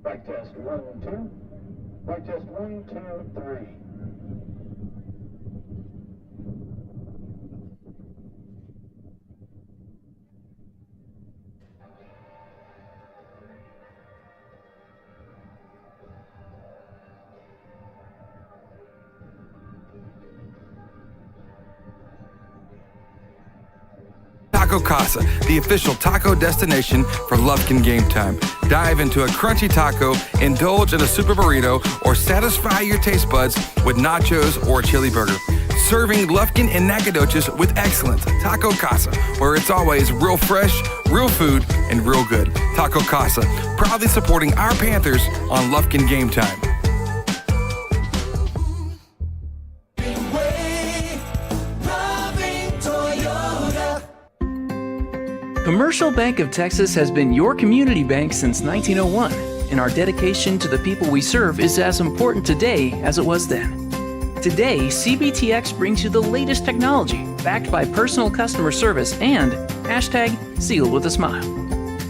Mic test 1, 2. Mic test 1, 2, 3. Taco Casa, the official taco destination for Lufkin Game Time. Dive into a crunchy taco, indulge in a super burrito, or satisfy your taste buds with nachos or a chili burger. Serving Lufkin and Nacogdoches with excellence. Taco Casa, where it's always real fresh, real food, and real good. Taco Casa, proudly supporting our Panthers on Lufkin Game Time. Commercial Bank of Texas has been your community bank since 1901, and our dedication to the people we serve is as important today as it was then. Today, CBTX brings you the latest technology, backed by personal customer service and #sealed with a smile.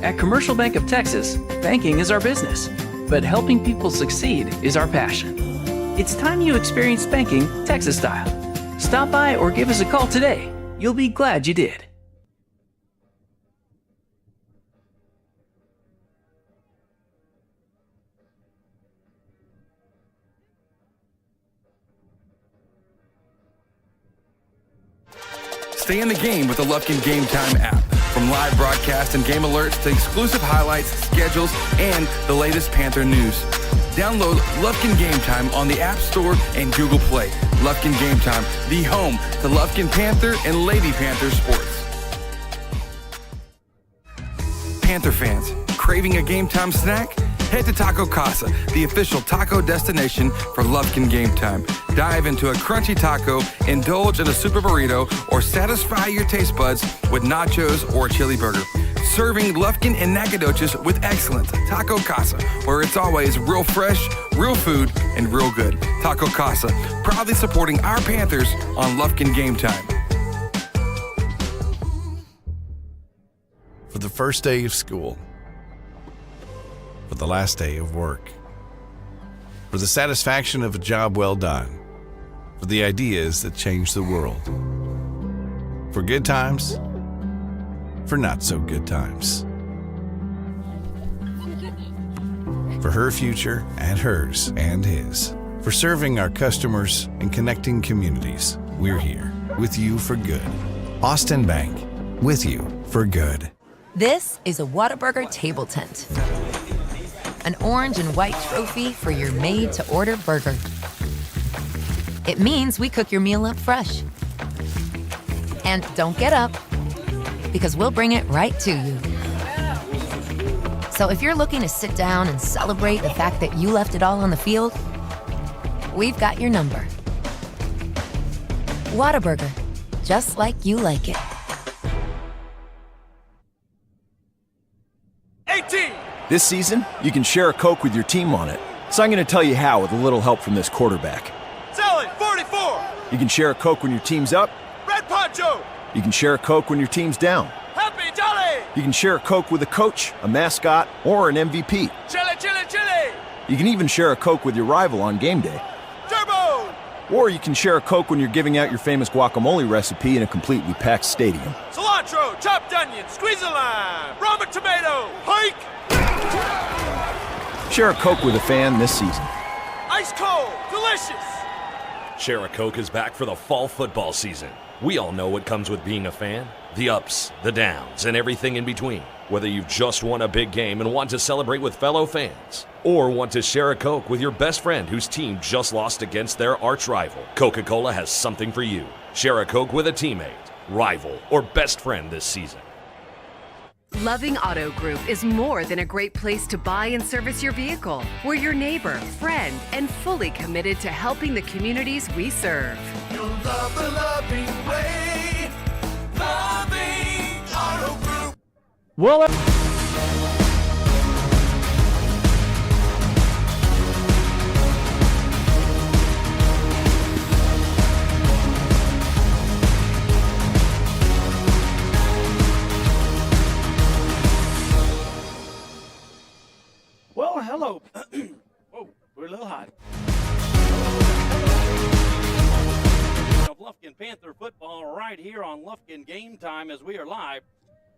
At Commercial Bank of Texas, banking is our business, but helping people succeed is our passion. It's time you experience banking Texas style. Stop by or give us a call today. You'll be glad you did. Stay in the game with the Lufkin Game Time app. From live broadcast and game alerts to exclusive highlights, schedules, and the latest Panther news. Download Lufkin Game Time on the App Store and Google Play. Lufkin Game Time, the home to Lufkin Panther and Lady Panther sports. Panther fans, craving a game time snack? Head to Taco Casa, the official taco destination for Lufkin Game Time. Dive into a crunchy taco, indulge in a super burrito, or satisfy your taste buds with nachos or a chili burger. Serving Lufkin and Nacogdoches with excellence. Taco Casa, where it's always real fresh, real food, and real good. Taco Casa, proudly supporting our Panthers on Lufkin Game Time. For the first day of school, for the last day of work, for the satisfaction of a job well done, for the ideas that change the world, for good times, for not so good times, for her future and hers and his, for serving our customers and connecting communities. We're here with you for good. Austin Bank, with you for good. This is a Whataburger table tent. An orange and white trophy for your made-to-order burger. It means we cook your meal up fresh. And don't get up, because we'll bring it right to you. So if you're looking to sit down and celebrate the fact that you left it all on the field, we've got your number. Whataburger, just like you like it. 18! This season, you can share a Coke with your team on it. So I'm going to tell you how with a little help from this quarterback. Sally, 44! You can share a Coke when your team's up. Red Poncho! You can share a Coke when your team's down. Happy Jolly! You can share a Coke with a coach, a mascot, or an MVP. Chili, chili, chili! You can even share a Coke with your rival on game day. Turbo! Or you can share a Coke when you're giving out your famous guacamole recipe in a completely packed stadium. Cilantro, chopped onion, squeeze a lime, Roma tomato, hike! Share a Coke with a fan this season. Ice cold, delicious! Share a Coke is back for the fall football season. We all know what comes with being a fan. The ups, the downs, and everything in between. Whether you've just won a big game and want to celebrate with fellow fans, or want to share a Coke with your best friend whose team just lost against their arch rival, Coca-Cola has something for you. Share a Coke with a teammate, rival, or best friend this season. Loving Auto Group is more than a great place to buy and service your vehicle. We're your neighbor, friend, and fully committed to helping the communities we serve. You'll love the loving way. Loving Auto Group. Well, Hello. Whoa, we're a little hot. Of Lufkin Panther football right here on Lufkin Game Time as we are live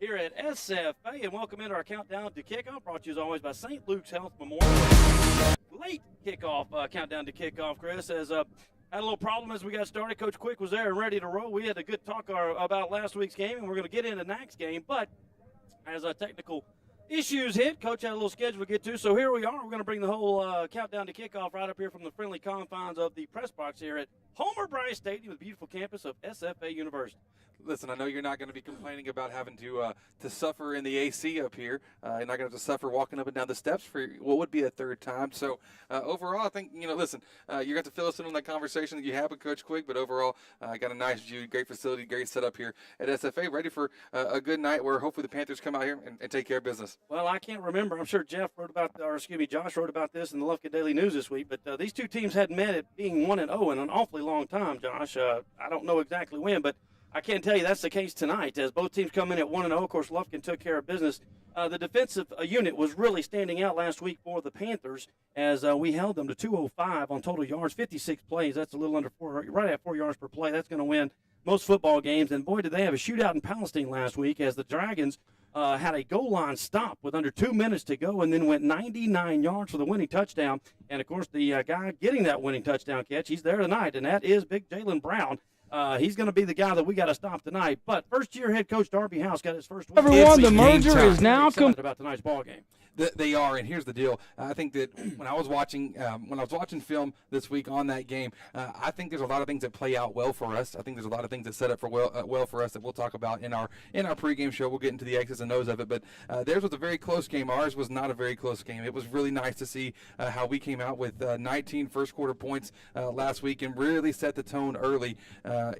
here at SFA, and welcome into our countdown to kickoff, brought to you as always by St. Luke's Health Memorial. Late kickoff, countdown to kickoff, Chris, as had a little problem as we got started. Coach Quick was there and ready to roll. We had a good talk about last week's game, and we're going to get into next game, but as technical issues hit, Coach had a little schedule to get to, so here we are. We're going to bring the whole countdown to kickoff right up here from the friendly confines of the press box here at Homer Bryce Stadium, the beautiful campus of SFA University. Listen, I know you're not going to be complaining about having to suffer in the AC up here. You're not going to have to suffer walking up and down the steps for what would be a third time. So overall, I think, listen, you're going to have to fill us in on that conversation that you have with Coach Quick, but overall, got a nice view, great facility, great setup here at SFA, ready for a good night where hopefully the Panthers come out here and take care of business. Well, I can't remember. I'm sure Josh wrote about this in the Lufkin Daily News this week, but these two teams hadn't met at being 1-0 in an awfully long time, Josh. I don't know exactly when, but I can tell you that's the case tonight, as both teams come in at 1-0. Of course, Lufkin took care of business. The defensive unit was really standing out last week for the Panthers, as we held them to 205 on total yards, 56 plays. That's a little under right at 4 yards per play. That's going to win most football games. And boy, did they have a shootout in Palestine last week, as the Dragons had a goal line stop with under 2 minutes to go, and then went 99 yards for the winning touchdown. And of course, the guy getting that winning touchdown catch, he's there tonight, and that is big Jalen Brown. He's going to be the guy that we got to stop tonight. But first-year head coach Darby House got his first win. Everyone, the merger is now complete. About tonight's ball game. They are, and here's the deal. I think that when I was watching film this week on that game, I think there's a lot of things that play out well for us. I think there's a lot of things that set up for well for us that we'll talk about in our pregame show. We'll get into the X's and O's of it, but theirs was a very close game. Ours was not a very close game. It was really nice to see how we came out with 19 first-quarter points last week and really set the tone early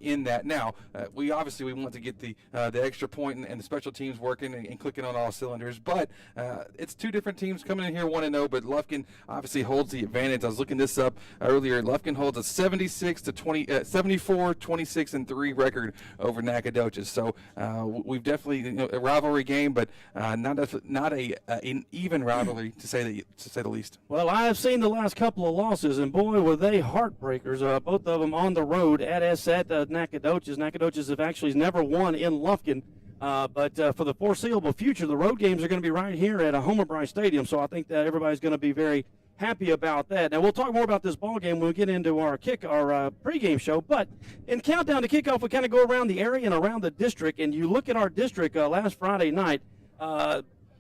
in that. Now, we want to get the extra point and the special teams working and clicking on all cylinders, but it's two different teams coming in here 1-0, but Lufkin obviously holds the advantage. I was looking this up earlier. Lufkin holds a 74, 26, and 3 record over Nacogdoches. So we've definitely a rivalry game, but not an even rivalry to say the least. Well, I have seen the last couple of losses, and boy, were they heartbreakers. Both of them on the road at Nacogdoches. Nacogdoches have actually never won in Lufkin. But for the foreseeable future, the road games are going to be right here at Homer Bryce Stadium, so I think that everybody's going to be very happy about that. Now, we'll talk more about this ball game when we get into our pregame show, but in countdown to kickoff, we kind of go around the area and around the district, and you look at our district last Friday night.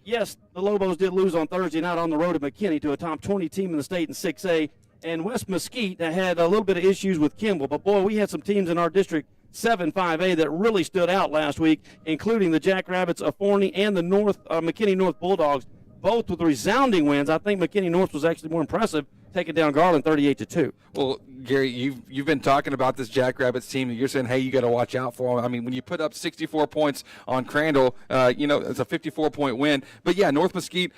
Yes, the Lobos did lose on Thursday night on the road at McKinney to a top 20 team in the state in 6A, and West Mesquite had a little bit of issues with Kimball, but boy, we had some teams in our district 7-5A that really stood out last week, including the Jackrabbits of Forney and the McKinney North Bulldogs, both with resounding wins. I think McKinney North was actually more impressive, taking down Garland 38-2. Well, Gary, you've been talking about this Jackrabbits team. You're saying, hey, you got to watch out for them. I mean, when you put up 64 points on Crandall, it's a 54-point win. But yeah, North Mesquite.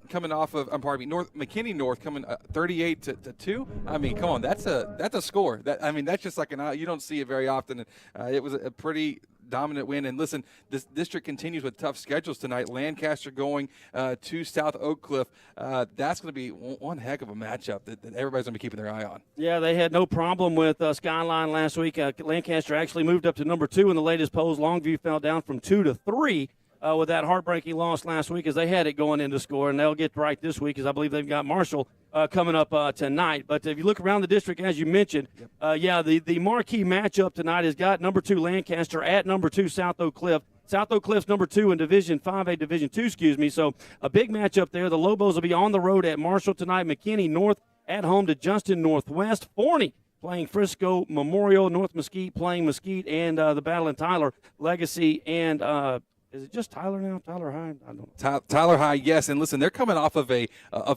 Coming off of, McKinney North coming 38-2. I mean, come on, that's a score. That's just like you don't see it very often. It was a pretty dominant win. And listen, this district continues with tough schedules tonight. Lancaster going to South Oak Cliff. That's going to be one heck of a matchup that everybody's going to be keeping their eye on. Yeah, they had no problem with Skyline last week. Lancaster actually moved up to number 2 in the latest polls. Longview fell down from 2 to 3. With that heartbreaking loss last week, as they had it going into score, and they'll get right this week, as I believe they've got Marshall coming up tonight. But if you look around the district, as you mentioned, the marquee matchup tonight has got number 2 Lancaster at number 2 South Oak Cliff. South Oak Cliff's number 2 in Division 5A, Division 2, So a big matchup there. The Lobos will be on the road at Marshall tonight. McKinney North at home to Justin Northwest. Forney playing Frisco Memorial. North Mesquite playing Mesquite, and the battle in Tyler, Legacy, and is it just Tyler now? Tyler High? I don't know. Tyler High, yes. And listen, they're coming off of a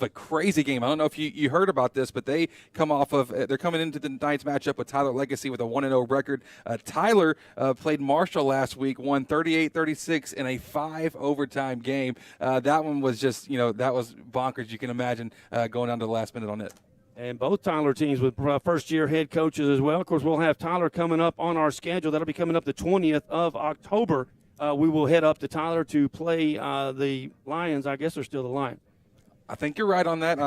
crazy game. I don't know if you heard about this, but they're coming into the night's matchup with Tyler Legacy with a 1-0 record. Tyler played Marshall last week, won 38-36 in a 5 overtime game. That one was just, that was bonkers. You can imagine going down to the last minute on it. And both Tyler teams with first-year head coaches as well. Of course, we'll have Tyler coming up on our schedule. That'll be coming up the 20th of October. We will head up to Tyler to play the Lions. I guess they're still the Lions. I think you're right on that.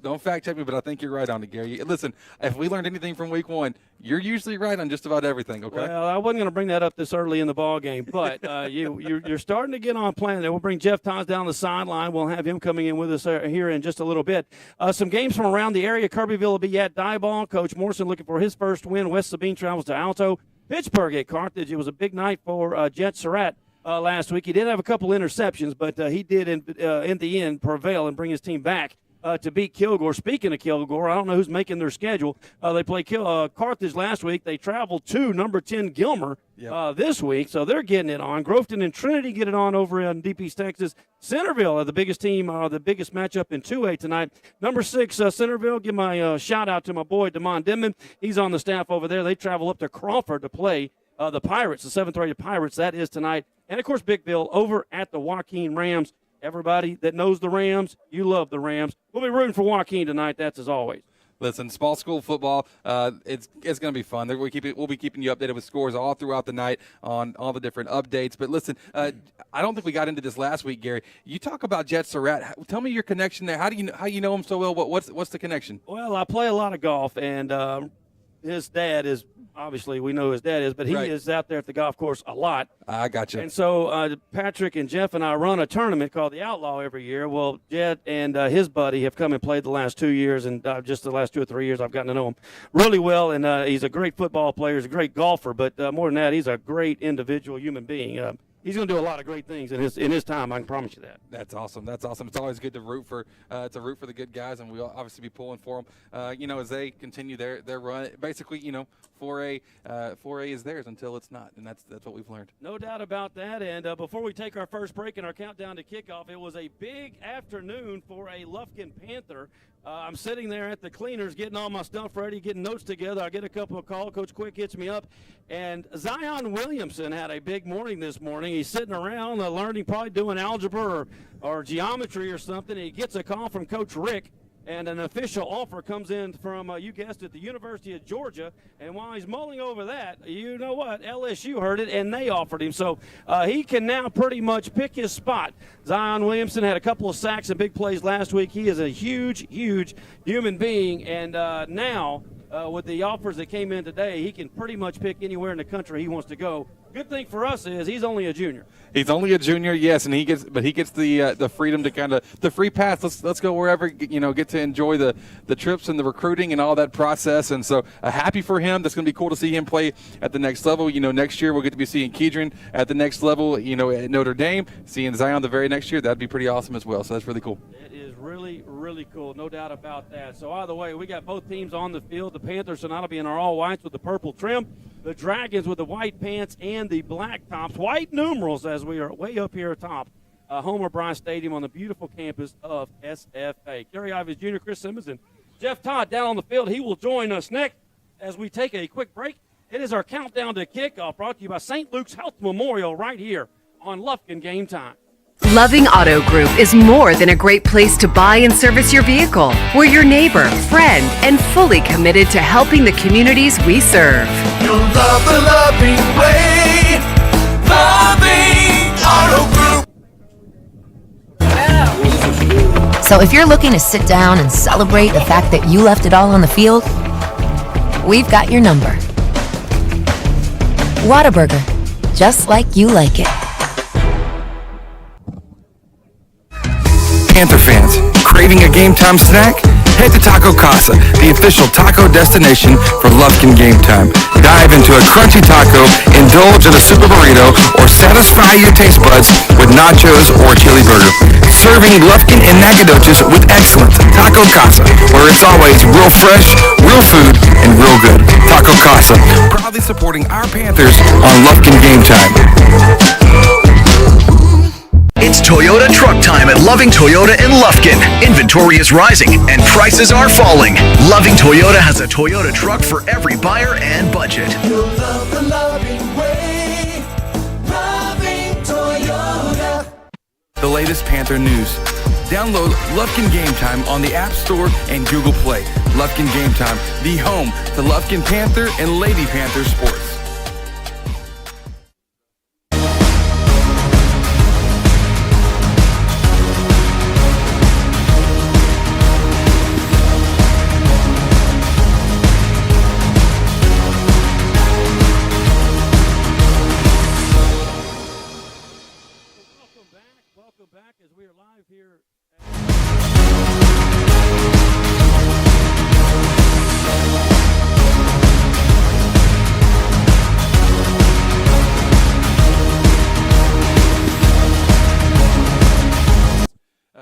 Don't fact check me, but I think you're right on it, Gary. Listen, if we learned anything from week 1, you're usually right on just about everything. Okay. Well, I wasn't going to bring that up this early in the ball game, but you're starting to get on plan there. We'll bring Jeff Tons down the sideline. We'll have him coming in with us here in just a little bit. Some games from around the area. Kirbyville will be at Diboll. Coach Morrison looking for his first win. West Sabine travels to Alto. Pittsburgh at Carthage. It was a big night for Jet Surratt. Last week. He did have a couple interceptions, but he did in the end prevail and bring his team back to beat Kilgore. Speaking of Kilgore, I don't know who's making their schedule. They played Carthage last week. They traveled to number 10 Gilmer this week, so they're getting it on. Groveton and Trinity get it on over in Deep East Texas. Centerville, the biggest team, the biggest matchup in 2A tonight. Number 6, Centerville, give my shout-out to my boy, Damon Denman. He's on the staff over there. They travel up to Crawford to play the Pirates, the 7th-rated Pirates. That is tonight. And, of course, Bickville over at the Joaquin Rams. Everybody that knows the Rams, you love the Rams. We'll be rooting for Joaquin tonight. That's as always. Listen, small school football, it's going to be fun. We'll be keeping you updated with scores all throughout the night on all the different updates. But listen, I don't think we got into this last week, Gary. You talk about Jet Surratt. Tell me your connection there. How you know him so well? What's the connection? Well, I play a lot of golf, and his dad is. Obviously, we know who his dad is, but he is out there at the golf course a lot. I got you. And so Patrick and Jeff and I run a tournament called the Outlaw every year. Well, Jet and his buddy have come and played the last 2 years, and just the last 2 or 3 years I've gotten to know him really well. And he's a great football player. He's a great golfer, but more than that, he's a great individual human being. He's going to do a lot of great things in his time. I can promise you that. That's awesome. It's always good to root for the good guys, and we'll obviously be pulling for them. As they continue their run. Basically, 4A is theirs until it's not, and that's what we've learned. No doubt about that. And before we take our first break in our countdown to kickoff, it was a big afternoon for a Lufkin Panther. I'm sitting there at the cleaners getting all my stuff ready, getting notes together. I get a couple of calls. Coach Quick hits me up. And Zion Williamson had a big morning this morning. He's sitting around learning, probably doing algebra or geometry or something. And he gets a call from Coach Rick. And an official offer comes in from, you guessed it, the University of Georgia. And while he's mulling over that, you know what? LSU heard it, and they offered him. So he can now pretty much pick his spot. Zion Williamson had a couple of sacks and big plays last week. He is a huge, huge human being. And now, with the offers that came in today, he can pretty much pick anywhere in the country he wants to go. Good thing for us is he's only a junior. He's only a junior, yes, and he gets the freedom to kind of the free pass. Let's go wherever, get to enjoy the trips and the recruiting and all that process. And so happy for him. That's going to be cool to see him play at the next level. Next year we'll get to be seeing Kedron at the next level. At Notre Dame, seeing Zion the very next year. That'd be pretty awesome as well. So that's really cool. It is really, really cool. No doubt about that. So either way, we got both teams on the field. The Panthers tonight will be in our all whites with the purple trim. The Dragons with the white pants and the black tops. White numerals as we are way up here atop Homer Bryce Stadium on the beautiful campus of SFA. Kerry Ivins Jr., Chris Simmons, and Jeff Todd down on the field. He will join us next as we take a quick break. It is our countdown to kickoff brought to you by St. Luke's Health Memorial right here on Lufkin Game Time. Loving Auto Group is more than a great place to buy and service your vehicle. We're your neighbor, friend, and fully committed to helping the communities we serve. You'll love the loving way. Loving Auto Group. So if you're looking to sit down and celebrate the fact that you left it all on the field, we've got your number. Whataburger, just like you like it. Panther fans, craving a game time snack? Head to Taco Casa, the official taco destination for Lufkin Game Time. Dive into a crunchy taco, indulge in a super burrito, or satisfy your taste buds with nachos or chili burger. Serving Lufkin and Nacogdoches with excellence. Taco Casa, where it's always real fresh, real food, and real good. Taco Casa, proudly supporting our Panthers on Lufkin Game Time. It's Toyota truck time at Loving Toyota in Lufkin. Inventory is rising and prices are falling. Loving Toyota has a Toyota truck for every buyer and budget. You'll love the loving way. Loving Toyota. The latest Panther news. Download Lufkin Game Time on the App Store and Google Play. Lufkin Game Time, the home to Lufkin Panther and Lady Panther sports. Welcome back as we are live here.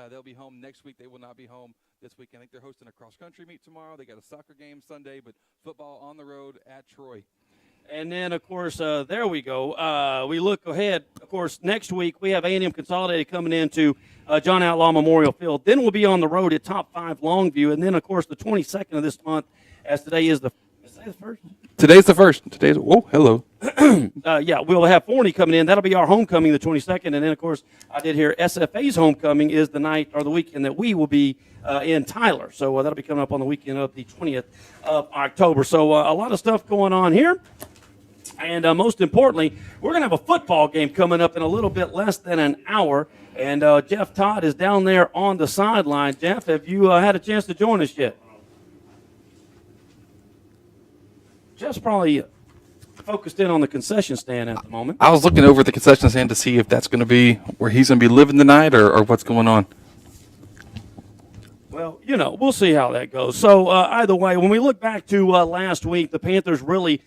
They'll be home next week. They will not be home this week. I think they're hosting a cross-country meet tomorrow. They got a soccer game Sunday, but football on the road at Troy. And then, of course, there we go. We look ahead. Of course, next week we have A&M Consolidated coming into John Outlaw Memorial Field. Then we'll be on the road at Top 5 Longview. And then, of course, the 22nd of this month, as today is the first? Today's the first. Whoa, hello. Yeah, we'll have Forney coming in. That'll be our homecoming, the 22nd. And then, of course, I did hear SFA's homecoming is the night or the weekend that we will be in Tyler. So that'll be coming up on the weekend of the 20th of October. So a lot of stuff going on here. And most importantly, we're going to have a football game coming up in a little bit less than an hour. And Jeff Todd is down there on the sideline. Jeff, have you had a chance to join us yet? Jeff's probably focused in on the concession stand at the moment. I was looking over at the concession stand to see if that's going to be where he's going to be living tonight or what's going on. Well, we'll see how that goes. So either way, when we look back to last week, the Panthers really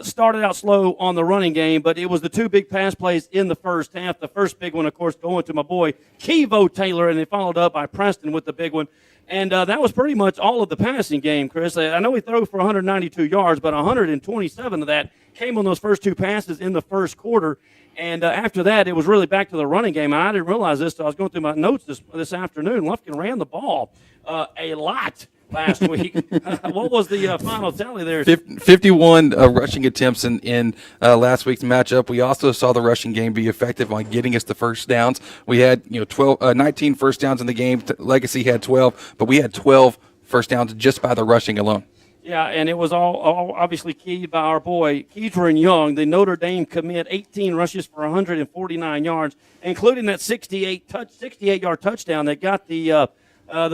started out slow on the running game, but it was the two big pass plays in the first half. The first big one, of course, going to my boy Kevo Taylor, and then followed up by Preston with the big one. And that was pretty much all of the passing game, Chris. I know he threw for 192 yards, but 127 of that came on those first two passes in the first quarter. And after that, it was really back to the running game. And I didn't realize this until I was going through my notes this afternoon. Lufkin ran the ball a lot last week. What was the final tally there? 51 rushing attempts in last week's matchup. We also saw the rushing game be effective on getting us the first downs. We had 19 first downs in the game. Legacy had 12, but we had 12 first downs just by the rushing alone. Yeah, and it was all obviously keyed by our boy Keidron Young, the Notre Dame commit, 18 rushes for 149 yards, including that 68-yard touchdown that got the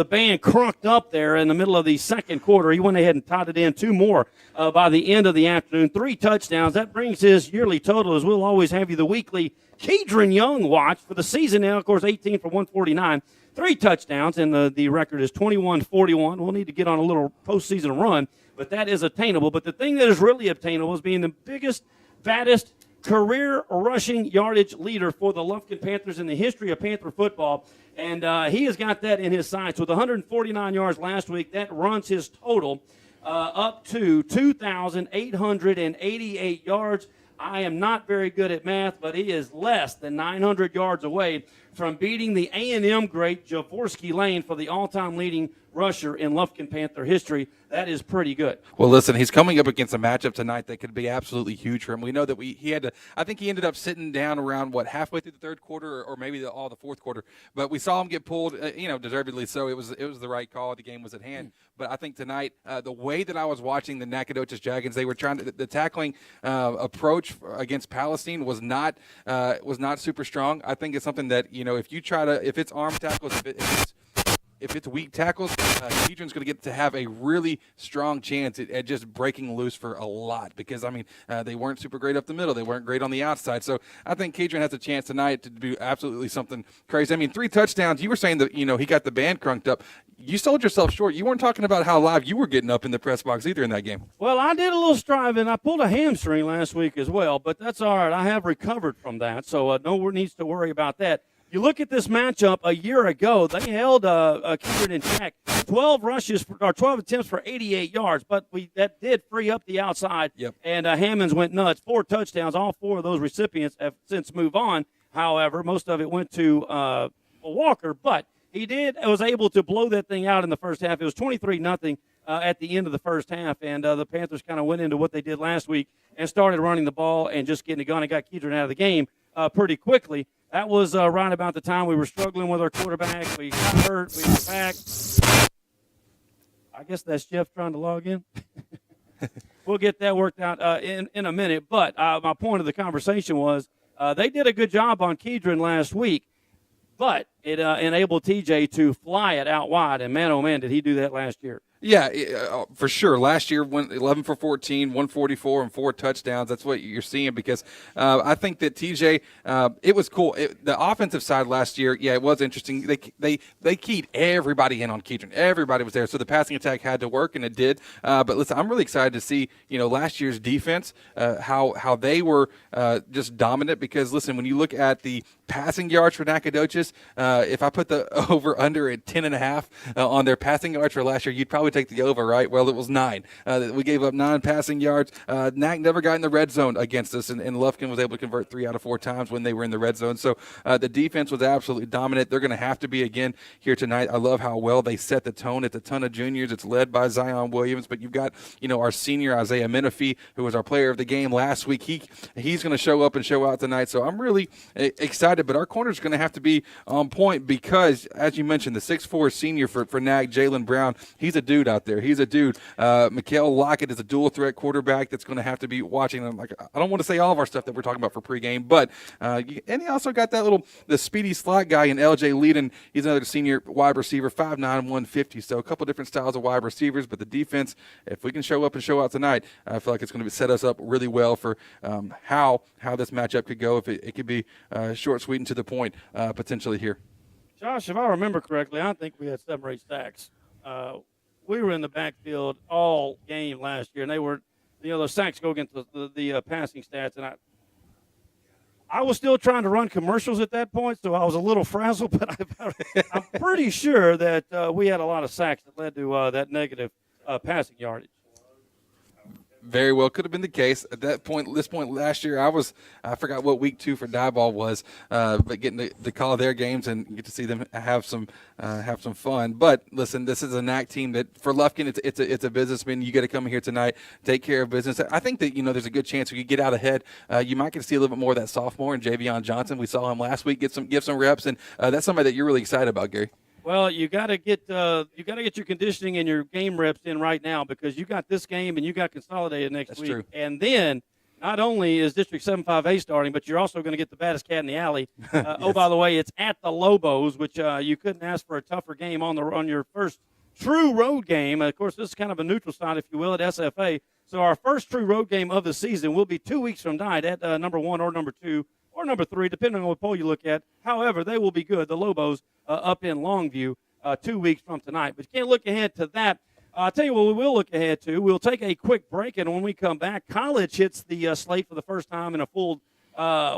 band crunked up there in the middle of the second quarter. He went ahead and tied it in two more by the end of the afternoon. 3 touchdowns. That brings his yearly total, as we'll always have you the weekly Keidron Young watch for the season now. Of course, 18 for 149. 3 touchdowns, and the record is 21-41. We'll need to get on a little postseason run, but that is attainable. But the thing that is really obtainable is being the biggest, baddest career rushing yardage leader for the Lufkin Panthers in the history of Panther football. And he has got that in his sights. With 149 yards last week, that runs his total up to 2,888 yards. I am not very good at math, but he is less than 900 yards away from beating the A&M great Javorsky Lane for the all-time leading rusher in Lufkin Panther history. That is pretty good. Well, listen, he's coming up against a matchup tonight that could be absolutely huge for him. We know that he had to. I think he ended up sitting down around halfway through the third quarter, or maybe all the fourth quarter. But we saw him get pulled, deservedly so. It was the right call. The game was at hand. But I think tonight, the way that I was watching the Nacogdoches Dragons, they were trying to the tackling approach against Palestine was not super strong. I think it's something that if it's arm tackles, if it's weak tackles, Keidron's going to get to have a really strong chance at just breaking loose for a lot because, they weren't super great up the middle. They weren't great on the outside. So I think Keidron has a chance tonight to do absolutely something crazy. 3 touchdowns. You were saying that, he got the band crunked up. You sold yourself short. You weren't talking about how live you were getting up in the press box either in that game. Well, I did a little striving. I pulled a hamstring last week as well, but that's all right. I have recovered from that, so no one needs to worry about that. You look at this matchup a year ago, they held Keidron in check, 12 attempts for 88 yards, but that did free up the outside. Yep. And Hammonds went nuts. 4 touchdowns. All 4 of those recipients have since moved on. However, most of it went to Walker, but he was able to blow that thing out in the first half. It was 23-0 at the end of the first half, and the Panthers kind of went into what they did last week and started running the ball and just getting it going and got Keidron out of the game pretty quickly. That was right about the time we were struggling with our quarterback. We got hurt. We were back. I guess that's Jeff trying to log in. We'll get that worked out in a minute. But my point of the conversation was they did a good job on Keidron last week, but it enabled TJ to fly it out wide. And, man, oh, man, did he do that last year. Yeah, for sure. Last year, went 11 for 14, 144, and 4 touchdowns. That's what you're seeing because I think that TJ, it was cool. The offensive side last year, yeah, it was interesting. They keyed everybody in on Keatron. Everybody was there, so the passing attack had to work, and it did. But listen, I'm really excited to see last year's defense, how they were just dominant. Because listen, when you look at the passing yards for Nacogdoches, if I put the over under at 10.5 on their passing yards for last year, you'd probably take the over, right? Well, it was 9. We gave up 9 passing yards. Nac never got in the red zone against us, and Lufkin was able to convert 3 out of 4 times when they were in the red zone. So the defense was absolutely dominant. They're going to have to be again here tonight. I love how well they set the tone. It's a ton of juniors. It's led by Zion Williams, but you've got our senior Isaiah Menifee, who was our player of the game last week. He's going to show up and show out tonight. So I'm really excited. But our corner's going to have to be on point because, as you mentioned, the 6'4" senior for Nac, Jalen Brown, he's a dude out there. He's a dude. Mikael Lockett is a dual threat quarterback that's going to have to be watching them. Like, I don't want to say all of our stuff that we're talking about for pregame, but and he also got the speedy slot guy in LJ Leadon. He's another senior wide receiver, 5'9", 150. So a couple different styles of wide receivers, but the defense, if we can show up and show out tonight, I feel like it's going to set us up really well for how this matchup could go. If it could be short, sweet, and to the point potentially here. Josh, if I remember correctly, I think we had 7 or 8 sacks. We were in the backfield all game last year, and they were, the sacks go against the passing stats, and I was still trying to run commercials at that point, so I was a little frazzled, but I'm pretty sure that we had a lot of sacks that led to that negative passing yardage. Very well could have been the case at this point last year. I forgot what week 2 for Dieball was, but getting to call their games and get to see them have some fun. But listen, this is a Nac team that for Lufkin, it's a businessman. You got to come here tonight, take care of business. I think that there's a good chance we could get out ahead. You might get to see a little bit more of that sophomore and Javion Johnson. We saw him last week give some reps, and that's somebody that you're really excited about, Gary. Well, you got to get your conditioning and your game reps in right now because you got this game and you got consolidated next week. True. And then not only is District 7-5A starting, but you're also going to get the baddest cat in the alley. Yes. Oh, by the way, it's at the Lobos, which you couldn't ask for a tougher game on your first true road game. Of course, this is kind of a neutral site, if you will, at SFA. So our first true road game of the season will be 2 weeks from tonight at number 1 or number 2. Or number 3, depending on what poll you look at. However, they will be good. The Lobos up in Longview 2 weeks from tonight. But you can't look ahead to that. I'll tell you what we will look ahead to. We'll take a quick break, and when we come back, college hits the slate for the first time in a full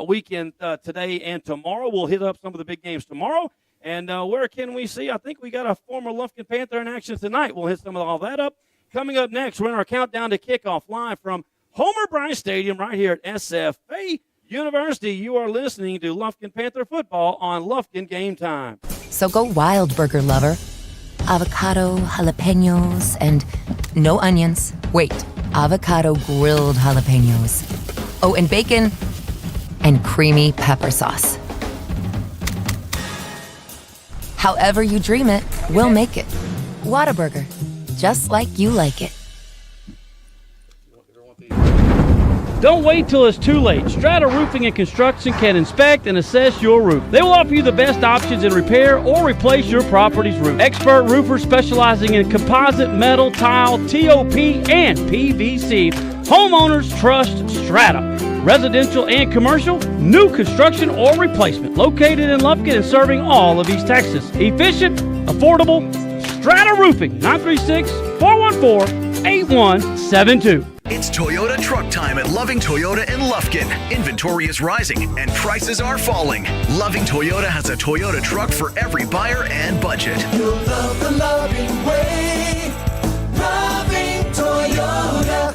weekend today and tomorrow. We'll hit up some of the big games tomorrow. And where can we see? I think we got a former Lufkin Panther in action tonight. We'll hit some of all that up. Coming up next, we're in our countdown to kickoff live from Homer Bryce Stadium right here at SFA University. You are listening to Lufkin Panther football on Lufkin Game Time. So go wild, burger lover. Avocado, jalapenos, and no onions. Wait, avocado grilled jalapenos. Oh, and bacon and creamy pepper sauce. However you dream it, we'll make it. Whataburger, just like you like it. Don't wait till it's too late. Strata Roofing and Construction can inspect and assess your roof. They will offer you the best options in repair or replace your property's roof. Expert roofers specializing in composite, metal, tile, TOP, and PVC. Homeowners trust Strata. Residential and commercial, new construction or replacement. Located in Lufkin and serving all of East Texas. Efficient, affordable, Strata Roofing, 936-414-8172. It's Toyota truck time at Loving Toyota in Lufkin. Inventory is rising and prices are falling. Loving Toyota has a Toyota truck for every buyer and budget. You'll love the loving way. Loving Toyota.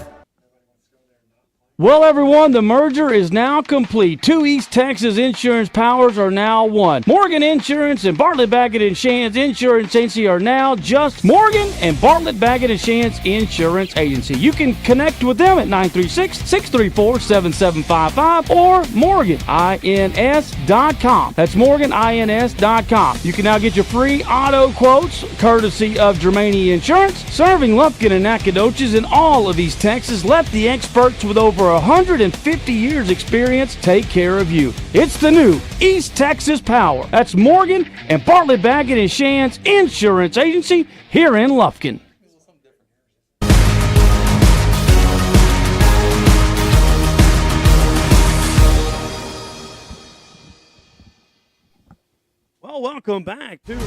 Well, everyone, the merger is now complete. 2 East Texas insurance powers are now one. Morgan Insurance and Bartlett Baggett & Shands Insurance Agency are now just Morgan and Bartlett Baggett & Shands Insurance Agency. You can connect with them at 936-634-7755 or morganins.com. That's morganins.com. You can now get your free auto quotes courtesy of Germania Insurance. Serving Lufkin and Nacogdoches in all of East Texas. Let the experts with over 150 years experience take care of you. It's the new East Texas Power. That's Morgan and Bartlett Baggett & Shands Insurance Agency here in Lufkin. Well, welcome back to our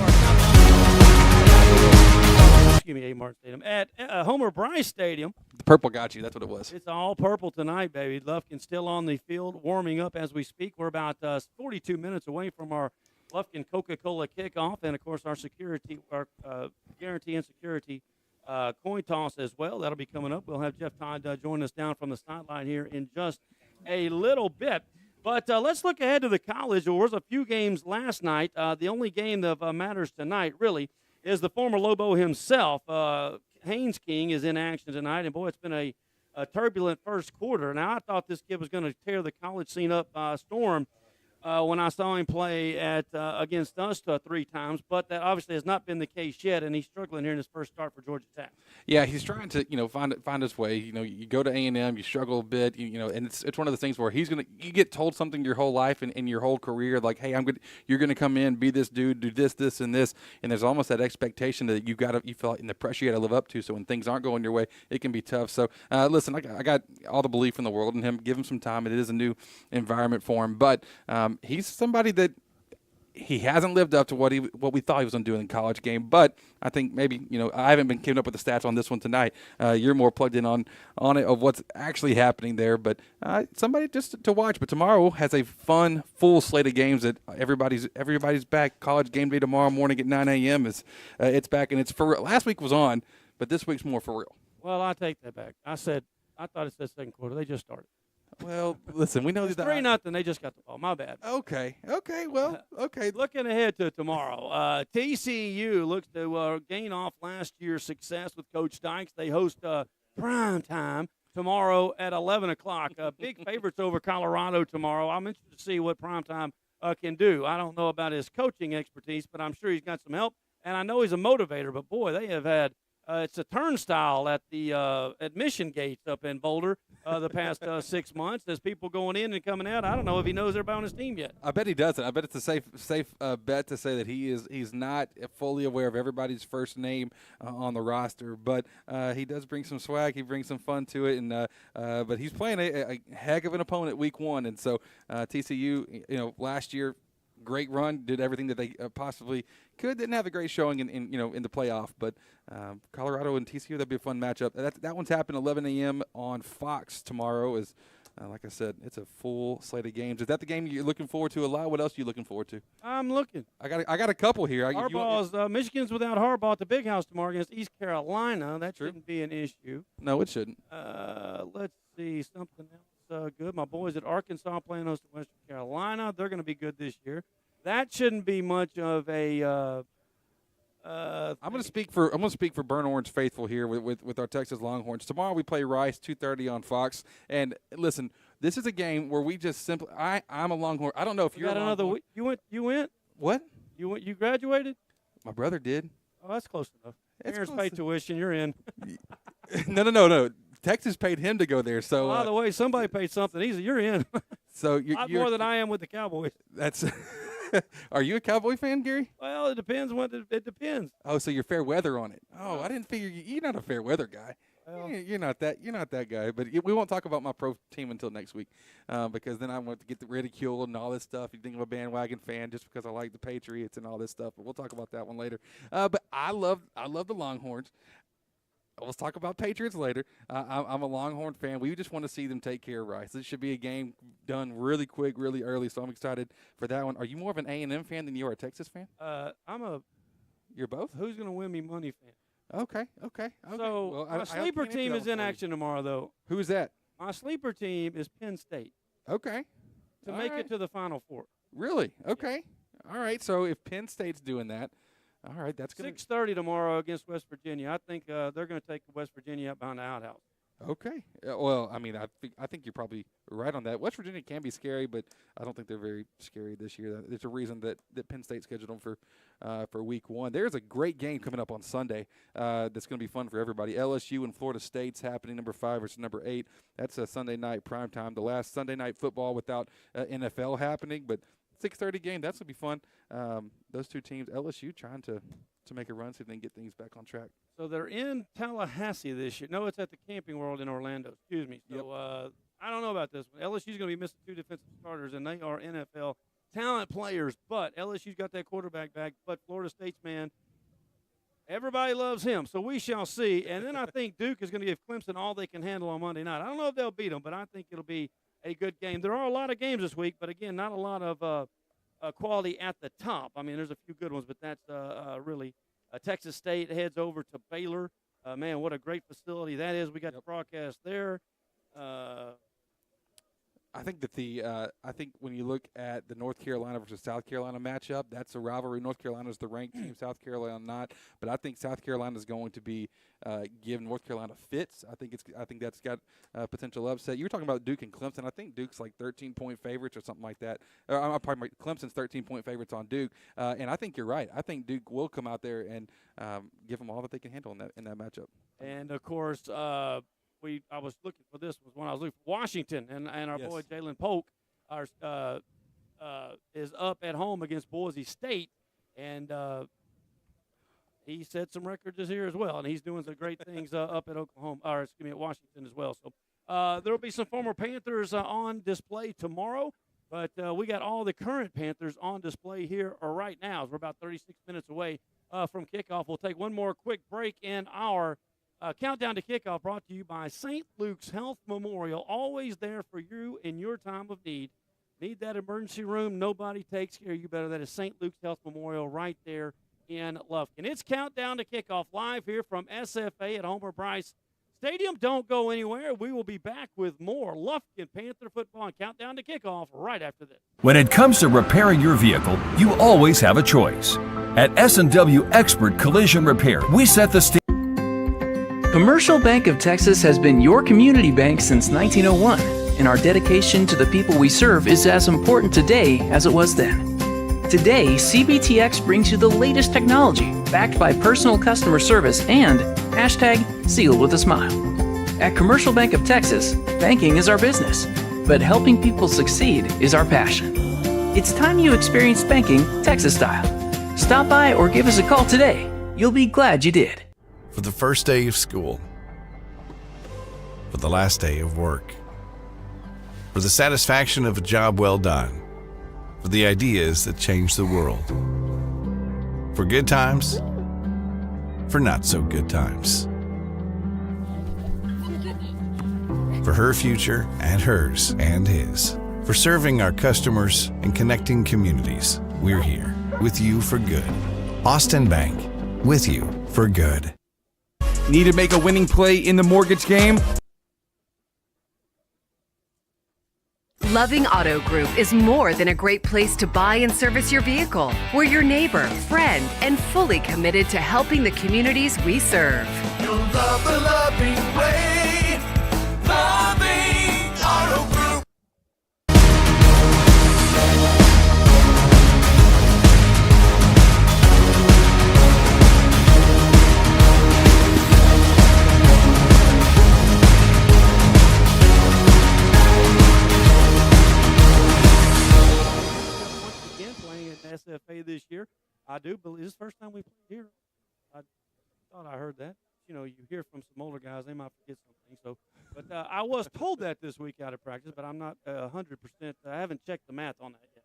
Martin Stadium at Homer Bryce Stadium. The purple got you. That's what it was. It's all purple tonight, baby. Lufkin still on the field, warming up as we speak. We're about 42 minutes away from our Lufkin Coca-Cola kickoff, and of course our guarantee and security coin toss as well. That'll be coming up. We'll have Jeff Todd join us down from the sideline here in just a little bit. But let's look ahead to the college. There was a few games last night. The only game that matters tonight, really, is the former Lobo himself. Haynes King is in action tonight, and, boy, it's been a turbulent first quarter. Now, I thought this kid was going to tear the college scene up storm when I saw him play against us 3 times, but that obviously has not been the case yet, and he's struggling here in his first start for Georgia Tech. Yeah, he's trying to find his way. You go to A&M, you struggle a bit, and it's one of the things where you get told something your whole life and in your whole career, like, hey, you're gonna come in, be this dude, do this, and this, and there's almost that expectation that you feel like in the pressure you got to live up to. So when things aren't going your way, it can be tough. So listen, I got all the belief in the world in him. Give him some time. It is a new environment for him, but he's somebody that he hasn't lived up to what we thought he was going to do in the college game. But I think maybe, I haven't been keeping up with the stats on this one tonight. You're more plugged in on it of what's actually happening there. But somebody just to watch. But tomorrow has a fun, full slate of games that everybody's back. College game day tomorrow morning at 9 a.m. It's back, and it's for real. Last week was on, but this week's more for real. Well, I take that back. I thought it said second quarter. They just started. Well, listen, we know it's that 3-0. They just got the ball. My bad. Okay. Well, okay. Looking ahead to tomorrow, TCU looks to gain off last year's success with Coach Dykes. They host prime time tomorrow at 11 o'clock. Big favorites over Colorado tomorrow. I'm interested to see what prime time can do. I don't know about his coaching expertise, but I'm sure he's got some help. And I know he's a motivator. But boy, they have had. It's a turnstile at the admission gates up in Boulder the past 6 months. There's people going in and coming out. I don't know if he knows everybody on his team yet. I bet he doesn't. I bet it's a safe bet to say that he's not fully aware of everybody's first name on the roster. But he does bring some swag. He brings some fun to it. And but he's playing a heck of an opponent week 1. And so TCU, last year, great run, did everything that they possibly could. Didn't have a great showing in the playoff, but Colorado and TCU, that'd be a fun matchup. That one's happening 11 a.m. on Fox tomorrow. Is like I said, it's a full slate of games. Is that the game you're looking forward to a lot? What else are you looking forward to? I'm looking. I got a couple here. Michigan's without Harbaugh at the Big House tomorrow against East Carolina. That shouldn't be an issue. No, it shouldn't. Let's see something else. Good. My boys at Arkansas playing host to Western Carolina. They're going to be good this year. That shouldn't be much of a. I'm going to speak for Burnt Orange faithful here with our Texas Longhorns. Tomorrow we play Rice 2:30 on Fox. And listen, this is a game where we just simply. I'm a Longhorn. I don't know if you're got another week. You went. What? You graduated? My brother did. Oh, that's close enough. Parents pay tuition. You're in. No. Texas paid him to go there. So by the way, somebody paid something. You're in. So you're more than I am with the Cowboys. That's. Are you a Cowboy fan, Gary? Well, it depends. It depends. Oh, so you're fair weather on it. Oh, I didn't figure you're not a fair weather guy. Well, you're not that guy. But we won't talk about my pro team until next week, because then I want to get the ridicule and all this stuff. You think I'm a bandwagon fan just because I like the Patriots and all this stuff. But we'll talk about that one later. But I love the Longhorns. Let's talk about Patriots later. I'm a Longhorn fan. We just want to see them take care of Rice. This should be a game done really quick, really early, so I'm excited for that one. Are you more of an A&M fan than you are a Texas fan? You're both? Who's going to win me money fan? Okay. So my sleeper team is in action tomorrow, though. Who's that? My sleeper team is Penn State. Okay. To make it to the Final Four. Really? Okay. Yeah. All right, so if Penn State's doing that, all right, that's going to 6:30 tomorrow against West Virginia. I think they're going to take West Virginia up behind the outhouse. Okay. Well, I mean, I think you're probably right on that. West Virginia can be scary, but I don't think they're very scary this year. There's a reason that Penn State scheduled them for week 1. There's a great game coming up on Sunday that's going to be fun for everybody. LSU and Florida State's happening, number 5 versus number 8. That's a Sunday night primetime. The last Sunday night football without NFL happening, but 6:30 game. That's going to be fun. Those two teams, LSU trying to make a run so they can get things back on track. So they're in Tallahassee this year. No, it's at the Camping World in Orlando. Excuse me. So I don't know about this one. LSU's going to be missing 2 defensive starters, and they are NFL talent players, but LSU's got that quarterback back. But Florida State's man, everybody loves him, so we shall see. And then I think Duke is going to give Clemson all they can handle on Monday night. I don't know if they'll beat them, but I think it'll be a good game. There are a lot of games this week, but, again, not a lot of quality at the top. I mean, there's a few good ones, but that's really Texas State heads over to Baylor. Man, what a great facility that is. We got the broadcast there. I think that I think when you look at the North Carolina versus South Carolina matchup, that's a rivalry. North Carolina is the ranked team, South Carolina not. But I think South Carolina is going to be give North Carolina fits. I think that's got potential upset. You were talking about Duke and Clemson. I think Duke's like 13-point favorites or something like that. Pardon me, Clemson's 13-point favorites on Duke. And I think you're right. I think Duke will come out there and give them all that they can handle in that matchup. And of course. I was looking for this was when I was looking for Washington, and our boy Jalen Polk is up at home against Boise State, and he set some records this year as well, and he's doing some great things up at at Washington as well. So there will be some former Panthers on display tomorrow, but we got all the current Panthers on display here right now. As we're about 36 minutes away from kickoff. We'll take one more quick break in our countdown to kickoff, brought to you by St. Luke's Health Memorial, always there for you in your time of need. Need that emergency room? Nobody takes care of you better. That is St. Luke's Health Memorial right there in Lufkin. It's countdown to kickoff live here from SFA at Homer Bryce Stadium. Don't go anywhere. We will be back with more Lufkin Panther football and countdown to kickoff right after this. When it comes to repairing your vehicle, you always have a choice. At S&W Expert Collision Repair, we set the standard. Commercial Bank of Texas has been your community bank since 1901, and our dedication to the people we serve is as important today as it was then. Today, CBTX brings you the latest technology, backed by personal customer service and #Seal with a smile. At Commercial Bank of Texas, banking is our business, but helping people succeed is our passion. It's time you experienced banking Texas style. Stop by or give us a call today. You'll be glad you did. For the first day of school, for the last day of work, for the satisfaction of a job well done, for the ideas that change the world, for good times, for not so good times, for her future and hers and his, for serving our customers and connecting communities. We're here with you for good. Austin Bank, with you for good. Need to make a winning play in the mortgage game? Loving Auto Group is more than a great place to buy and service your vehicle. We're your neighbor, friend, and fully committed to helping the communities we serve. You'll love the loving way. Loving Auto Group. SFA this year. I do believe this is the first time we played here. I thought I heard that. You know, you hear from some older guys, they might forget something. So, but I was told that this week out of practice, but I'm not 100%. I haven't checked the math on that yet.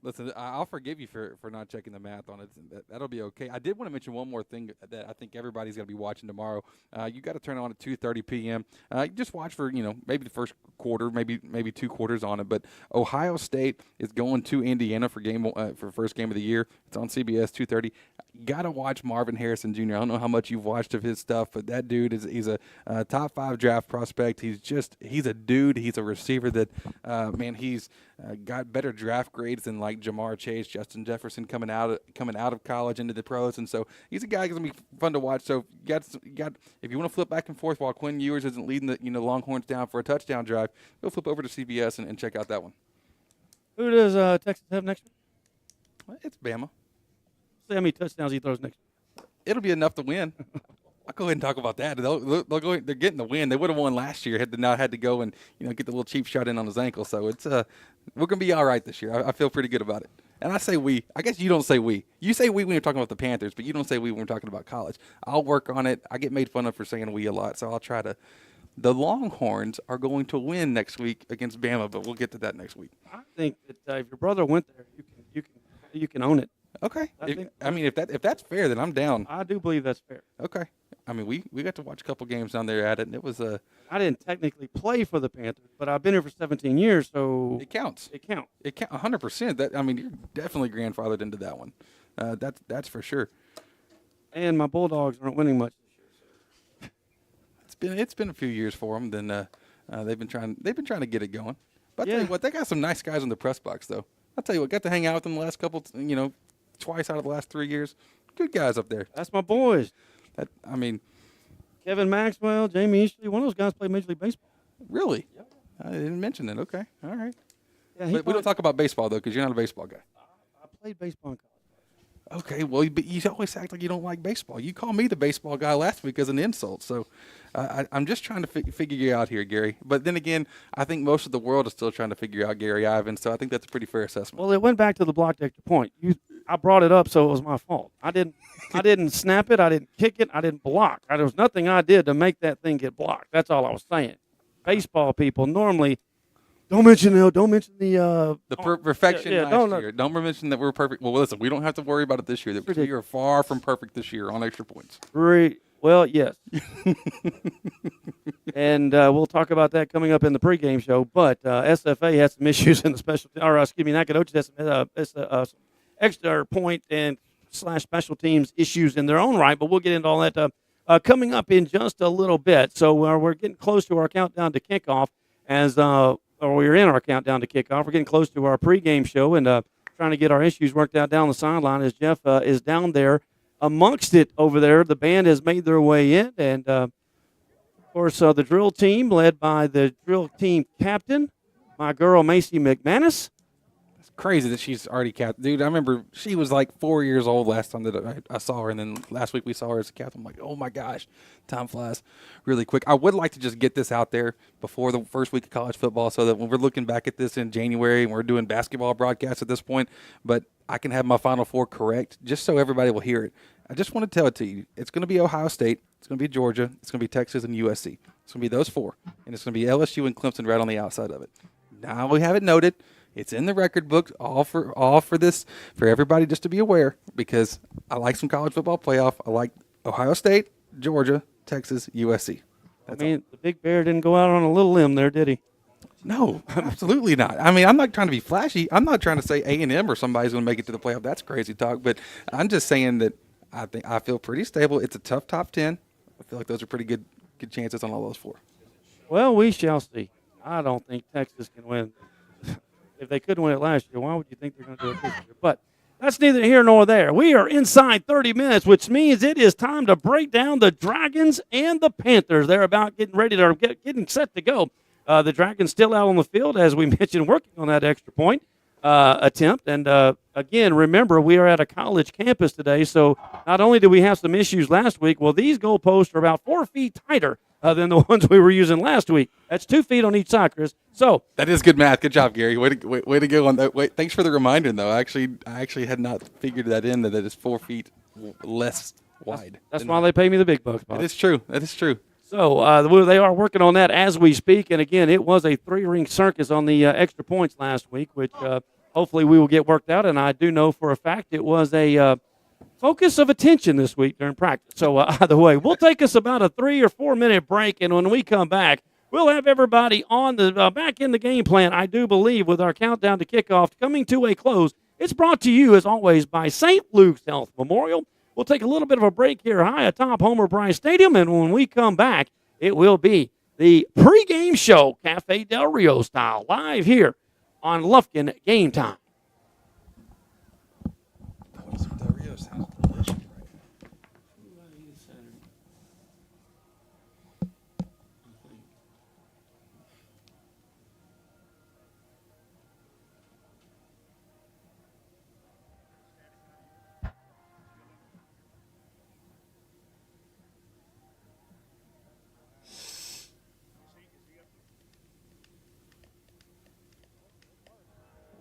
Listen, I'll forgive you for not checking the math on it. That'll be okay. I did want to mention one more thing that I think everybody's going to be watching tomorrow. You got to turn it on at 2:30 p.m. You just watch for, maybe the first quarter, maybe 2 quarters on it. But Ohio State is going to Indiana for first game of the year. It's on CBS 2:30. Got to watch Marvin Harrison Jr. I don't know how much you've watched of his stuff, but that dude he's a top 5 draft prospect. He's a dude. He's a receiver that he's got better draft grades than like Jamar Chase, Justin Jefferson coming out of college into the pros, and so he's a guy that's gonna be fun to watch. So you got if you want to flip back and forth while Quinn Ewers isn't leading the Longhorns down for a touchdown drive, go flip over to CBS and check out that one. Who does Texas have next week? It's Bama. See how many touchdowns he throws next week. It'll be enough to win. I'll go ahead and talk about that. They'll go. They're getting the win. They would have won last year had they not had to go and get the little cheap shot in on his ankle. So it's we're gonna be all right this year. I feel pretty good about it. And I say we. I guess you don't say we. You say we when you're talking about the Panthers, but you don't say we when we're talking about college. I'll work on it. I get made fun of for saying we a lot, so I'll try to the Longhorns are going to win next week against Bama, but we'll get to that next week. I think that if your brother went there, you can own it. Okay. If that's fair, then I'm down. I do believe that's fair. Okay. I mean, we got to watch a couple games down there at it, and it was I didn't technically play for the Panthers, but I've been here for 17 years, so it counts. It counts. 100%. That you're definitely grandfathered into that one. That's for sure. And my Bulldogs aren't winning much this year. It's been a few years for them. Then they've been trying to get it going. But I tell you what, they got some nice guys in the press box, though. I'll tell you what, got to hang out with them the last couple, twice out of the last 3 years. Good guys up there. That's my boys. Kevin Maxwell, Jamie Easterly, one of those guys played Major League Baseball. Really? Yep. I didn't mention that. Okay. All right. Yeah, but we don't talk about baseball, though, because you're not a baseball guy. I played baseball in college. Okay, well, but you always act like you don't like baseball. You called me the baseball guy last week as an insult, so I'm just trying to figure you out here, Gary. But then again, I think most of the world is still trying to figure out Gary Ivan, so I think that's a pretty fair assessment. Well, it went back to the blocked extra point. I brought it up, so it was my fault. I didn't snap it. I didn't kick it. I didn't block. There was nothing I did to make that thing get blocked. That's all I was saying. Baseball people normally don't mention the perfection last year. Don't mention that we're perfect. Well, listen, we don't have to worry about it this year. We are far from perfect this year on extra points. Well, yes. And we'll talk about that coming up in the pregame show. But SFA has some issues in the Nacogdoches has some extra point and / special teams issues in their own right. But we'll get into all that coming up in just a little bit. So we're getting close to our countdown to kickoff or we're in our countdown to kickoff. We're getting close to our pregame show and trying to get our issues worked out down the sideline as Jeff is down there amongst it over there. The band has made their way in, and, of course, the drill team led by the drill team captain, my girl Macy McManus. It's crazy that she's already captain. Dude, I remember she was like 4 years old last time that I saw her, and then last week we saw her as a captain. I'm like, oh, my gosh, time flies really quick. I would like to just get this out there before the first week of college football so that when we're looking back at this in January and we're doing basketball broadcasts at this point, but I can have my Final Four correct just so everybody will hear it. I just want to tell it to you. It's going to be Ohio State. It's going to be Georgia. It's going to be Texas and USC. It's going to be those four. And it's going to be LSU and Clemson right on the outside of it. Now we have it noted. It's in the record book, all for this, for everybody just to be aware, because I like some college football playoff. I like Ohio State, Georgia, Texas, USC. The Big Bear didn't go out on a little limb there, did he? No, absolutely not. I mean, I'm not trying to be flashy. I'm not trying to say A&M or somebody's going to make it to the playoff. That's crazy talk. But I'm just saying that I feel pretty stable. It's a tough top 10. I feel like those are pretty good chances on all those four. Well, we shall see. I don't think Texas can win. If they couldn't win it last year, why would you think they're going to do it this year? But that's neither here nor there. We are inside 30 minutes, which means it is time to break down the Dragons and the Panthers. They're about getting ready to getting set to go. The Dragons still out on the field, as we mentioned, working on that extra point attempt. And, again, remember, we are at a college campus today, so not only did we have some issues last week, well, these goalposts are about 4 feet tighter than the ones we were using last week. That's 2 feet on each side, Chris. So that is good math. Good job, Gary. Way to go on that. Thanks for the reminder, though. I actually had not figured that in, that it's 4 feet less wide. That's why they pay me the big bucks, Bob. That is true. That is true. So they are working on that as we speak. And, again, it was a 3-ring circus on the extra points last week, which hopefully we will get worked out. And I do know for a fact it was a focus of attention this week during practice. So, either way, we'll take us about a 3 or 4 minute break. And when we come back, we'll have everybody on the back in the game plan, I do believe, with our countdown to kickoff coming to a close. It's brought to you, as always, by St. Luke's Health Memorial. We'll take a little bit of a break here high atop Homer Bryce Stadium, and when we come back, it will be the pregame show, Cafe Del Rio style, live here on Lufkin Game Time.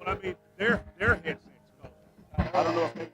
But I mean, their headsets go. I don't know if they.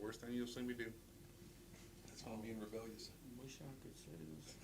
worst thing you'll see me do. That's when I'm being rebellious. Wish I could say this.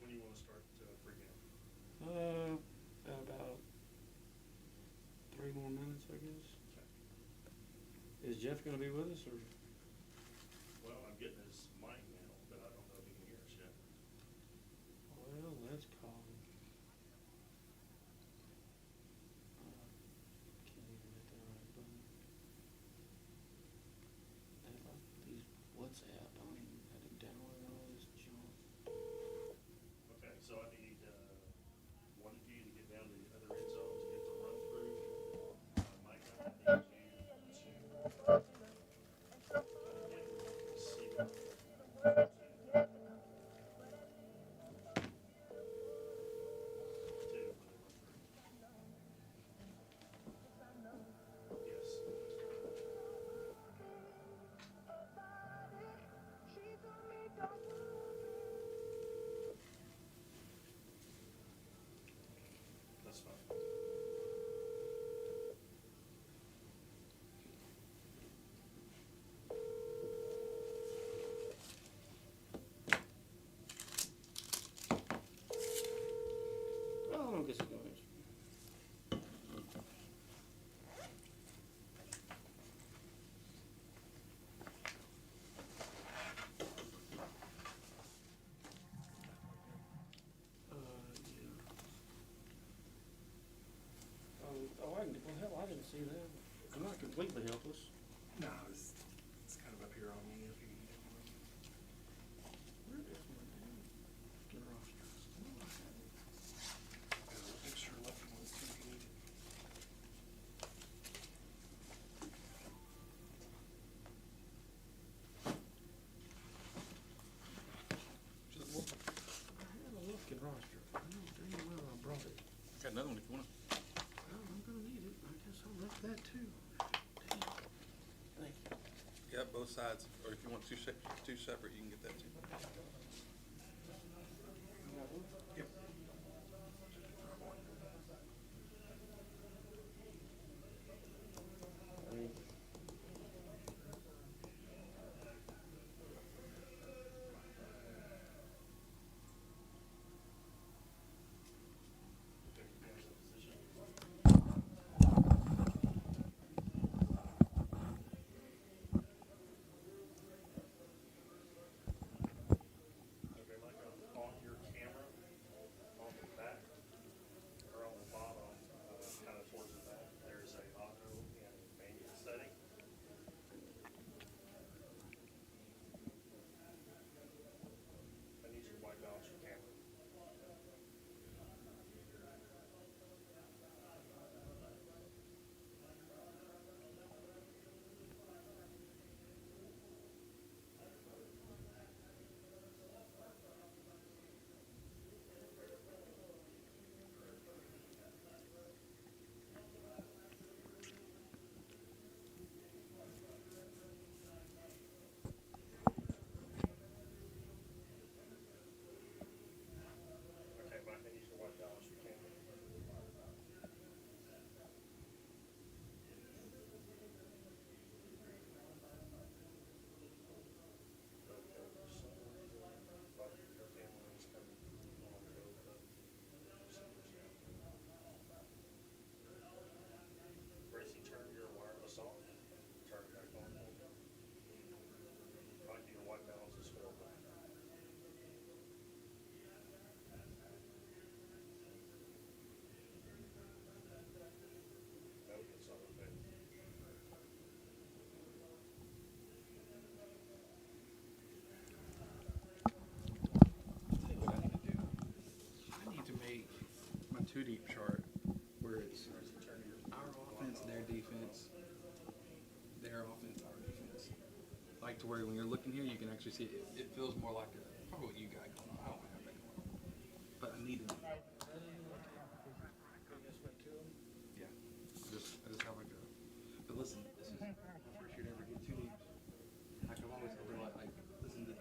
When do you want to start pregame? About 3 more minutes, I guess. Is Jeff going to be with us, or? Well, I'm getting his mic now, but I don't know if he can hear us yet. Well, let's call him. Can't even hit the right button. These WhatsApp, I don't even have to download all this junk. Okay, so I need one of you to get down to the other end zone to get the run through. Mike, I need you to That's fine. I don't guess it's going to answer. I didn't see that. I'm not completely helpless. No, it's kind of up here on me if you can get one. Where is my name? Get roster. Make sure Lufkin was too good. I had a Lufkin roster. I know pretty well I brought it. Got another one if you want. Well, I'm gonna need it. I guess I'll wreck that too. Thank you. Yeah, both sides. Or if you want two separate, you can get that too. Yep. Okay, like on your camera, mic to where when you're looking here, you can actually see it. It feels more like probably what you got going on. I don't have that going on, but I need it. Yeah, I just have like a. But listen, this is the first year to ever get 2 leaves. Like I've always said, listen, the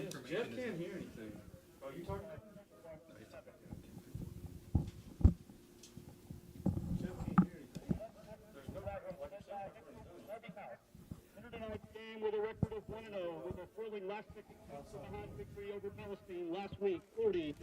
information. Jeff can't hear anything. Oh, you talking about? No, he's talking about. Jeff can't hear anything. There's no Tonight's game with a record of 1-0 with a thrilling last behind victory over Palestine last week, 40-36.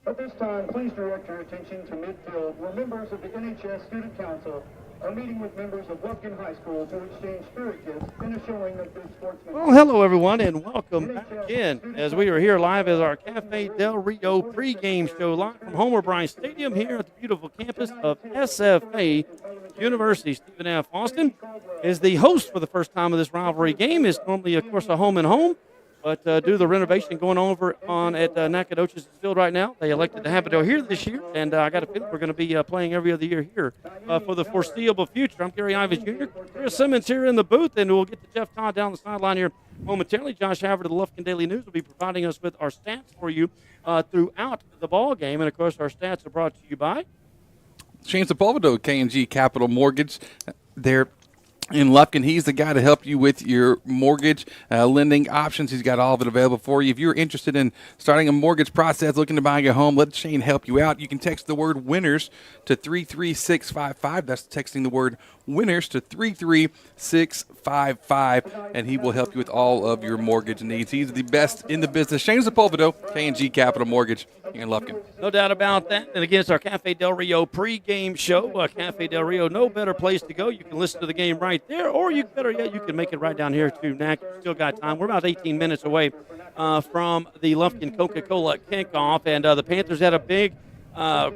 At this time, please direct your attention to midfield, where members of the NHS Student Council are meeting with members of Lufkin High School to exchange spirit gifts in a showing of good sportsmanship. Well, hello, everyone, and welcome back again as we are here live as our Cafe Del Rio pregame show live from Homer Bryce Stadium here at the beautiful campus of SFA University. Stephen F. Austin is the host for the first time of this rivalry game. It's normally, of course, a home and home. But due to the renovation going on at Nacogdoches Field right now, they elected to have it here this year, and I got a feeling we're going to be playing every other year here for the foreseeable future. I'm Gary Ivins Jr. Chris Simmons here in the booth, and we'll get to Jeff Todd down the sideline here momentarily. Josh Havard of the Lufkin Daily News will be providing us with our stats for you throughout the ball game, and of course our stats are brought to you by Shane Sepulveda, K&G Capital Mortgage. They're in Lufkin. He's the guy to help you with your mortgage lending options. He's got all of it available for you. If you're interested in starting a mortgage process, looking to buy a home, let Shane help you out. You can text the word winners to 33655. That's texting the word winners to 33655, and he will help you with all of your mortgage needs. He's the best in the business. Shane Sepulveda, K&G Capital Mortgage here in Lufkin. No doubt about that. And again, it's our Cafe Del Rio pregame show. Cafe Del Rio, no better place to go. You can listen to the game right there, or you better yet, you can make it right down here to NAC. Still got time. We're about 18 minutes away from the Lufkin Coca-Cola kickoff, and the Panthers had a big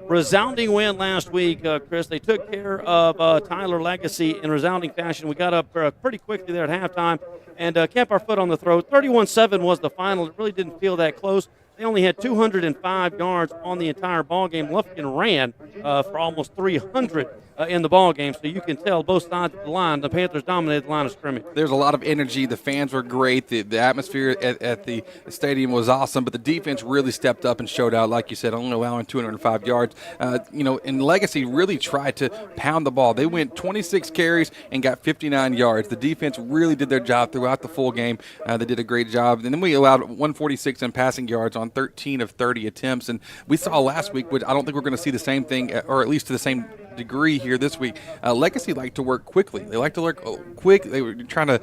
resounding win last week, Chris. They took care of Tyler Legacy in resounding fashion. We got up pretty quickly there at halftime and kept our foot on the throat. 31-7 was the final. It really didn't feel that close. They only had 205 yards on the entire ball game. Lufkin ran for almost 300 in the ball game, so you can tell both sides of the line, the Panthers dominated the line of scrimmage. There's a lot of energy. The fans were great. The atmosphere at the stadium was awesome, but the defense really stepped up and showed out, like you said, only allowing 205 yards. And Legacy really tried to pound the ball. They went 26 carries and got 59 yards. The defense really did their job throughout the full game. They did a great job. And then we allowed 146 in passing yards on 13 of 30 attempts. And we saw last week, which I don't think we're going to see the same thing, or at least to the same degree here this week. Legacy liked to work quickly. They like to work quick. They were trying to,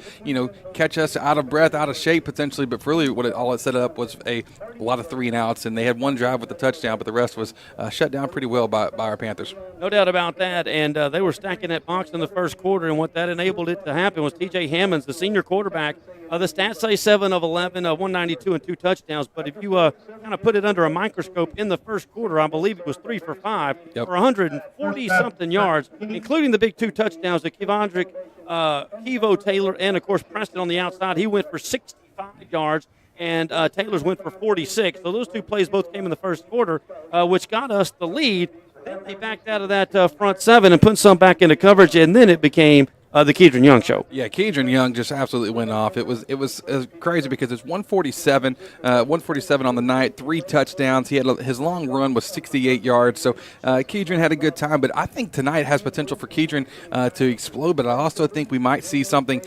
catch us out of breath, out of shape potentially, but really all it set up was a lot of 3-and-outs, and they had one drive with the touchdown, but the rest was shut down pretty well by our Panthers. No doubt about that, and they were stacking that box in the first quarter, and what that enabled it to happen was T.J. Hammonds, the senior quarterback. The stats say 7 of 11, 192 and 2 touchdowns, but if you kind of put it under a microscope in the first quarter, I believe it was 3 for 5 for 140-something yards, including the big 2 touchdowns to Kevondrick, Kevo Taylor, and, of course, Preston on the outside. He went for 65 yards, and Taylor's went for 46. So those 2 plays both came in the first quarter, which got us the lead. Then they backed out of that front 7 and put some back into coverage, and then it became the Kedron Young show. Yeah, Kedron Young just absolutely went off. It was crazy because it's 147 on the night, 3 touchdowns. He had his long run was 68 yards. So Kedron had a good time, but I think tonight has potential for Kedron to explode. But I also think we might see something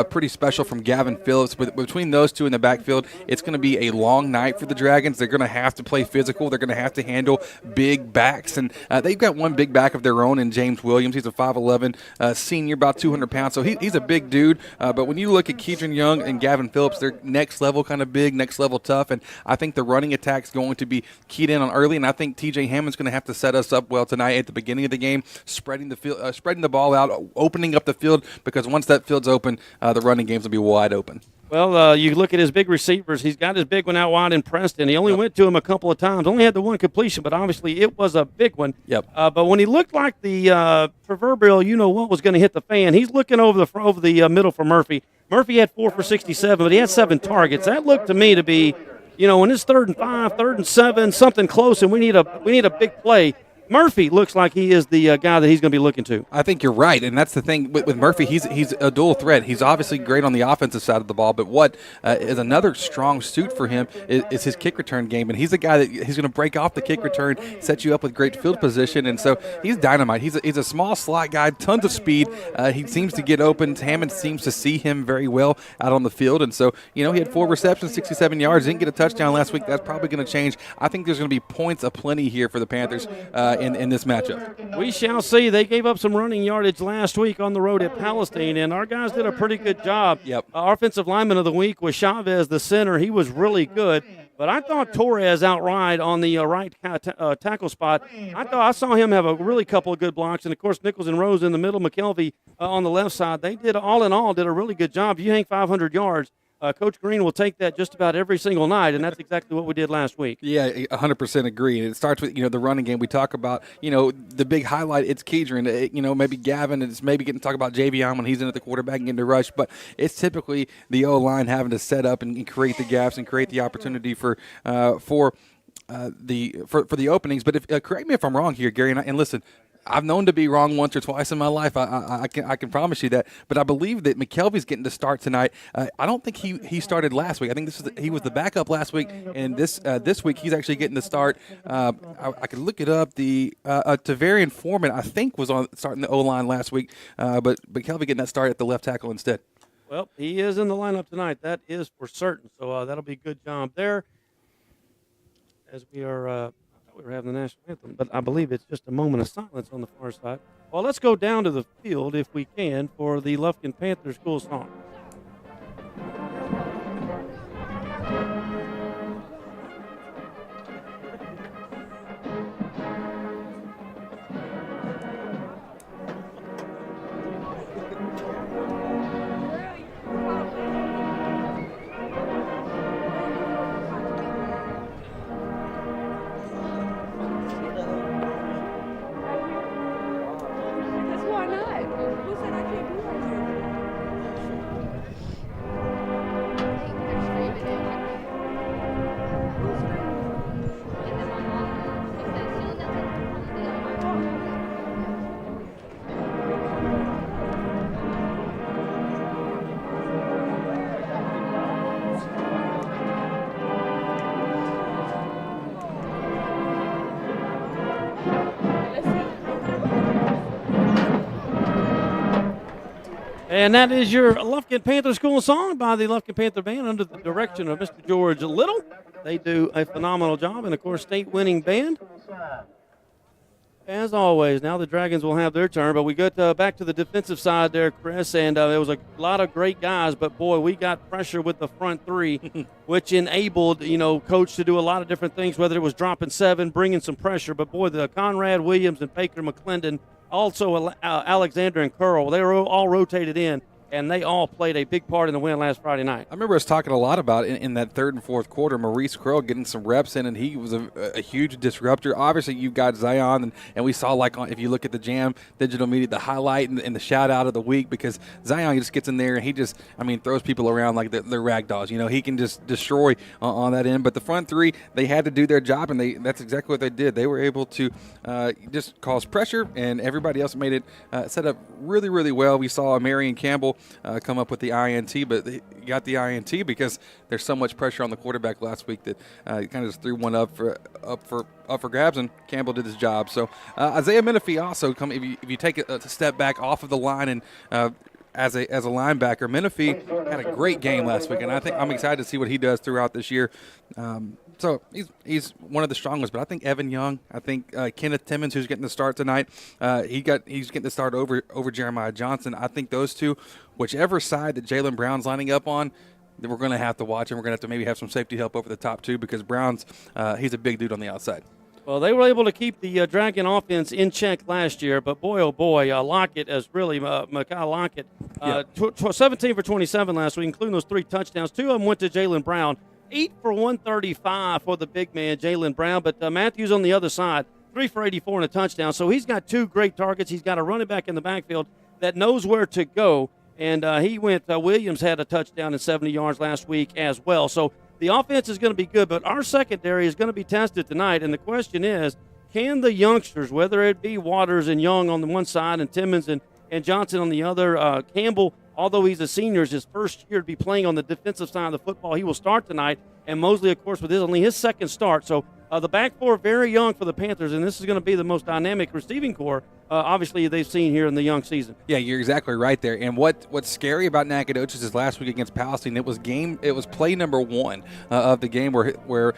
pretty special from Gavin Phillips. Between those 2 in the backfield, it's going to be a long night for the Dragons. They're going to have to play physical. They're going to have to handle big backs, and they've got one big back of their own in James Williams. He's a 5'11" senior, about 200 pounds, so he's a big dude. But when you look at Kedron Young and Gavin Phillips, they're next level kind of big, next level tough, and I think the running attack's going to be keyed in on early, and I think T.J. Hammond's going to have to set us up well tonight at the beginning of the game, spreading the ball out, opening up the field, because once that field's open, the running games will be wide open. Well, you look at his big receivers. He's got his big one out wide in Preston. He only went to him a couple of times. Only had the one completion, but obviously it was a big one. Yep. But when he looked like the proverbial, what was going to hit the fan, he's looking over the middle for Murphy. Murphy had 4 for 67, but he had 7 targets. That looked to me to be, when it's 3rd and 5, 3rd and 7, something close, and we need a big play. Murphy looks like he is the guy that he's going to be looking to. I think you're right, and that's the thing with Murphy. He's a dual threat. He's obviously great on the offensive side of the ball, but what is another strong suit for him is his kick return game, and he's a guy that he's going to break off the kick return, set you up with great field position, and so he's dynamite. He's a small slot guy, tons of speed. He seems to get open. Hammond seems to see him very well out on the field, and so he had 4 receptions, 67 yards, didn't get a touchdown last week. That's probably going to change. I think there's going to be points aplenty here for the Panthers in this matchup. We shall see. They gave up some running yardage last week on the road at Palestine, and our guys did a pretty good job. Yep. Our offensive lineman of the week was Chavez, the center. He was really good. But I thought Torres outright on the right tackle spot. I saw him have a really couple of good blocks, and of course Nichols and Rose in the middle, McKelvey on the left side. They did all in all did a really good job. If you hang 500 yards, Coach Green will take that just about every single night, and that's exactly what we did last week. Yeah, 100% agree. And it starts with the running game. We talk about the big highlight. It's Kedron. Maybe Gavin. It's maybe getting to talk about Javion when he's in at the quarterback and getting to rush. But it's typically the O line having to set up and create the gaps and create the opportunity for the openings. But correct me if I'm wrong here, Gary. And listen. I've known to be wrong once or twice in my life. I can promise you that. But I believe that McKelvey's getting to start tonight. I don't think he started last week. I think he was the backup last week, and this week he's actually getting to start. I could look it up. The Tavarian Foreman I think was starting the O line last week, but McKelvey getting that start at the left tackle instead. Well, he is in the lineup tonight. That is for certain. So that'll be a good job there. As we are. We're having the national anthem, but I believe it's just a moment of silence on the far side. Well, let's go down to the field, if we can, for the Lufkin Panthers school song. And that is your Lufkin Panther School song by the Lufkin Panther Band under the direction of Mr. George Little. They do a phenomenal job, and, of course, state-winning band. As always, now the Dragons will have their turn, but we got back to the defensive side there, Chris, and there was a lot of great guys, but, boy, we got pressure with the front three, which enabled, Coach to do a lot of different things, whether it was dropping 7, bringing some pressure. But, boy, the Conrad Williams and Baker McClendon, also Alexander and Curl, they were all rotated in, and they all played a big part in the win last Friday night. I remember us talking a lot about in that third and fourth quarter, Maurice Curl getting some reps in, and he was a huge disruptor. Obviously, you've got Zion, and we saw, if you look at the Jam digital media, the highlight and the shout-out of the week, because Zion just gets in there, and he just, throws people around like they're rag dolls. He can just destroy on that end. But the front three, they had to do their job, and that's exactly what they did. They were able to just cause pressure, and everybody else made it set up really, really well. We saw Marion Campbell come up with the INT, but he got the INT because there's so much pressure on the quarterback last week that he kind of just threw one up for grabs, and Campbell did his job. So Isaiah Menifee also if you take a step back off of the line and as a linebacker, Menifee had a great game last week, and I think I'm excited to see what he does throughout this year. So he's one of the strongest, but I think Evan Young, I think Kenneth Timmons, who's getting the start tonight, he's getting the start over Jeremiah Johnson. I think those two, whichever side that Jalen Brown's lining up on, we're going to have to watch, and we're going to have to maybe have some safety help over the top two, because Brown's he's a big dude on the outside. Well, they were able to keep the Dragon offense in check last year, but boy, oh boy, Lockett is really Mekhi Lockett, 17 for 27 last week, including those 3 touchdowns. 2 of them went to Jalen Brown. 8 for 135 for the big man, Jalen Brown. But Matthews on the other side, 3 for 84 and a touchdown. So he's got 2 great targets. He's got a running back in the backfield that knows where to go. And Williams had a touchdown and 70 yards last week as well. So the offense is going to be good, but our secondary is going to be tested tonight. And the question is, can the youngsters, whether it be Waters and Young on the one side and Timmons and Johnson on the other, Campbell, although he's a senior, it's his first year to be playing on the defensive side of the football. He will start tonight. And Mosley, of course, with only his second start. So the back four very young for the Panthers, and this is going to be the most dynamic receiving core, obviously, they've seen here in the young season. Yeah, you're exactly right there. And what's scary about Nacogdoches is last week against Palestine, it was play number 1 of the game where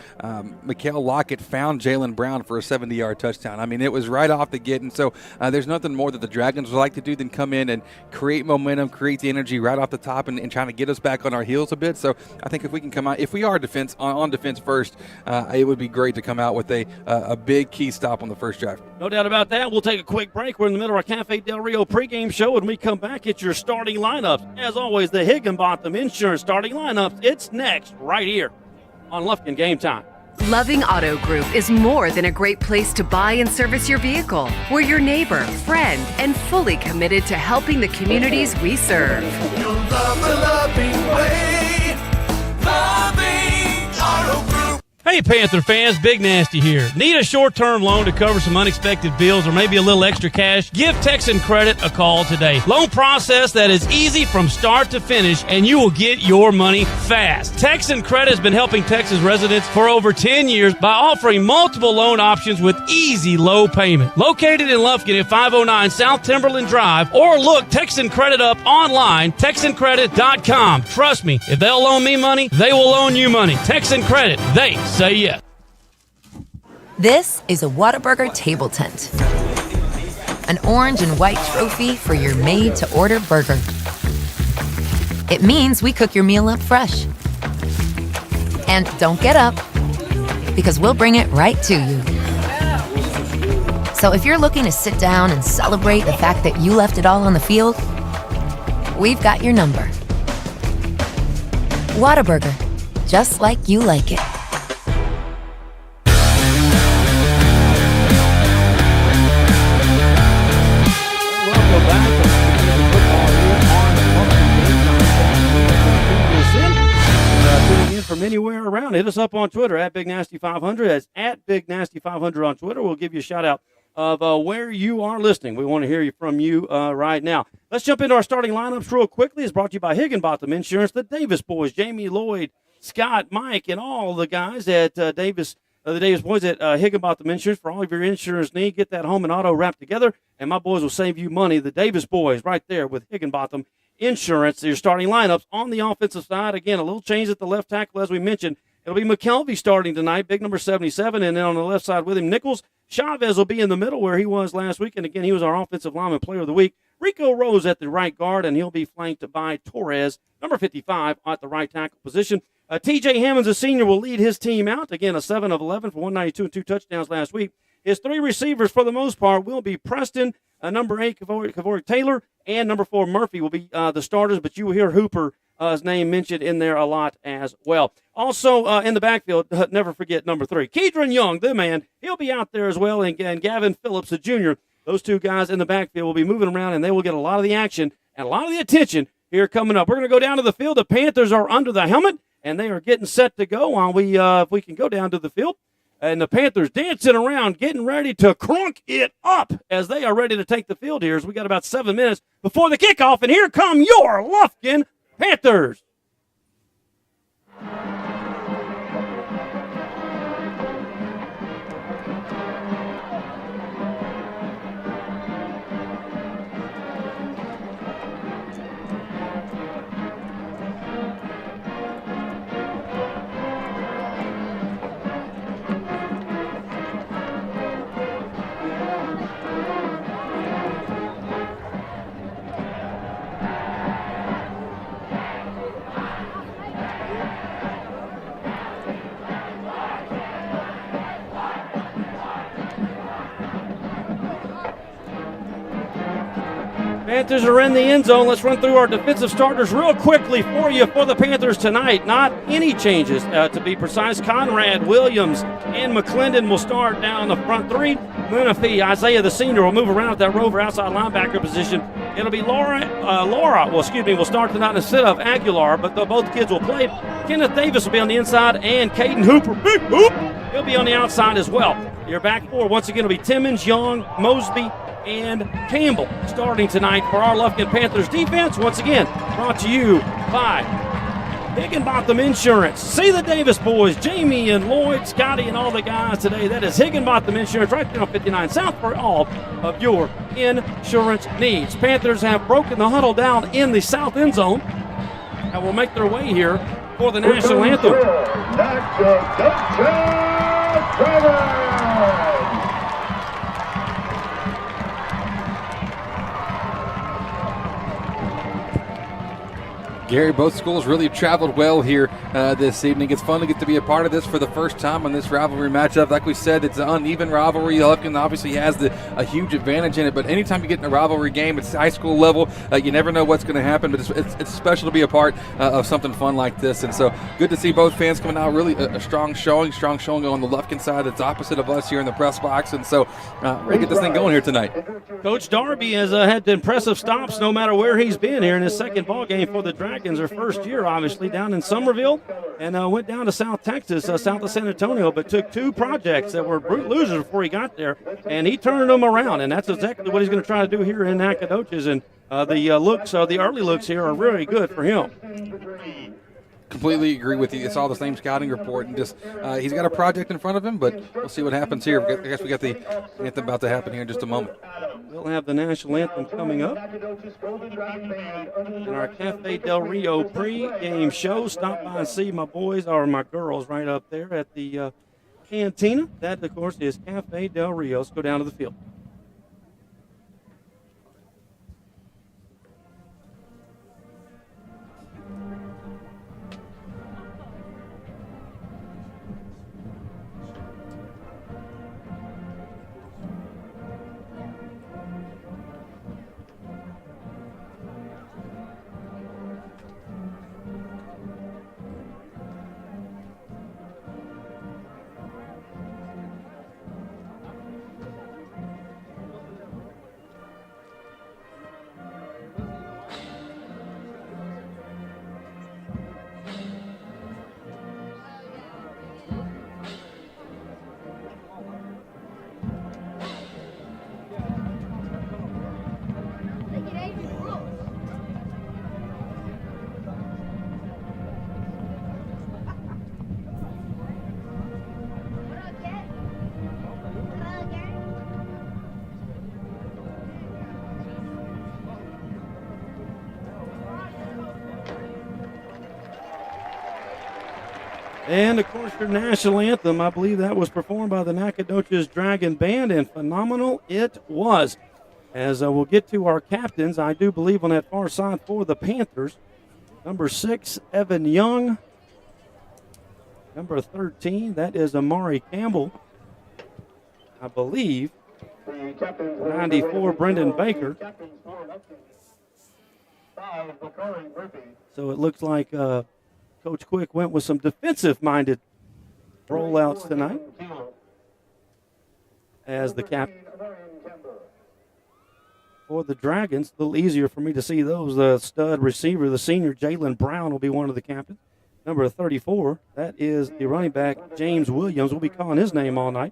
Mikael Lockett found Jalen Brown for a 70-yard touchdown. I mean, it was right off the get. And so there's nothing more that the Dragons would like to do than come in and create momentum, create the energy right off the top and trying to get us back on our heels a bit. So I think if we can come out, if we are on defense first, it would be great to come out with a big key stop on the first drive. No doubt about that. We'll take a quick break. We're in the middle of our Cafe Del Rio pregame show. When we come back, it's your starting lineups. As always, the Higginbotham Insurance starting lineups. It's next right here on Lufkin Game Time. Loving Auto Group is more than a great place to buy and service your vehicle. We're your neighbor, friend, and fully committed to helping the communities we serve. You'll love the loving way. Loving Auto Group. Hey Panther fans, Big Nasty here. Need a short-term loan to cover some unexpected bills or maybe a little extra cash? Give Texan Credit a call today. Loan process that is easy from start to finish, and you will get your money fast. Texan Credit has been helping Texas residents for over 10 years by offering multiple loan options with easy low payment. Located in Lufkin at 509 South Timberland Drive, or look Texan Credit up online, TexanCredit.com. Trust me, if they'll loan me money, they will loan you money. Texan Credit, they say yes. This is a Whataburger table tent. An orange and white trophy for your made-to-order burger. It means we cook your meal up fresh. And don't get up, because we'll bring it right to you. So if you're looking to sit down and celebrate the fact that you left it all on the field, we've got your number. Whataburger, just like you like it. From anywhere around, hit us up on Twitter at Big Nasty 500. That's at Big Nasty 500 on Twitter. We'll give you a shout out of where you are listening. We want to hear from you right now. Let's jump into our starting lineups real quickly. It's brought to you by Higginbotham Insurance, the Davis boys, Jamie, Lloyd, Scott, Mike, and all the guys at the Davis boys at Higginbotham Insurance. For all of your insurance need, get that home and auto wrapped together, and my boys will save you money. The Davis boys right there with Higginbotham Insurance. Your starting lineups on the offensive side. Again, a little change at the left tackle, as we mentioned. It'll be McKelvey starting tonight, big number 77, and then on the left side with him, Nichols. Chavez will be in the middle where he was last week, and again, he was our offensive lineman player of the week. Rico Rose at the right guard, and he'll be flanked by Torres, number 55, at the right tackle position. T.J. Hammonds, a senior, will lead his team out. Again, a 7 of 11 for 192 and 2 touchdowns last week. His 3 receivers, for the most part, will be Preston, number 8, Kavoric Taylor, and number 4, Murphy will be the starters, but you will hear Hooper's name mentioned in there a lot as well. Also in the backfield, never forget number 3, Kedron Young, the man. He'll be out there as well, and Gavin Phillips, the junior. Those two guys in the backfield will be moving around, and they will get a lot of the action and a lot of the attention here coming up. We're going to go down to the field. The Panthers are under the helmet, and they are getting set to go on. If we can go down to the field. And the Panthers dancing around, getting ready to crunk it up as they are ready to take the field here. As we got about 7 minutes before the kickoff, and here come your Lufkin Panthers. Panthers are in the end zone. Let's run through our defensive starters real quickly for you for the Panthers tonight. Not any changes, to be precise. Conrad, Williams, and McClendon will start down the front 3. Menifee, Isaiah the senior, will move around at that rover outside linebacker position. It'll be will start tonight instead of Aguilar, but both kids will play. Kenneth Davis will be on the inside, and Caden Hooper, Big Hoop, he'll be on the outside as well. Your back four, once again, will be Timmons, Young, Mosby, and Campbell starting tonight for our Lufkin Panthers defense. Once again, brought to you by Higginbotham Insurance. See the Davis boys, Jamie and Lloyd, Scotty, and all the guys today. That is Higginbotham Insurance right there on 59 South for all of your insurance needs. Panthers have broken the huddle down in the south end zone and will make their way here for the national anthem. Gary, both schools really traveled well here this evening. It's fun to get to be a part of this for the first time on this rivalry matchup. Like we said, it's an uneven rivalry. Lufkin obviously has a huge advantage in it, but anytime you get in a rivalry game, it's high school level. You never know what's going to happen, but it's special to be a part of something fun like this. And so good to see both fans coming out. Really a strong showing on the Lufkin side. It's opposite of us here in the press box. And so we're going to get this thing going here tonight. Coach Darby has had impressive stops no matter where he's been here in his second ball game for the Dragons. Their first year, obviously, down in Somerville, and went down to South Texas, south of San Antonio, but took two projects that were brute losers before he got there, and he turned them around, and that's exactly what he's going to try to do here in Nacogdoches, and the early looks here are really good for him. Completely agree with you. It's all the same scouting report, and just he's got a project in front of him, but we'll see what happens here. I guess we got the anthem about to happen here in just a moment. We'll have the national anthem coming up in our Cafe Del Rio pre-game show. Stop by and see my boys or my girls right up there at the cantina. That, of course, is Cafe Del Rio. Let's go down to the field. And, of course, your national anthem, I believe that was performed by the Nacogdoches Dragon Band, and phenomenal it was. As we'll get to our captains, I do believe on that far side for the Panthers, number 6, Evan Young. Number 13, that is Amari Campbell. I believe 94, Brendan Baker. So it looks like Coach Quick went with some defensive-minded rollouts tonight as the captain. For the Dragons, a little easier for me to see those. The stud receiver, the senior Jalen Brown, will be one of the captains. Number 34, that is the running back James Williams. We'll be calling his name all night.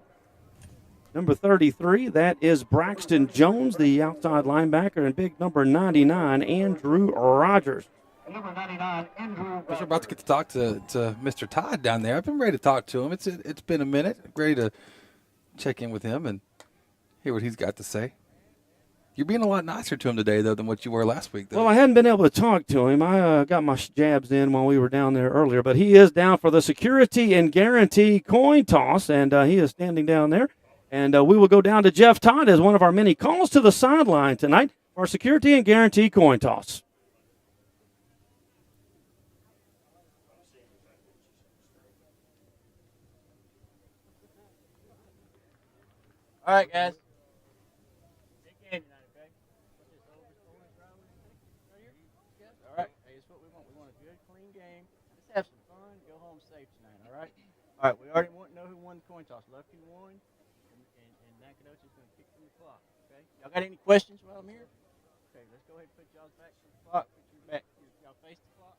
Number 33, that is Braxton Jones, the outside linebacker, and big number 99, Andrew Rogers. Number 99, Andrew. We're about to get to talk to Mr. Todd down there. I've been ready to talk to him. It's been a minute. Ready to check in with him and hear what he's got to say. You're being a lot nicer to him today, though, than what you were last week, though. Well, I hadn't been able to talk to him. I got my jabs in while we were down there earlier, but he is down for the security and guarantee coin toss, and he is standing down there. And we will go down to Jeff Todd as one of our many calls to the sideline tonight for our security and guarantee coin toss. All right, guys. Big game tonight, okay? All right. Hey, it's what we want. We want a good, clean game. Let's have some fun. Go home safe tonight, all right? All right, we already know who won the coin toss. Lufkin won, and Nacogdoches is going to kick from the clock, okay? Y'all got any questions while I'm here? Okay, let's go ahead and put y'all's back to the clock. Put your back. Y'all face the clock.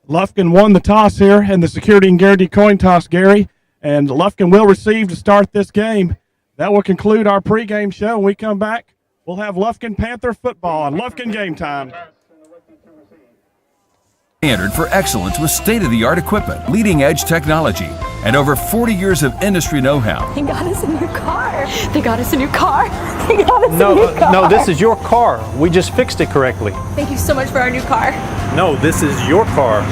Lufkin won the toss here and the security and guarantee coin toss, Gary. And Lufkin will receive to start this game. That will conclude our pregame show. When we come back, we'll have Lufkin Panther football on Lufkin Game Time. Standard for excellence with state-of-the-art equipment, leading-edge technology, and over 40 years of industry know-how. They got us a new car. They got us a new car. They got us a new car. No, this is your car. We just fixed it correctly. Thank you so much for our new car. No, this is your car.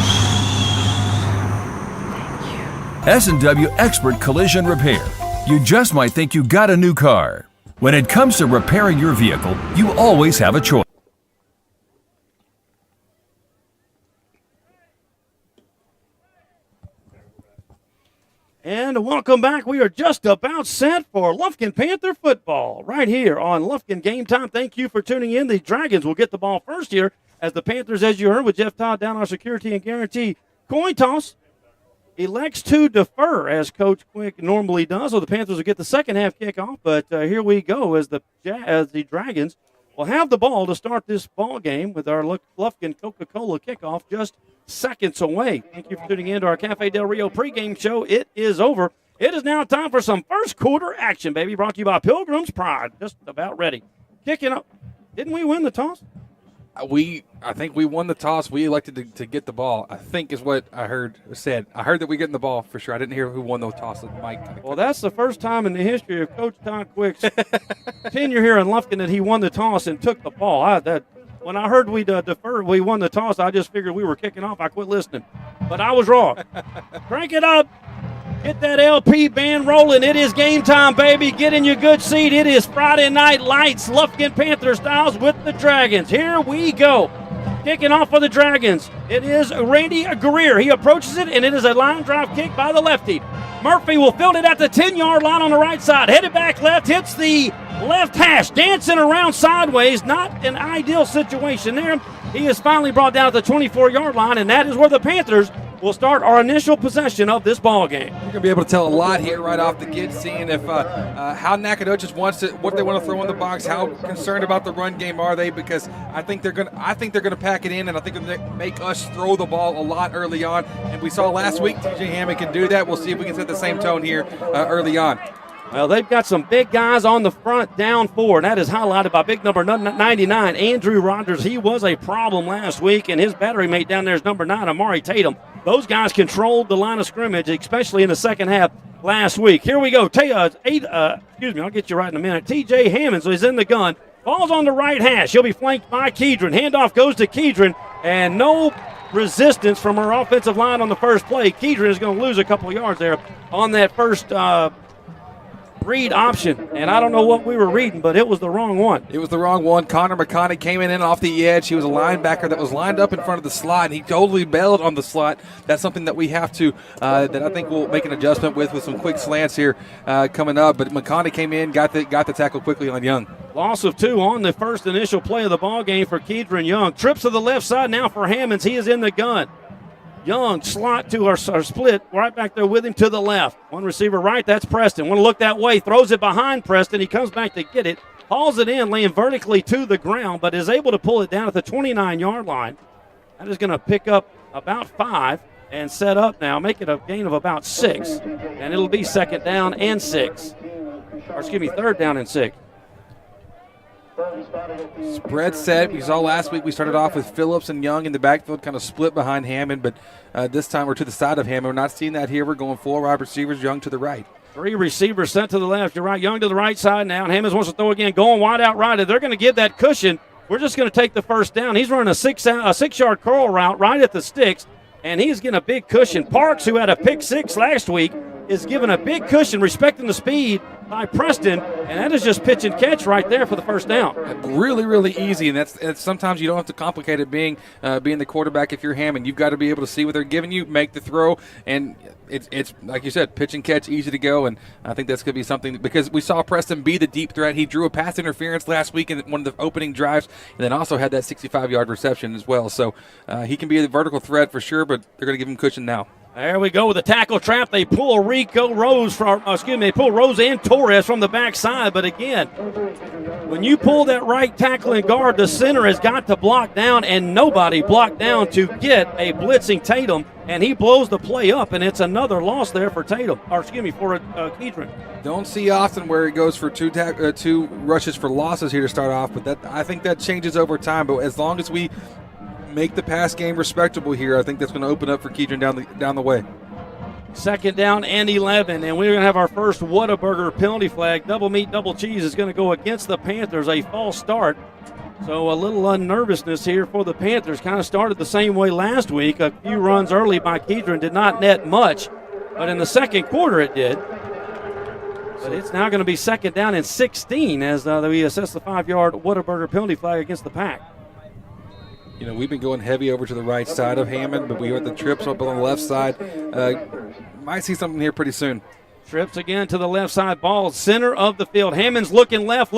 S&W Expert Collision Repair. You just might think you got a new car. When it comes to repairing your vehicle, you always have a choice. And welcome back. We are just about set for Lufkin Panther football right here on Lufkin Game Time. Thank you for tuning in. The Dragons will get the ball first here as the Panthers, as you heard with Jeff Todd down our security and guarantee coin toss, elects to defer as Coach Quick normally does. So the Panthers will get the second half kickoff. But here we go as the Dragons will have the ball to start this ball game with our Lufkin Coca-Cola kickoff just seconds away. Thank you for tuning in to our Cafe Del Rio pregame show. It is over. It is now time for some first quarter action, baby. Brought to you by Pilgrim's Pride. Just about ready. Kicking up. Didn't we win the toss? I think we won the toss. We elected to get the ball, I think is what I heard said. I heard that we getting the ball for sure. I didn't hear who won those tosses. Mike. Well, that's the first time in the history of Coach Todd Quick's tenure here in Lufkin that he won the toss and took the ball. When I heard we deferred, we won the toss, I just figured we were kicking off. I quit listening. But I was wrong. Crank it up. Get that LP band rolling. It is game time, baby. Get in your good seat. It is Friday Night Lights, Lufkin Panther Styles with the Dragons. Here we go. Kicking off for the Dragons. It is Randy Greer. He approaches it, and it is a line drive kick by the lefty. Murphy will field it at the 10-yard line on the right side. Headed back left, hits the left hash, dancing around sideways. Not an ideal situation there. He is finally brought down at the 24-yard line, and that is where the Panthers will start our initial possession of this ball game. You're going to be able to tell a lot here right off the get, seeing if how Nacogdoches wants to, what they want to throw in the box, how concerned about the run game are they? Because I think they're going to pack it in, and I think they're going to make us throw the ball a lot early on. And we saw last week TJ Hammond can do that. We'll see if we can set the same tone here early on. Well, they've got some big guys on the front down four, and that is highlighted by big number 99, Andrew Rogers. He was a problem last week, and his battery mate down there is number 9, Amari Tatum. Those guys controlled the line of scrimmage, especially in the second half last week. Here we go. I'll get you right in a minute. TJ Hammonds is in the gun. Ball's on the right hash. He'll be flanked by Kedron. Handoff goes to Kedron, and no resistance from our offensive line on the first play. Kedron is going to lose a couple of yards there on that first read option, and I don't know what we were reading, but it was the wrong one. It was the wrong one. Connor McConney came in off the edge. He was a linebacker that was lined up in front of the slot, and he totally bailed on the slot. That's something that we have to, that I think we'll make an adjustment with some quick slants here coming up. But McConney came in, got the tackle quickly on Young. Loss of 2 on the first initial play of the ball game for Kedron Young. Trips to the left side now for Hammonds. He is in the gun. Young slot to our split right back there with him to the left. One receiver right, that's Preston. Want to look that way, throws it behind Preston. He comes back to get it, hauls it in, laying vertically to the ground, but is able to pull it down at the 29-yard line. That is going to pick up about 5 and set up now, make it a gain of about 6. And it'll be third down and 6. Spread set. We saw last week we started off with Phillips and Young in the backfield, kind of split behind Hammond, but this time we're to the side of Hammond. We're not seeing that here. We're going 4 wide receivers, Young to the right. 3 receivers sent to the left. You're right. Young to the right side now, and Hammonds wants to throw again, going wide out right. If they're going to give that cushion, we're just going to take the first down. He's running a 6-yard curl route right at the sticks, and he's getting a big cushion. Parks, who had a pick 6 last week, is given a big cushion, respecting the speed by Preston, and that is just pitch and catch right there for the first down. Really, really easy, and that's sometimes you don't have to complicate it being the quarterback if you're Hammond. You've got to be able to see what they're giving you, make the throw, and it's like you said, pitch and catch, easy to go, and I think that's going to be something because we saw Preston be the deep threat. He drew a pass interference last week in one of the opening drives, and then also had that 65-yard reception as well. So he can be a vertical threat for sure, but they're going to give him cushion now. There we go with the tackle trap. They pull they pull Rose and Torres from the backside. But again, when you pull that right tackle and guard, the center has got to block down, and nobody blocked down to get a blitzing Tatum, and he blows the play up, and it's another loss there for Tatum, for Kedron. Don't see often where it goes for two rushes for losses here to start off, but I think that changes over time. But as long as we make the pass game respectable here, I think that's going to open up for Kedron down the way. 2nd down and 11, and we're going to have our first Whataburger penalty flag. Double meat, double cheese is going to go against the Panthers, a false start. So a little unnervousness here for the Panthers. Kind of started the same way last week. A few runs early by Kedron did not net much, but in the second quarter it did. But it's now going to be 2nd down and 16 as we assess the 5-yard Whataburger penalty flag against the Pack. You know, we've been going heavy over to the right side of Hammond, but we got the trips up on the left side. Might see something here pretty soon. Trips again to the left side, ball center of the field. Hammond's looking left.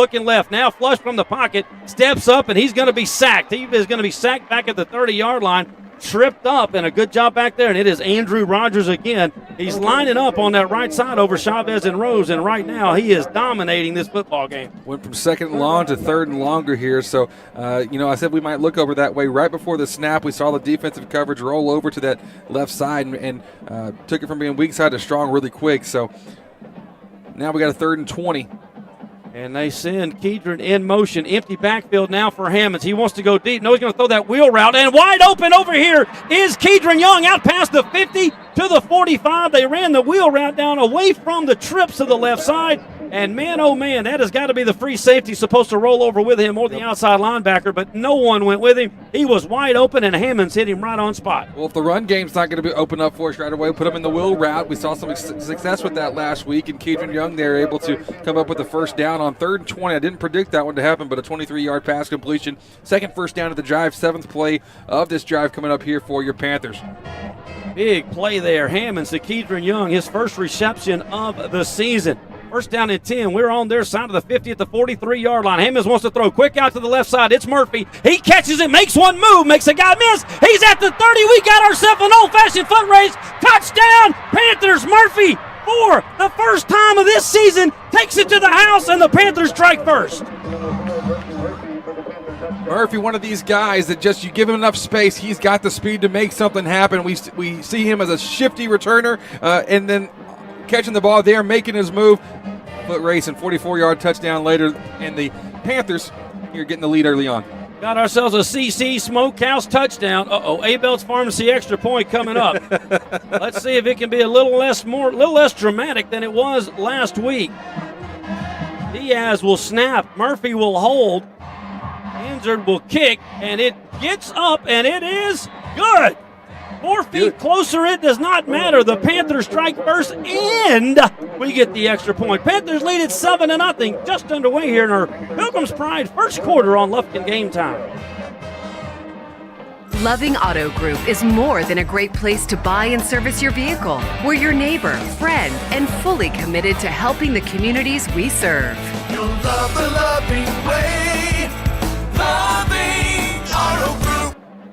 Now flush from the pocket, steps up, and he's going to be sacked. He is going to be sacked back at the 30-yard line. Tripped up, and a good job back there, and it is Andrew Rogers again. He's lining up on that right side over Chavez and Rose, and right now he is dominating this football game. Went from 2nd and long to 3rd and longer here, so, I said we might look over that way. Right before the snap, we saw the defensive coverage roll over to that left side and took it from being weak side to strong really quick, so now we got a 3rd and 20. And they send Kedron in motion. Empty backfield now for Hammonds. He wants to go deep. No, he's going to throw that wheel route. And wide open over here is Kedron Young out past the 50 to the 45. They ran the wheel route down away from the trips to the left side. And man, oh man, that has got to be the free safety supposed to roll over with him or the outside linebacker, but no one went with him. He was wide open, and Hammonds hit him right on spot. Well, if the run game's not going to be open up for us right away, put him in the wheel route. We saw some success with that last week, and Kedron Young there able to come up with the first down on 3rd and 20. I didn't predict that one to happen, but a 23-yard pass completion. 2nd first down of the drive, 7th play of this drive coming up here for your Panthers. Big play there. Hammonds to Kedron Young, his first reception of the season. First down and 10. We're on their side of the 50 at the 43-yard line. Hammonds wants to throw quick out to the left side. It's Murphy. He catches it, makes one move, makes a guy miss. He's at the 30. We got ourselves an old-fashioned foot race. Touchdown, Panthers. Murphy, for the first time of this season, takes it to the house, and the Panthers strike first. Murphy, one of these guys that just you give him enough space, he's got the speed to make something happen. We see him as a shifty returner, and then catching the ball there, making his move. Foot race and 44-yard touchdown later, and the Panthers here getting the lead early on. Got ourselves a CC Smokehouse touchdown. Abel's Pharmacy extra point coming up. Let's see if it can be a little less dramatic than it was last week. Diaz will snap. Murphy will hold. Injured will kick, and it gets up, and it is good. 4 feet closer, it does not matter. The Panthers strike first, and we get the extra point. Panthers lead it 7-0, just underway here in our Pilgrim's Pride first quarter on Lufkin Game Time. Loving Auto Group is more than a great place to buy and service your vehicle. We're your neighbor, friend, and fully committed to helping the communities we serve. You'll love the loving way. Loving Auto Group.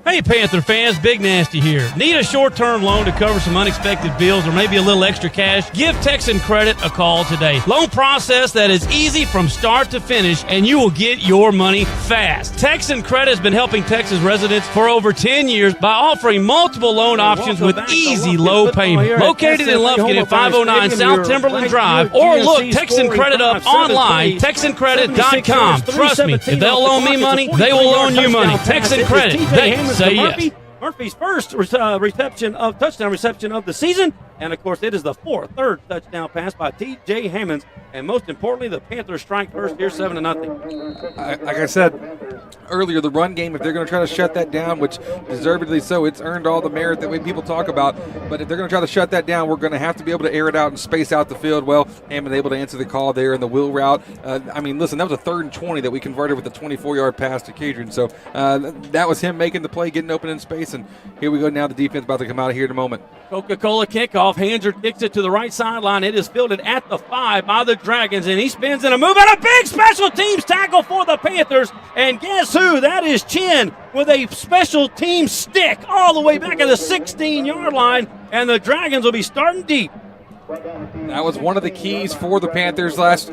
Hey Panther fans, Big Nasty here. Need a short-term loan to cover some unexpected bills or maybe a little extra cash? Give Texan Credit a call today. Loan process that is easy from start to finish, and you will get your money fast. Texan Credit has been helping Texas residents for over 10 years by offering multiple loan options with easy low payment. Located in Lufkin at 509 South Timberland Drive, or look Texan Credit up online, TexanCredit.com. Trust me, if they'll loan me money, they will loan you money. Texan Credit, they say yes. Murphy's first touchdown reception of the season, and of course it is the third touchdown pass by T.J. Hammonds, and most importantly, the Panthers strike first here 7-0. Like I said earlier, the run game, if they're going to try to shut that down, which deservedly so, it's earned all the merit that people talk about, but if they're going to try to shut that down, we're going to have to be able to air it out and space out the field. Well, Hammond able to answer the call there in the wheel route. Listen, that was a 3rd and 20 that we converted with a 24-yard pass to Kedron, so that was him making the play, getting open in space, and here we go now. The defense about to come out here in a moment. Coca-Cola kickoff. Hansard kicks it to the right sideline. It is fielded at the 5 by the Dragons, and he spins in a move, and a big special teams tackle for the Panthers. And guess who? That is Chin with a special team stick all the way back at the 16-yard line, and the Dragons will be starting deep. That was one of the keys for the Panthers last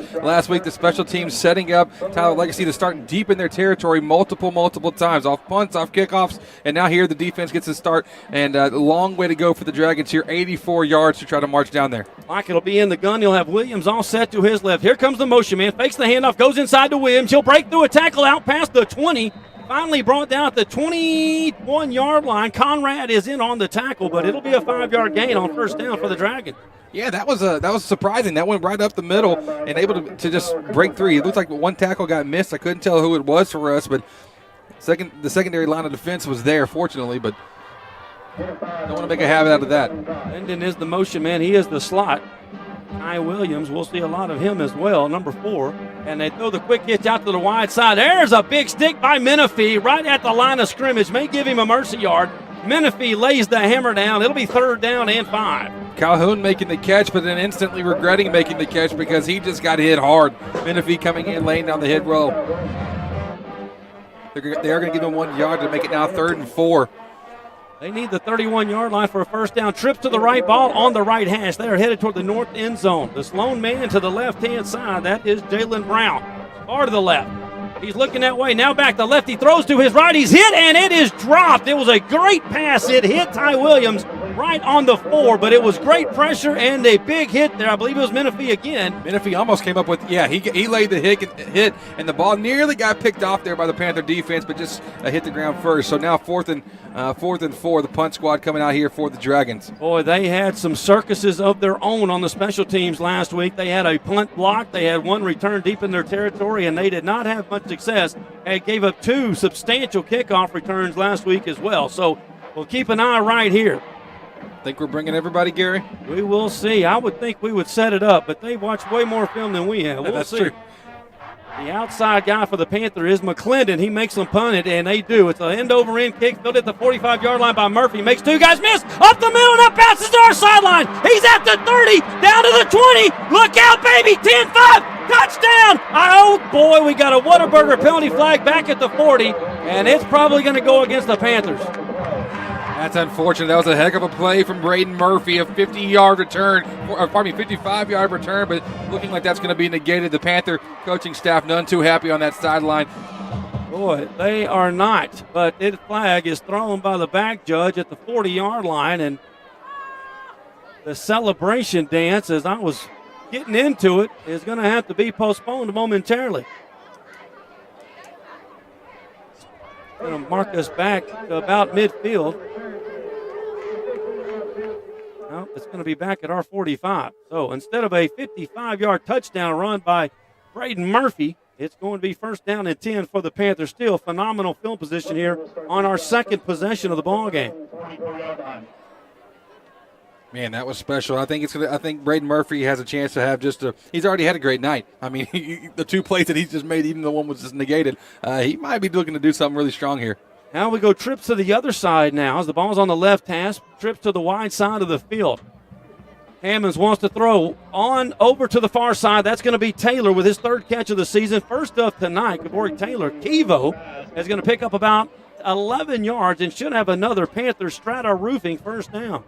week. The special teams setting up Tyler Legacy to start deep in their territory multiple times, off punts, off kickoffs, and now here the defense gets to start. And a long way to go for the Dragons here, 84 yards to try to march down there. Mike, it'll be in the gun. You'll have Williams all set to his left. Here comes the motion man. Fakes the handoff, goes inside to Williams. He'll break through a tackle out past the 20. Finally brought down at the 21-yard line. Conrad is in on the tackle, but it'll be a 5-yard gain on first down for the Dragons. Yeah, that was surprising. That went right up the middle and able to just break through. It looks like one tackle got missed. I couldn't tell who it was for us, but the secondary line of defense was there, fortunately, but don't want to make a habit out of that. Linden is the motion man. He is the slot. Ty Williams, we'll see a lot of him as well, number 4. And they throw the quick hitch out to the wide side. There's a big stick by Menifee right at the line of scrimmage. May give him a mercy yard. Menifee lays the hammer down. It'll be 3rd down and 5. Calhoun making the catch, but then instantly regretting making the catch because he just got hit hard. Menifee coming in, laying down the hit row. They are going to give him 1 yard to make it now 3rd and 4. They need the 31-yard line for a first down. Trips to the right, ball on the right hash. They are headed toward the north end zone. The lone man to the left-hand side, that is Jalen Brown. Far to the left. He's looking that way. Now back to left. He throws to his right. He's hit, and it is dropped. It was a great pass. It hit Ty Williams right on the 4, but it was great pressure and a big hit there. I believe it was Menifee again. Menifee almost came up with, he laid the hit, and the ball nearly got picked off there by the Panther defense, but just hit the ground first. So now 4th and 4, the punt squad coming out here for the Dragons. Boy, they had some circuses of their own on the special teams last week. They had a punt block. They had one return deep in their territory, and they did not have much success. They gave up 2 substantial kickoff returns last week as well. So we'll keep an eye right here. Think we're bringing everybody, Gary? We will see. I would think we would set it up, but they watch way more film than we have. That's see. True. The outside guy for the Panther is McClendon. He makes them punt it, and they do. It's an end-over-end kick filled at the 45-yard line by Murphy. Makes 2 guys miss. Up the middle, now bounces to our sideline. He's at the 30, down to the 20. Look out, baby. 10-5. Touchdown. Oh, boy, we got a Whataburger penalty flag back at the 40, and it's probably going to go against the Panthers. That's unfortunate. That was a heck of a play from Braden Murphy, a 50-yard return, 55-yard return, but looking like that's going to be negated. The Panther coaching staff none too happy on that sideline. Boy, they are not, but this flag is thrown by the back judge at the 40-yard line, and the celebration dance, as I was getting into it, is going to have to be postponed momentarily. Going to mark us back to about midfield. No, it's going to be back at our 45. So instead of a 55-yard touchdown run by Braden Murphy, it's going to be 1st down and 10 for the Panthers. Still phenomenal field position here on our 2nd possession of the ball game. Man, that was special. I think Braden Murphy has a chance to have he's already had a great night. I mean, the 2 plays that he's just made, even the one was just negated, he might be looking to do something really strong here. Now we go trips to the other side now as the ball's on the left hash, trips to the wide side of the field. Hammonds wants to throw on over to the far side. That's going to be Taylor with his 3rd catch of the season. First up tonight, Gabori Taylor, Kivo, is going to pick up about 11 yards and should have another Panther Strata Roofing 1st down.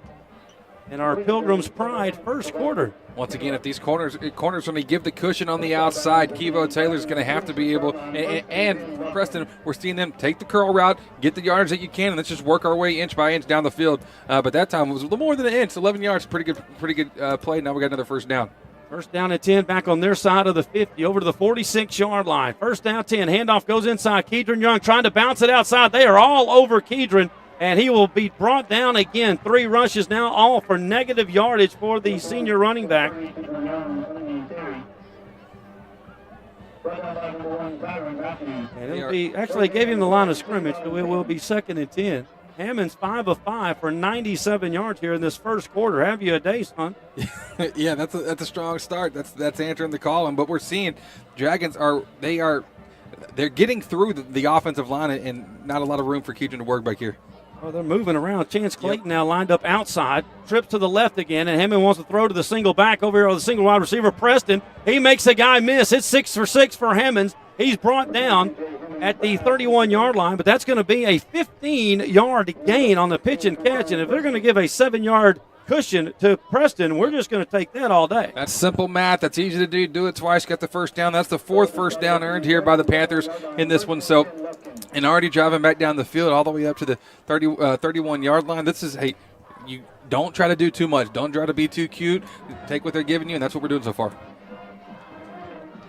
And our Pilgrim's Pride 1st quarter. Once again, if these corners when they give the cushion on the outside, Kivo Taylor's going to have to be able, and Preston, we're seeing them take the curl route, get the yards that you can, and let's just work our way inch by inch down the field. But that time it was a little more than an inch, 11 yards, pretty good play. Now we got another 1st down. 1st down and 10 back on their side of the 50 over to the 46-yard line. 1st down 10, handoff goes inside. Kedron Young trying to bounce it outside. They are all over Kedron. And he will be brought down again. 3 rushes now, all for negative yardage for the senior running back. And it'll be, actually gave him the line of scrimmage, so it will be 2nd and 10. Hammond's 5 of 5 for 97 yards here in this 1st quarter. Have you a day, son? Yeah, that's a strong start. That's answering the call. And what we're seeing, Dragons they're getting through the offensive line and not a lot of room for Kedron to work back here. Well, they're moving around. Chance Clayton now lined up outside. Trips to the left again, and Hammond wants to throw to the single back over here with the single wide receiver, Preston. He makes a guy miss. It's 6 for 6 for Hammonds. He's brought down at the 31-yard line, but that's going to be a 15-yard gain on the pitch and catch. And if they're going to give a 7-yard cushion to Preston, we're just going to take that all day. That's simple math. That's easy to do. Do it twice, get the first down. That's the 4th first down earned here by the Panthers in this one. So, and already driving back down the field all the way up to the 31-yard line. This is, hey, you don't try to do too much. Don't try to be too cute. Take what they're giving you, and that's what we're doing so far.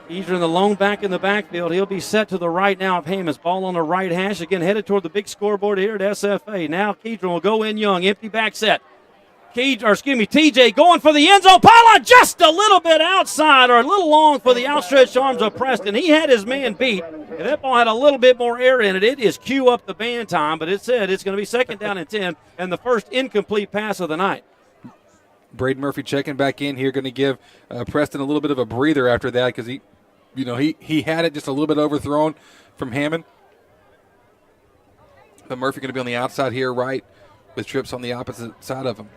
Kedron, the lone back in the backfield. He'll be set to the right now of Hammonds. Ball on the right hash. Again, headed toward the big scoreboard here at SFA. Now Kedron will go in young. Empty back set. TJ going for the end zone. Pylon just a little bit outside or a little long for the outstretched arms of Preston. He had his man beat. If that ball had a little bit more air in it, it is cue up the band time, but it said it's going to be 2nd down and 10 and the first incomplete pass of the night. Braden Murphy checking back in here, going to give Preston a little bit of a breather after that because he had it just a little bit overthrown from Hammond. But Murphy going to be on the outside here, right, with Trips on the opposite side of him.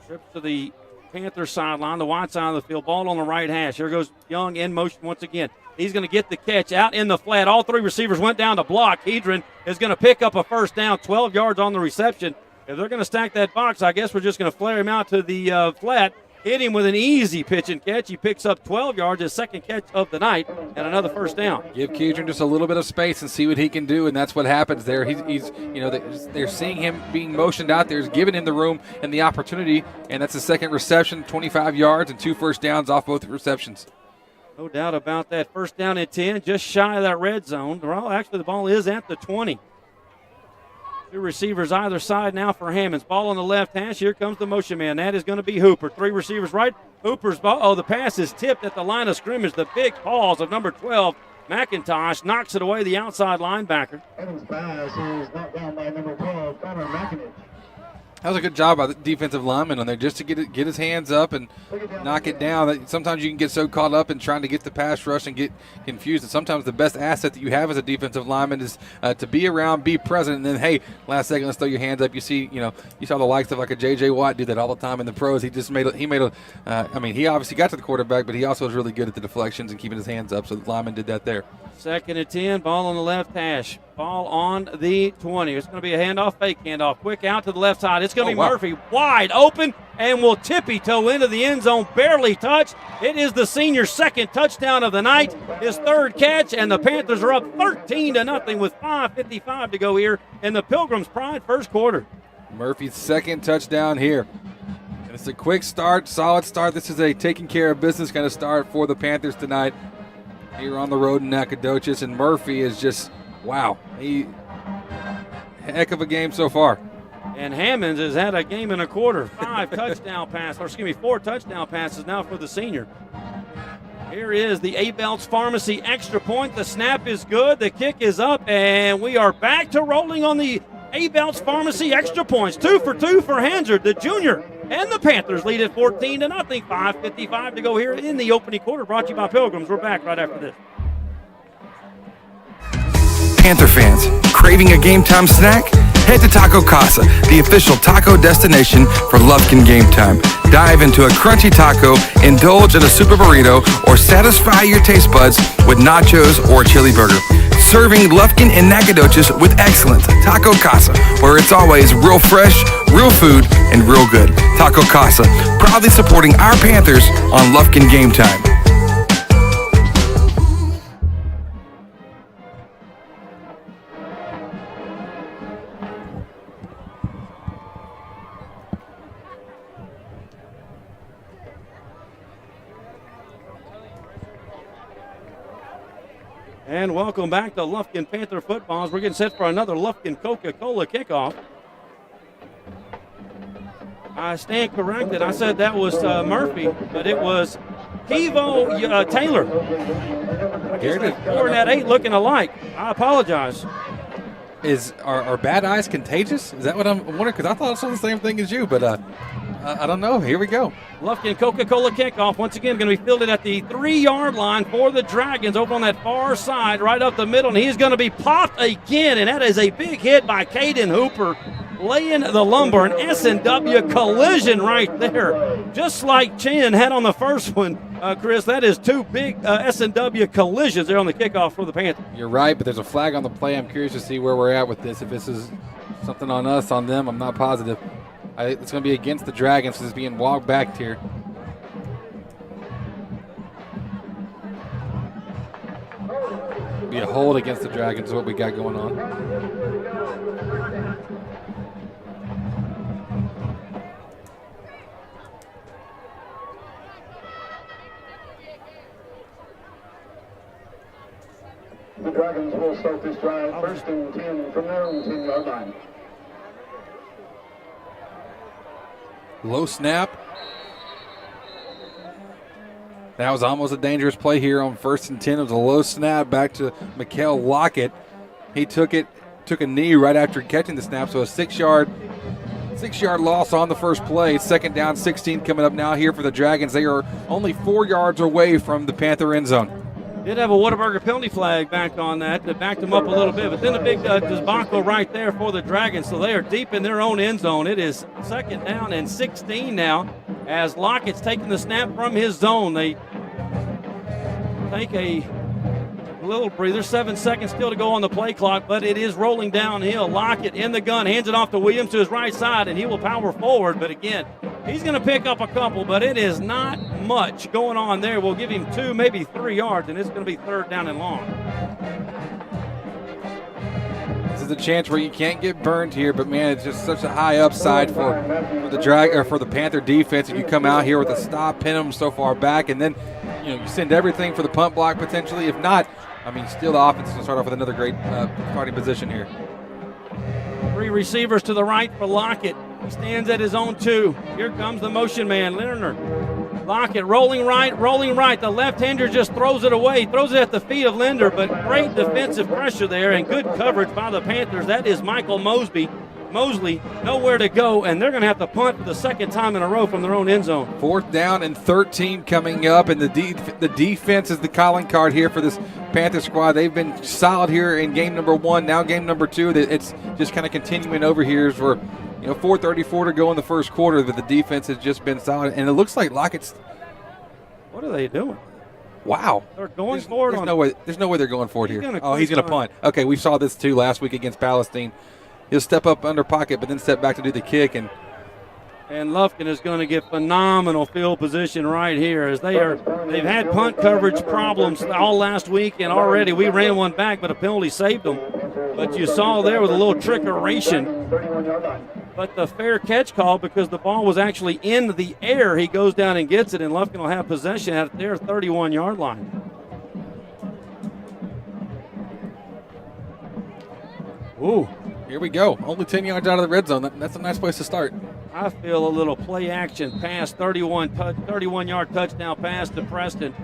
Trips to the Panthers sideline, the wide side of the field. Ball on the right hash. Here goes Young in motion once again. He's going to get the catch out in the flat. All 3 receivers went down to block. Kedron is going to pick up a first down, 12 yards on the reception. If they're going to stack that box, I guess we're just going to flare him out to the flat. Hit him with an easy pitch and catch. He picks up 12 yards, his 2nd catch of the night, and another first down. Give Kedron just a little bit of space and see what he can do, and that's what happens there. He's they're seeing him being motioned out there, giving him the room and the opportunity, and that's his 2nd reception, 25 yards and 2 first downs off both receptions. No doubt about that. First down and 10, just shy of that red zone. Well, actually, the ball is at the 20. 2 receivers either side now for Hammonds. Ball on the left hash. Here comes the motion man. That is going to be Hooper. 3 receivers right. Hooper's ball. Oh, the pass is tipped at the line of scrimmage. The big paws of number 12, McIntosh, knocks it away, the outside linebacker. Evans' pass is knocked down by number 12, Connor McIntosh. That was a good job by the defensive lineman on there just to get his hands up and knock it down. Sometimes you can get so caught up in trying to get the pass rush and get confused. And sometimes the best asset that you have as a defensive lineman is to be around, be present, and then, hey, last second, let's throw your hands up. You saw the likes of like a J.J. Watt do that all the time in the pros. He obviously got to the quarterback, but he also was really good at the deflections and keeping his hands up. So the lineman did that there. 2nd and 10, ball on the left hash. Ball on the 20. It's going to be a handoff, fake handoff. Quick out to the left side. It's going to be Murphy wide open and will tippy-toe into the end zone, barely touched. It is the senior's 2nd touchdown of the night, his 3rd catch, and the Panthers are up 13-0 with 5:55 to go here in the Pilgrims' Pride first quarter. Murphy's 2nd touchdown here. And it's a quick start, solid start. This is a taking care of business kind of start for the Panthers tonight here on the road in Nacogdoches, and Murphy is just, wow, heck of a game so far. And Hammonds has had a game and a quarter, 4 touchdown passes now for the senior. Here is the A-Belts Pharmacy extra point. The snap is good, the kick is up, and we are back to rolling on the A-Belts Pharmacy extra points. 2 for 2 for Hansard, the junior. And the Panthers lead at 14-0. 5:55 to go here in the opening quarter. Brought to you by Pilgrims. We're back right after this. Panther fans, craving a game time snack? Head to Taco Casa, the official taco destination for Lufkin Game Time. Dive into a crunchy taco, indulge in a super burrito, or satisfy your taste buds with nachos or a chili burger. Serving Lufkin and Nacogdoches with excellence. Taco Casa, where it's always real fresh, real food, and real good. Taco Casa, proudly supporting our Panthers on Lufkin Game Time. And welcome back to Lufkin Panther footballs. We're getting set for another Lufkin Coca-Cola kickoff. I stand corrected. I said that was Murphy, but it was Kevo Taylor. I guess they're 4 and 8 looking alike. I apologize. Are bad eyes contagious? Is that what I'm wondering? Because I thought I saw the same thing as you, but I don't know. Here we go. Lufkin Coca-Cola kickoff. Once again, going to be fielded at the 3-yard line for the Dragons over on that far side, right up the middle. And he's going to be popped again, and that is a big hit by Caden Hooper, laying the lumber. An S&W collision right there. Just like Chin had on the first one. Chris, that is two big S&W collisions there on the kickoff for the Panthers. You're right, but there's a flag on the play. I'm curious to see where we're at with this. If this is something on us, on them, I'm not positive. I think it's going to be against the Dragons. This is being walked back here. Be a hold against the Dragons is what we got going on. The Dragons will start this drive first and 10 from their own 10-yard line. Low snap. That was almost a dangerous play here on 1st and 10. It was a low snap back to Mikael Lockett. He took a knee right after catching the snap, so a 6-yard loss on the first play. 2nd down, 16 coming up now here for the Dragons. They are only 4 yards away from the Panther end zone. Did have a Whataburger penalty flag back on that backed them up a little bit, but then a big debacle right there for the Dragons, so they are deep in their own end zone. It is 2nd down and 16 now as Lockett's taking the snap from his zone. They take a little breather, 7 seconds still to go on the play clock, but it is rolling downhill. Lockett in the gun, hands it off to Williams to his right side, and he will power forward, but again, he's going to pick up a couple, but it is not much going on there. We'll give him 2, maybe 3 yards, and it's going to be 3rd down and long. This is a chance where you can't get burned here, but man, it's just such a high upside for the Panther defense. If you come out here with a stop, pin them so far back, and then you send everything for the punt block potentially. If not, I mean, still the offense will start off with another great starting position here. 3 receivers to the right for Lockett. He stands at his own 2. Here comes the motion man, Lerner. Lockett rolling right. The left-hander just throws it away, throws it at the feet of Linder, but great defensive pressure there and good coverage by the Panthers. That is Michael Mosley, nowhere to go, and they're going to have to punt for the 2nd time in a row from their own end zone. 4th down and 13 coming up, and the defense is the calling card here for this Panther squad. They've been solid here in game number 1, now game number 2. It's just kind of continuing over here as we're 4:34 to go in the first quarter, but the defense has just been solid, and it looks like Lockett's. What are they doing? Wow. They're going for it. There's no way they're going for it here. He's going to punt. Okay, we saw this too last week against Palestine. He'll step up under pocket, but then step back to do the kick, and Lufkin is going to get phenomenal field position right here as they've had punt coverage problems all last week, and already we ran one back, but a penalty saved them. But you saw there with a little trickeration, but the fair catch call because the ball was actually in the air. He goes down and gets it, and Lufkin will have possession at their 31-yard line. Ooh. Here we go. Only 10 yards out of the red zone. That's a nice place to start. I feel a little play action pass, 31-yard touchdown pass to Preston.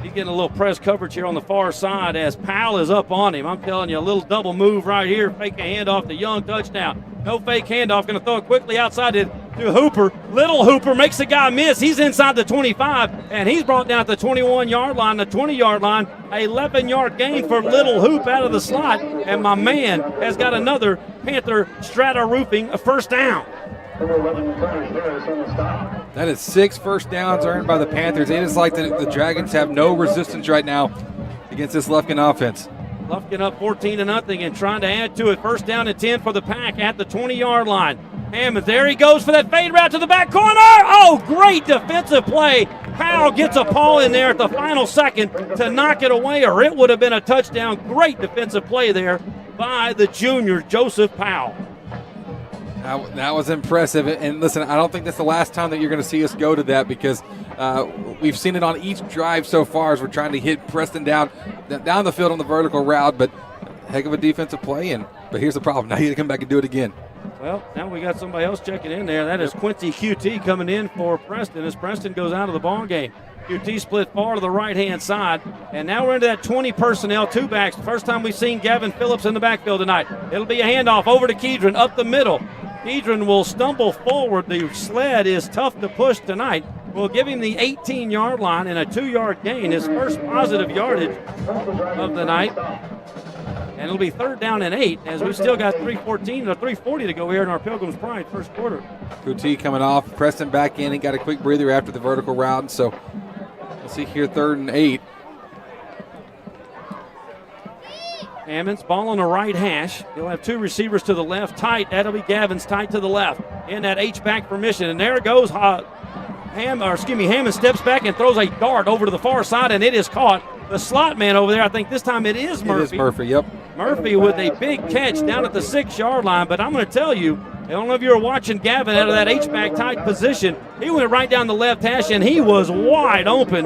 He's getting a little press coverage here on the far side as Powell is up on him. I'm telling you, a little double move right here. Fake a handoff to Young, touchdown. No fake handoff. Going to throw it quickly outside to Hooper. Little Hooper makes the guy miss. He's inside the 25, and he's brought down at the 21-yard line, the 20-yard line. 11-yard gain for Little Hoop out of the slot, and my man has got another Panther Strata Roofing a 1st down. That is 6 first downs earned by the Panthers. It is like the Dragons have no resistance right now against this Lufkin offense. Lufkin up 14-0 and trying to add to it. 1st down and 10 for the Pack at the 20-yard line. Hammond, there he goes for that fade route to the back corner. Oh, great defensive play. Powell gets a paw in there at the final second to knock it away, or it would have been a touchdown. Great defensive play there by the junior, Joseph Powell. That was impressive. And listen, I don't think that's the last time that you're going to see us go to that because we've seen it on each drive so far as we're trying to hit Preston down the field on the vertical route. But heck of a defensive play. But here's the problem. Now you got to come back and do it again. Well, now we got somebody else checking in there. That is Quincy QT coming in for Preston as Preston goes out of the ball game. QT split far to the right-hand side. And now we're into that 20 personnel, 2 backs. First time we've seen Gavin Phillips in the backfield tonight. It'll be a handoff over to Kedron up the middle. Kedron will stumble forward. The sled is tough to push tonight. We'll give him the 18-yard line and a 2-yard gain, his first positive yardage of the night. And it'll be 3rd down and 8 as we've still got 3:40 to go here in our Pilgrim's Pride first quarter. QT coming off, Preston back in and got a quick breather after the vertical route. So Let's see here, 3rd and 8. Hammonds, ball on the right hash. He'll have 2 receivers to the left, tight. That'll be Gavin's tight to the left. In that H-back formation, and there it goes. Hammond steps back and throws a dart over to the far side, and it is caught. The slot man over there, I think this time it is Murphy. It is Murphy, yep. Murphy with a big catch down at the 6-yard line, but I'm going to tell you, I don't know if you were watching Gavin out of that H-back tight position. He went right down the left hash, and he was wide open.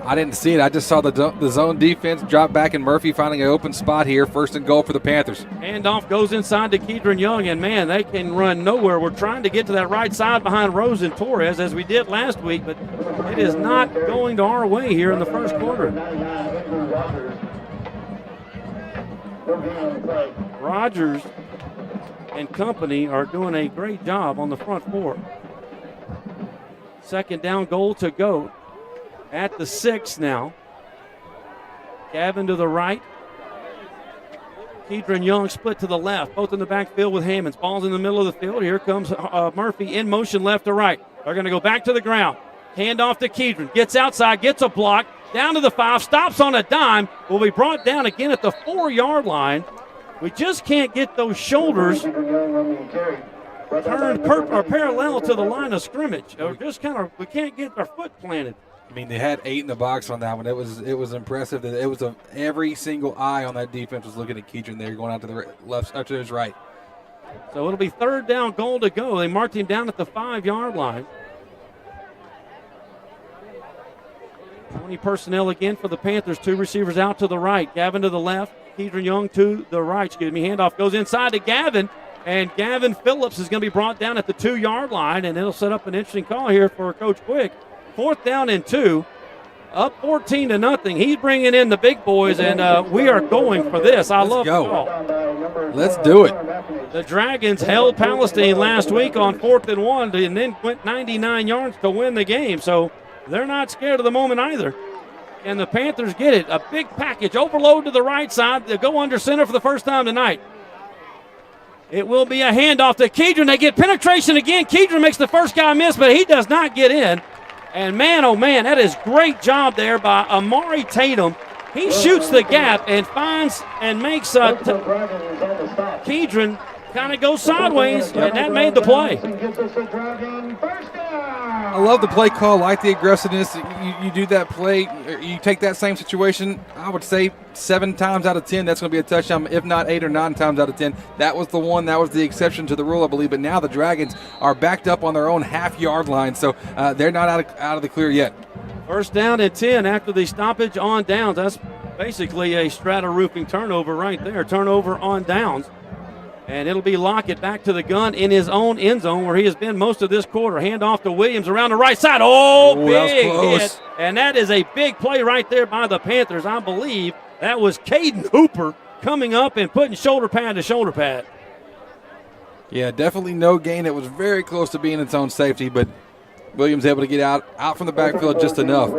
I didn't see it. I just saw the zone defense drop back, and Murphy finding an open spot here. 1st and goal for the Panthers. Handoff goes inside to Kedron Young, and, man, they can run nowhere. We're trying to get to that right side behind Rose and Torres, as we did last week, but it is not going to our way here in the first quarter. Rogers and company are doing a great job on the front 4. 2nd down, goal to go. At the 6 now. Gavin to the right. Kedron Young split to the left, both in the backfield with Hammonds. Ball's in the middle of the field. Here comes Murphy in motion left to right. They're going to go back to the ground. Hand off to Kedron. Gets outside, gets a block. Down to the 5, stops on a dime. Will be brought down again at the 4-yard line. We just can't get those shoulders turned parallel to the line of scrimmage. Or just we can't get our foot planted. I mean, they had 8 in the box on that one. It was impressive that it was every single eye on that defense was looking at Kedron there, going out to the left, to his right. So it'll be 3rd down, goal to go. They marked him down at the 5-yard line. 20 personnel again for the Panthers. 2 receivers out to the right. Gavin to the left. Kedron Young to the right. Handoff goes inside to Gavin. And Gavin Phillips is going to be brought down at the 2-yard line. And it'll set up an interesting call here for Coach Quick. 4th down and 2. Up 14-0. He's bringing in the big boys, and we are going for this. I love the call. Let's do it. The Dragons held Palestine last week on 4th and 1 and then went 99 yards to win the game. So they're not scared of the moment either. And the Panthers get it. A big package. Overload to the right side. They go under center for the first time tonight. It will be a handoff to Kedron. They get penetration again. Kedron makes the first guy miss, but he does not get in. And, man, oh, man, that is great job there by Amari Tatum. He shoots the gap and finds and makes Kedron kind of go sideways, and that made the play. I love the play call, like the aggressiveness. You do that play, you take that same situation, I would say 7 times out of 10, that's going to be a touchdown, if not 8 or 9 times out of 10. That was the one, that was the exception to the rule, I believe. But now the Dragons are backed up on their own half-yard line, so they're not out of the clear yet. 1st down and 10 after the stoppage on downs. That's basically a Strata Roofing turnover right there, turnover on downs. And it'll be Lockett back to the gun in his own end zone where he has been most of this quarter. Hand off to Williams around the right side. Big hit. And that is a big play right there by the Panthers. I believe that was Caden Hooper coming up and putting shoulder pad to shoulder pad. Yeah, definitely no gain. It was very close to being its own safety, but Williams able to get out from the backfield just enough.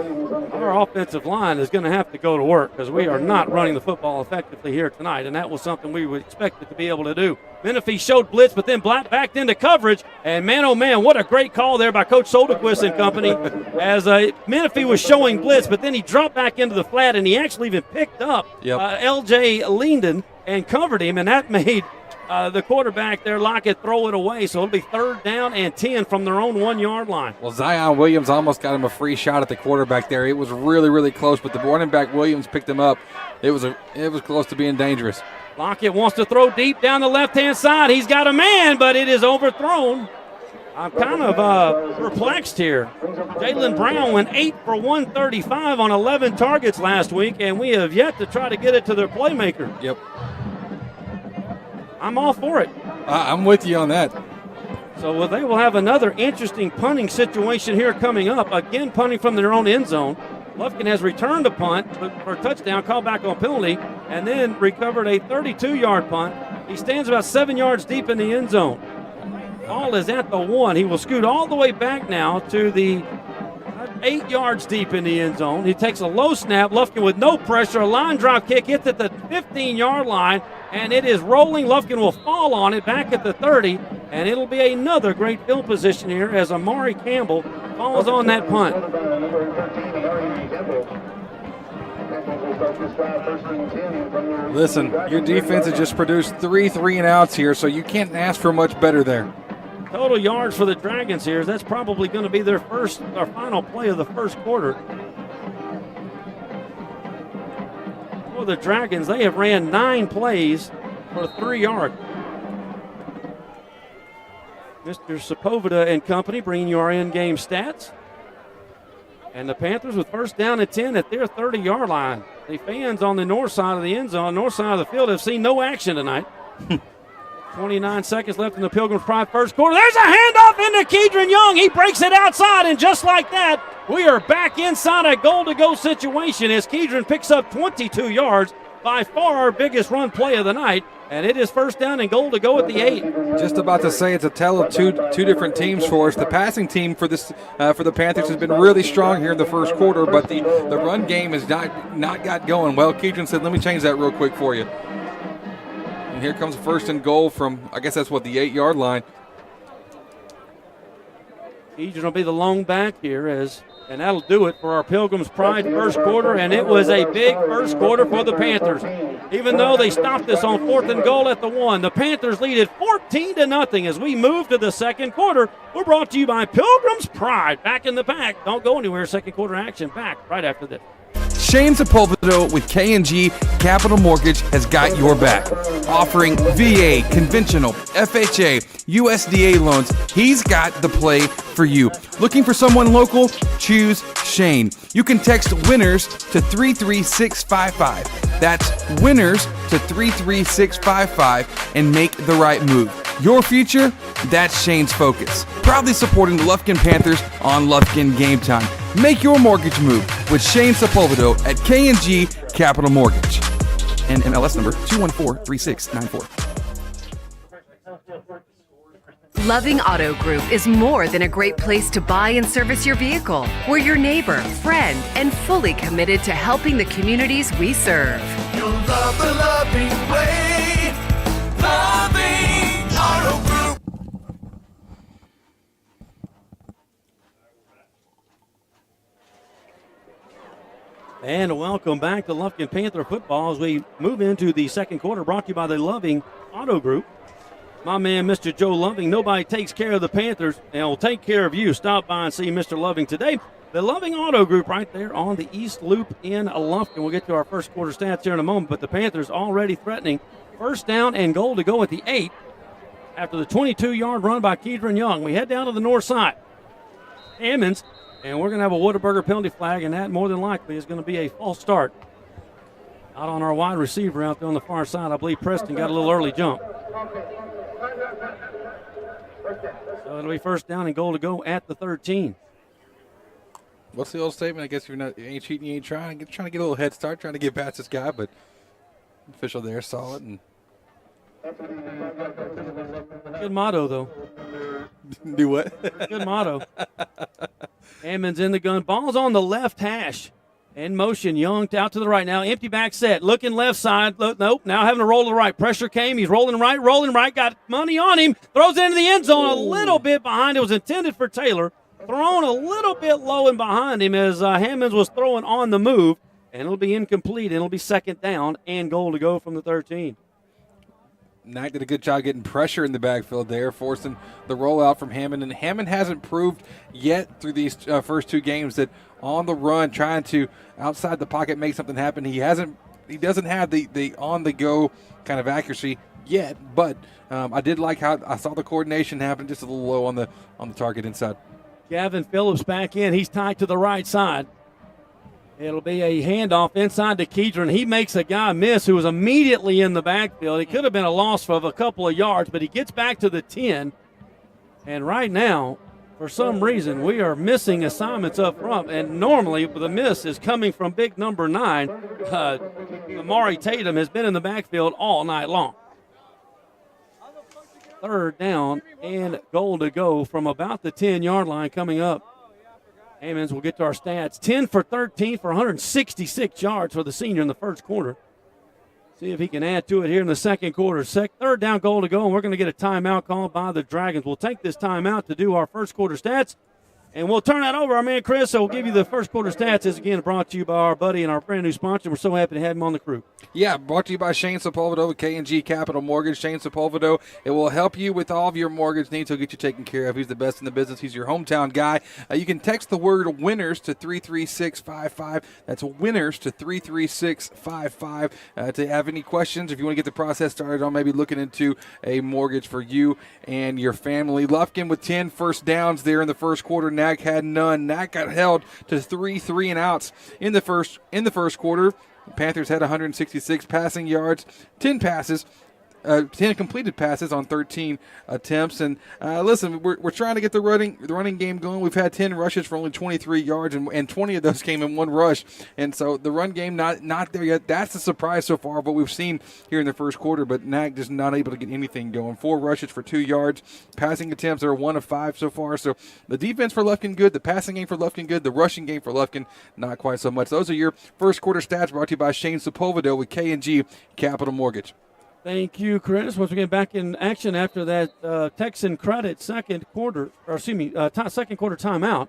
Our offensive line is going to have to go to work because we are not running the football effectively here tonight, and that was something we would expect it to be able to do. Menifee showed blitz, but then Black backed into coverage, and man, oh man, what a great call there by Coach Soderquist and company as Menifee was showing blitz, but then he dropped back into the flat, and he actually even picked up L.J. Linden and covered him, and that made the quarterback there, Lockett, throw it away. So it'll be 3rd down and 10 from their own 1-yard line. Well, Zion Williams almost got him a free shot at the quarterback there. It was really, really close, but the running back Williams picked him up. It was close to being dangerous. Lockett wants to throw deep down the left-hand side. He's got a man, but it is overthrown. I'm kind of perplexed here. Jalen Brown went 8 for 135 on 11 targets last week, and we have yet to try to get it to their playmaker. Yep. I'm all for it. I'm with you on that. So they will have another interesting punting situation here coming up. Again, punting from their own end zone. Lufkin has returned a punt for a touchdown, called back on penalty, and then recovered a 32-yard punt. He stands about 7 yards deep in the end zone. Ball is at the 1. He will scoot all the way back now to the 8 yards deep in the end zone. He takes a low snap. Lufkin with no pressure. A line drop kick hits at the 15-yard line, and it is rolling. Lufkin will fall on it back at the 30, and it'll be another great field position here as Amari Campbell falls on that punt. Listen, your defense has just produced 3 3-and-outs here, so you can't ask for much better there. Total yards for the Dragons here. That's probably going to be their final play of the first quarter. For the Dragons, they have ran 9 plays for 3 yards. Mr. Sepulveda and company bringing you our in-game stats. And the Panthers with first down and 10 at their 30-yard line. The fans on the north side of the end zone, north side of the field, have seen no action tonight. 29 seconds left in the Pilgrim's Pride first quarter. There's a handoff into Kedron Young. He breaks it outside, and just like that, we are back inside a goal-to-go situation as Kedron picks up 22 yards, by far our biggest run play of the night, and it is first down and goal to go at the 8. Just about to say it's a tale of two different teams for us. The passing team for the Panthers has been really strong here in the first quarter, but the run game has not got going. Well, Kedron said, let me change that real quick for you. And here comes first and goal from, I guess that's what, the 8-yard line. Kedron will be the long back here and that'll do it for our Pilgrim's Pride first quarter, and it was a big first quarter for the Panthers. Even though they stopped us on 4th and goal at the 1, the Panthers lead it 14-0 as we move to the second quarter. We're brought to you by Pilgrim's Pride. Back in the pack. Don't go anywhere. Second quarter action back right after this. Shane Sepulveda with K&G Capital Mortgage has got your back. Offering VA, conventional, FHA, USDA loans, he's got the play for you. Looking for someone local? Choose Shane. You can text WINNERS to 33655. That's WINNERS to 33655 and make the right move. Your future? That's Shane's focus. Proudly supporting the Lufkin Panthers on Lufkin Game Time. Make your mortgage move with Shane Sepulveda at K&G Capital Mortgage. And MLS number 2143694. Loving Auto Group is more than a great place to buy and service your vehicle. We're your neighbor, friend, and fully committed to helping the communities we serve. You'll love the loving way. Loving Auto Group. And welcome back to Lufkin Panther football as we move into the second quarter, brought to you by the Loving Auto Group. My man, Mr. Joe Loving. Nobody takes care of the Panthers, and will take care of you. Stop by and see Mr. Loving today. The Loving Auto Group right there on the East Loop in Lufkin. We'll get to our first quarter stats here in a moment, but the Panthers already threatening first down and goal to go at the 8 after the 22-yard run by Kedron Young. We head down to the north side. Hammonds. And we're going to have a Whataburger penalty flag, and that more than likely is going to be a false start. Out on our wide receiver out there on the far side, I believe Preston got a little early jump. So it'll be first down and goal to go at the 13. What's the old statement? I guess you ain't cheating, you ain't trying. Trying to get a little head start, trying to get past this guy, but official there saw it. And good motto, though. Do what? Good motto. Hammond's in the gun. Ball's on the left hash. In motion. Young out to the right now. Empty back set. Looking left side. Nope. Now having to roll to the right. Pressure came. He's rolling right. Got money on him. Throws it into the end zone a little bit behind. It was intended for Taylor. Thrown a little bit low and behind him as Hammonds was throwing on the move. And it'll be incomplete. And it'll be second down and goal to go from the 13. Knack did a good job getting pressure in the backfield there, forcing the rollout from Hammond. And Hammond hasn't proved yet through these first 2 games that on the run, trying to outside the pocket make something happen. He doesn't have the on-the-go kind of accuracy yet. But I did like how I saw the coordination happen just a little low on the target inside. Gavin Phillips back in. He's tied to the right side. It'll be a handoff inside to Kedron. He makes a guy miss who was immediately in the backfield. It could have been a loss of a couple of yards, but he gets back to the 10. And right now, for some reason, we are missing assignments up front. And normally the miss is coming from big number 9. Amari Tatum has been in the backfield all night long. Third down and goal to go from about the 10-yard line coming up. Hammonds will get to our stats. 10 for 13 for 166 yards for the senior in the first quarter. See if he can add to it here in the second quarter. Third down goal to go, and we're going to get a timeout called by the Dragons. We'll take this timeout to do our first quarter stats, And we'll turn that over, our man Chris. So we'll give you the first quarter stats. This again brought to you by our buddy and our brand new sponsor. We're so happy to have him on the crew. Yeah, brought to you by Shane Sepulvedo with K&G Capital Mortgage. Shane Sepulvedo, it will help you with all of your mortgage needs. He'll get you taken care of. He's the best in the business. He's your hometown guy. You can text the word winners to 33655. That's winners to 33655 to have any questions. If you want to get the process started on maybe looking into a mortgage for you and your family. Lufkin with 10 first downs there in the first quarter. Nac had none. Nac got held to 3 3-and-outs in the first quarter. The Panthers had 166 passing yards, 10 passes, 10 completed passes on 13 attempts. And listen, we're trying to get the running game going. We've had 10 rushes for only 23 yards, and 20 of those came in one rush. And so the run game not there yet. That's the surprise so far of what we've seen here in the first quarter. But Nac just not able to get anything going. 4 rushes for 2 yards. Passing attempts are 1 of 5 so far. So the defense for Lufkin good. The passing game for Lufkin good. The rushing game for Lufkin not quite so much. Those are your first quarter stats brought to you by Shane Sepulvedo with K&G Capital Mortgage. Thank you, Chris. Once we get back in action after that Texan credit second quarter timeout.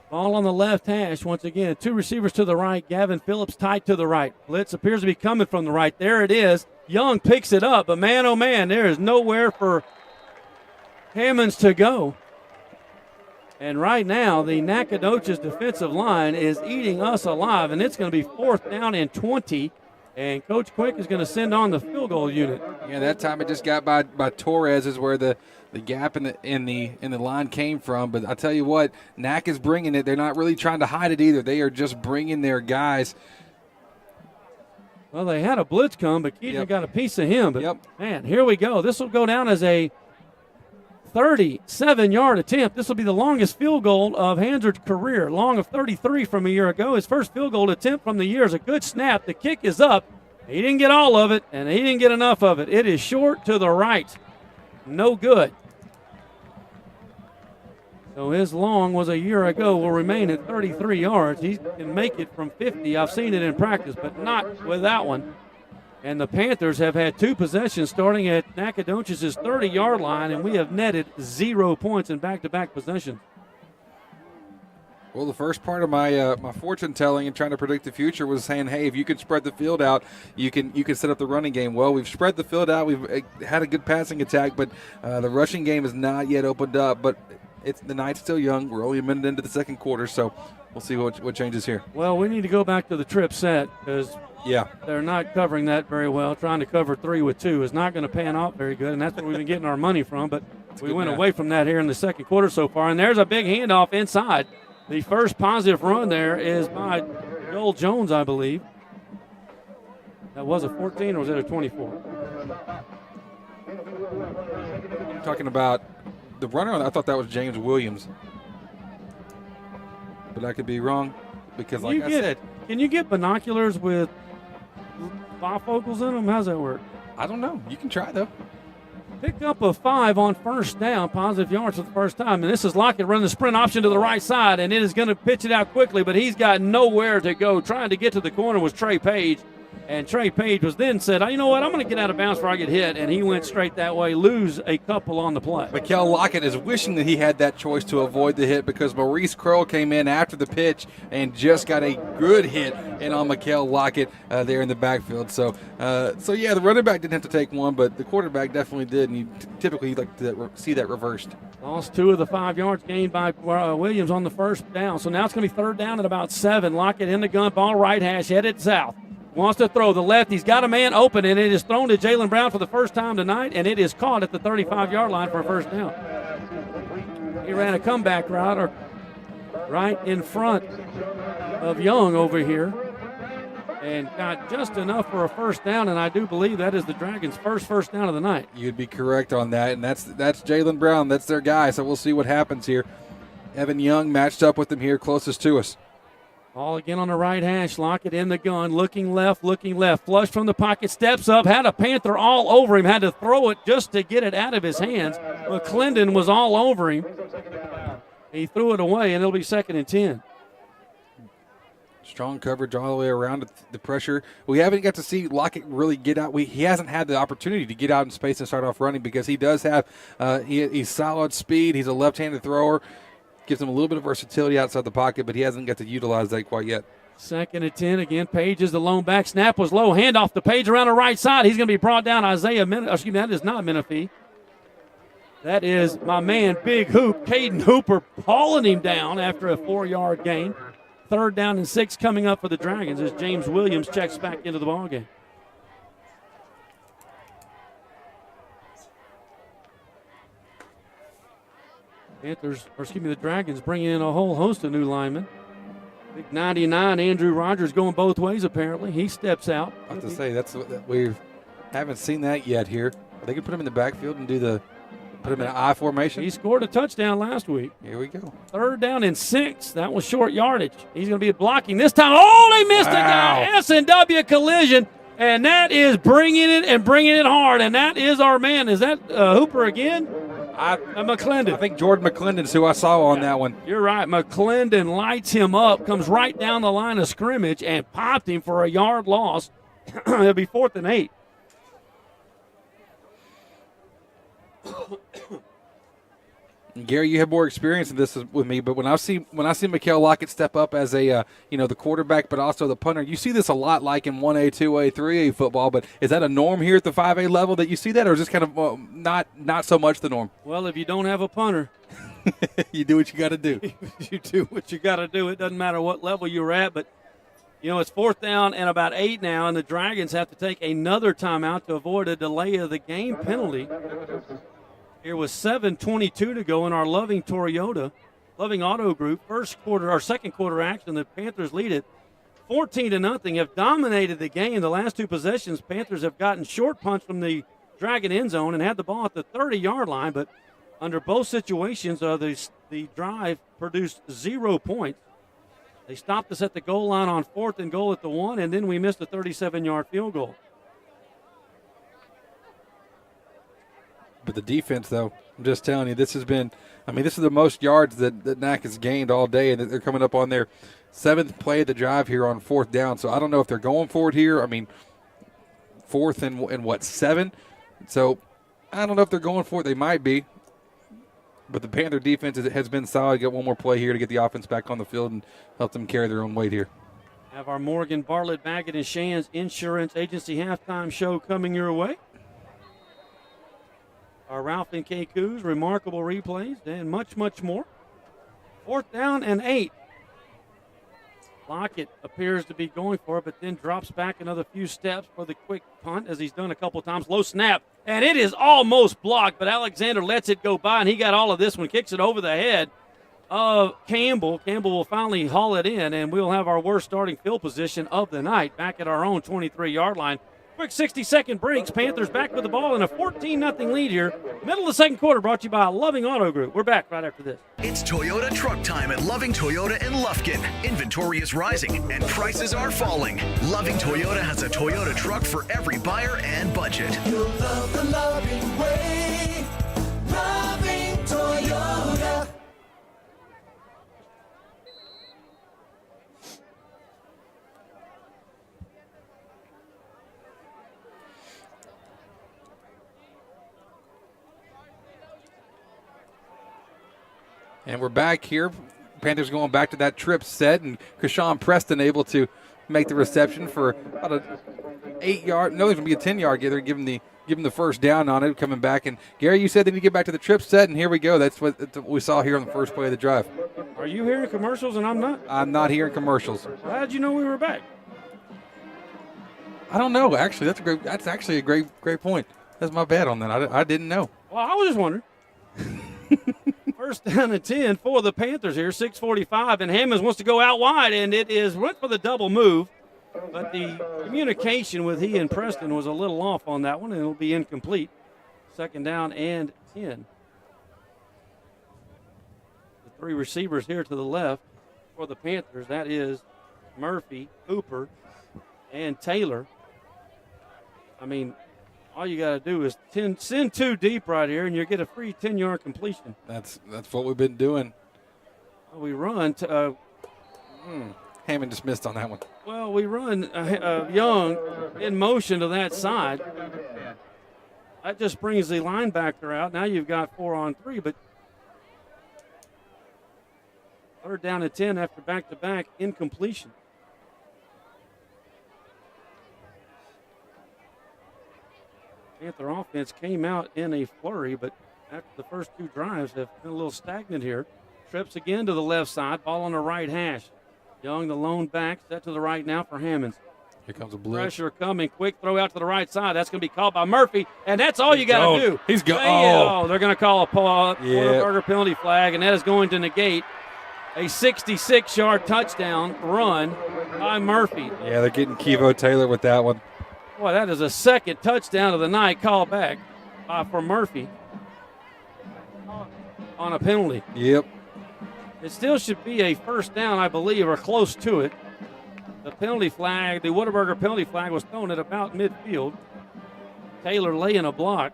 Ball on the left hash once again. 2 receivers to the right. Gavin Phillips tight to the right. Blitz appears to be coming from the right. There it is. Young picks it up, but man, oh man, there is nowhere for Hammonds to go. And right now, the Nacogdoches defensive line is eating us alive, and it's going to be 4th down and 20. And Coach Quick is going to send on the field goal unit. Yeah, that time it just got by Torres is where the gap in the line came from. But I tell you what, Nac is bringing it. They're not really trying to hide it either. They are just bringing their guys. Well, they had a blitz come, but Keaton got a piece of him. But man, here we go. This will go down as a 37-yard attempt. This will be the longest field goal of Hansard's career, long of 33 from a year ago. His first field goal attempt from the year is a good snap. The kick is up. He didn't get all of it, and he didn't get enough of it. It is short to the right. No good. So his long was a year ago, will remain at 33 yards. He can make it from 50. I've seen it in practice, but not with that one. And the Panthers have had 2 possessions starting at Nacogdoches' 30-yard line, and we have netted 0 points in back-to-back possessions. Well, the first part of my my fortune telling and trying to predict the future was saying, hey, if you can spread the field out, you can set up the running game. Well, we've spread the field out. We've had a good passing attack, but the rushing game is not yet opened up. But the night's still young. We're only a minute into the second quarter, so we'll see what changes here. Well, we need to go back to the trip set because they're not covering that very well. Trying to cover 3 with 2 is not going to pan off very good, and that's where we've been getting our money from. But we went away from that here in the second quarter so far, and there's a big handoff inside. The first positive run there is by Joel Jones, I believe. That was a 14, or was it a 24? You're talking about the runner? I thought that was James Williams. But I could be wrong because, like I said. Can you get binoculars with bifocals in them? How's that work? I don't know. You can try, though. Picked up a 5 on first down, positive yards for the first time. And this is Lockett running the sprint option to the right side, and it is going to pitch it out quickly, but he's got nowhere to go. Trying to get to the corner was Trey Page. And Trey Page was then said, you know what, I'm going to get out of bounds before I get hit. And he went straight that way, lose a couple on the play. Mikael Lockett is wishing that he had that choice to avoid the hit because Maurice Kroll came in after the pitch and just got a good hit in on Mikael Lockett there in the backfield. So the running back didn't have to take one, but the quarterback definitely did, and you typically like to see that reversed. Lost 2 of the 5 yards gained by Williams on the first down. So now it's going to be 3rd down at about 7. Lockett in the gun, ball right hash, headed south. Wants to throw the left. He's got a man open, and it is thrown to Jalen Brown for the first time tonight, and it is caught at the 35-yard line for a first down. He ran a comeback route right in front of Young over here and got just enough for a first down, and I do believe that is the Dragons' first down of the night. You'd be correct on that, and that's Jalen Brown. That's their guy, so we'll see what happens here. Evan Young matched up with him here closest to us. Ball again on the right hash. Lockett in the gun, looking left. Flush from the pocket, steps up, had a Panther all over him, had to throw it just to get it out of his hands. McClendon was all over him. He threw it away, and it'll be 2nd and 10. Strong coverage all the way around the pressure. We haven't got to see Lockett really get out. He hasn't had the opportunity to get out in space and start off running because he does have he's solid speed. He's a left-handed thrower. gives him a little bit of versatility outside the pocket, but he hasn't got to utilize that quite yet. 2nd and 10. Again, Page is the lone back. Snap was low. Handoff to Page around the right side. He's going to be brought down. That is not Menifee. That is my man, Big Hoop. Caden Hooper hauling him down after a 4-yard gain. 3rd down and 6 coming up for the Dragons as James Williams checks back into the ballgame. The Dragons bringing in a whole host of new linemen. Big 99, Andrew Rogers going both ways apparently. He steps out. I have to say, we haven't seen that yet here. They can put him in the backfield and put him in an I formation. He scored a touchdown last week. Here we go. 3rd down and 6. That was short yardage. He's going to be blocking this time. Oh, they missed a guy. S&W collision. And that is bringing it hard. And that is our man. Is that Hooper again? McClendon. I think Jordan McClendon's who I saw on that one. You're right. McClendon lights him up, comes right down the line of scrimmage, and popped him for a yard loss. It'll be 4th and 8. Gary, you have more experience in this with me, but when I see Mikael Lockett step up as a the quarterback, but also the punter, you see this a lot, like in 1A, 2A, 3A football. But is that a norm here at the 5A level that you see that, or is this kind of not so much the norm? Well, if you don't have a punter, you do what you got to do. You do what you got to do. It doesn't matter what level you're at, but it's 4th down and about 8 now, and the Dragons have to take another timeout to avoid a delay of the game penalty. Here was 7:22 to go in our Loving Auto Group second quarter action. The Panthers lead it 14-0, have dominated the game. The last 2 possessions, Panthers have gotten short punch from the Dragon end zone and had the ball at the 30-yard line, but under both situations, the drive produced 0 points. They stopped us at the goal line on 4th and goal at the 1, and then we missed a 37-yard field goal. But the defense, though, I'm just telling you, this is the most yards that NAC has gained all day, and they're coming up on their 7th play of the drive here on 4th down. So I don't know if they're going for it here. 4th and 7? So I don't know if they're going for it. They might be. But the Panther defense has been solid. Get one more play here to get the offense back on the field and help them carry their own weight here. Have our Morgan, Bartlett, Baggett, and Shands Insurance Agency halftime show coming your way. Our Ralph and K. Coos, remarkable replays, and much, much more. 4th down and 8. Lockett appears to be going for it, but then drops back another few steps for the quick punt, as he's done a couple times. Low snap, and it is almost blocked, but Alexander lets it go by, and he got all of this one, kicks it over the head of Campbell. Campbell will finally haul it in, and we'll have our worst starting field position of the night back at our own 23-yard line. Quick 60-second breaks. Panthers back with the ball in a 14-0 lead here. Middle of the second quarter, brought to you by Loving Auto Group. We're back right after this. It's Toyota truck time at Loving Toyota in Lufkin. Inventory is rising and prices are falling. Loving Toyota has a Toyota truck for every buyer and budget. You'll love the loving way. Loving Toyota. And we're back here. Panthers going back to that trip set, and Krishawn Preston able to make the reception for about a 8-yard. No, there's going to be a 10-yard gather. Give him the first down on it, coming back. And Gary, you said they need to get back to the trip set, and here we go. That's what we saw here on the first play of the drive. Are you hearing commercials and I'm not? I'm not hearing commercials. How did you know we were back? I don't know. Actually, that's actually a great point. That's my bad on that. I didn't know. Well, I was just wondering. First down and 10 for the Panthers here, 6:45, and Hammonds wants to go out wide, and went for the double move, but the communication with he and Preston was a little off on that one, and it'll be incomplete. 2nd down and 10. The 3 receivers here to the left for the Panthers, that is Murphy, Hooper, and Taylor. All you got to do is send 2 deep right here, and you get a free 10-yard completion. That's what we've been doing. We run. Hammond just missed on that one. Well, we run Young in motion to that side. That just brings the linebacker out. Now you've got 4-on-3, but Third down and 10 after back-to-back incompletion. Panther offense came out in a flurry, but after the first two drives have been a little stagnant here. Trips again to the left side, ball on the right hash. Young, the lone back, set to the right now for Hammonds. Here comes a blitz. Pressure coming, quick throw out to the right side. That's going to be called by Murphy, and that's all you got to do. He's going. Oh, they're going to call a Whataburger penalty flag, and that is going to negate a 66-yard touchdown run by Murphy. Yeah, they're getting Kevo Taylor with that one. Boy, that is a second touchdown of the night called back for Murphy on a penalty. Yep. It still should be a first down, I believe, or close to it. The penalty flag, the Whataburger penalty flag was thrown at about midfield. Taylor laying a block.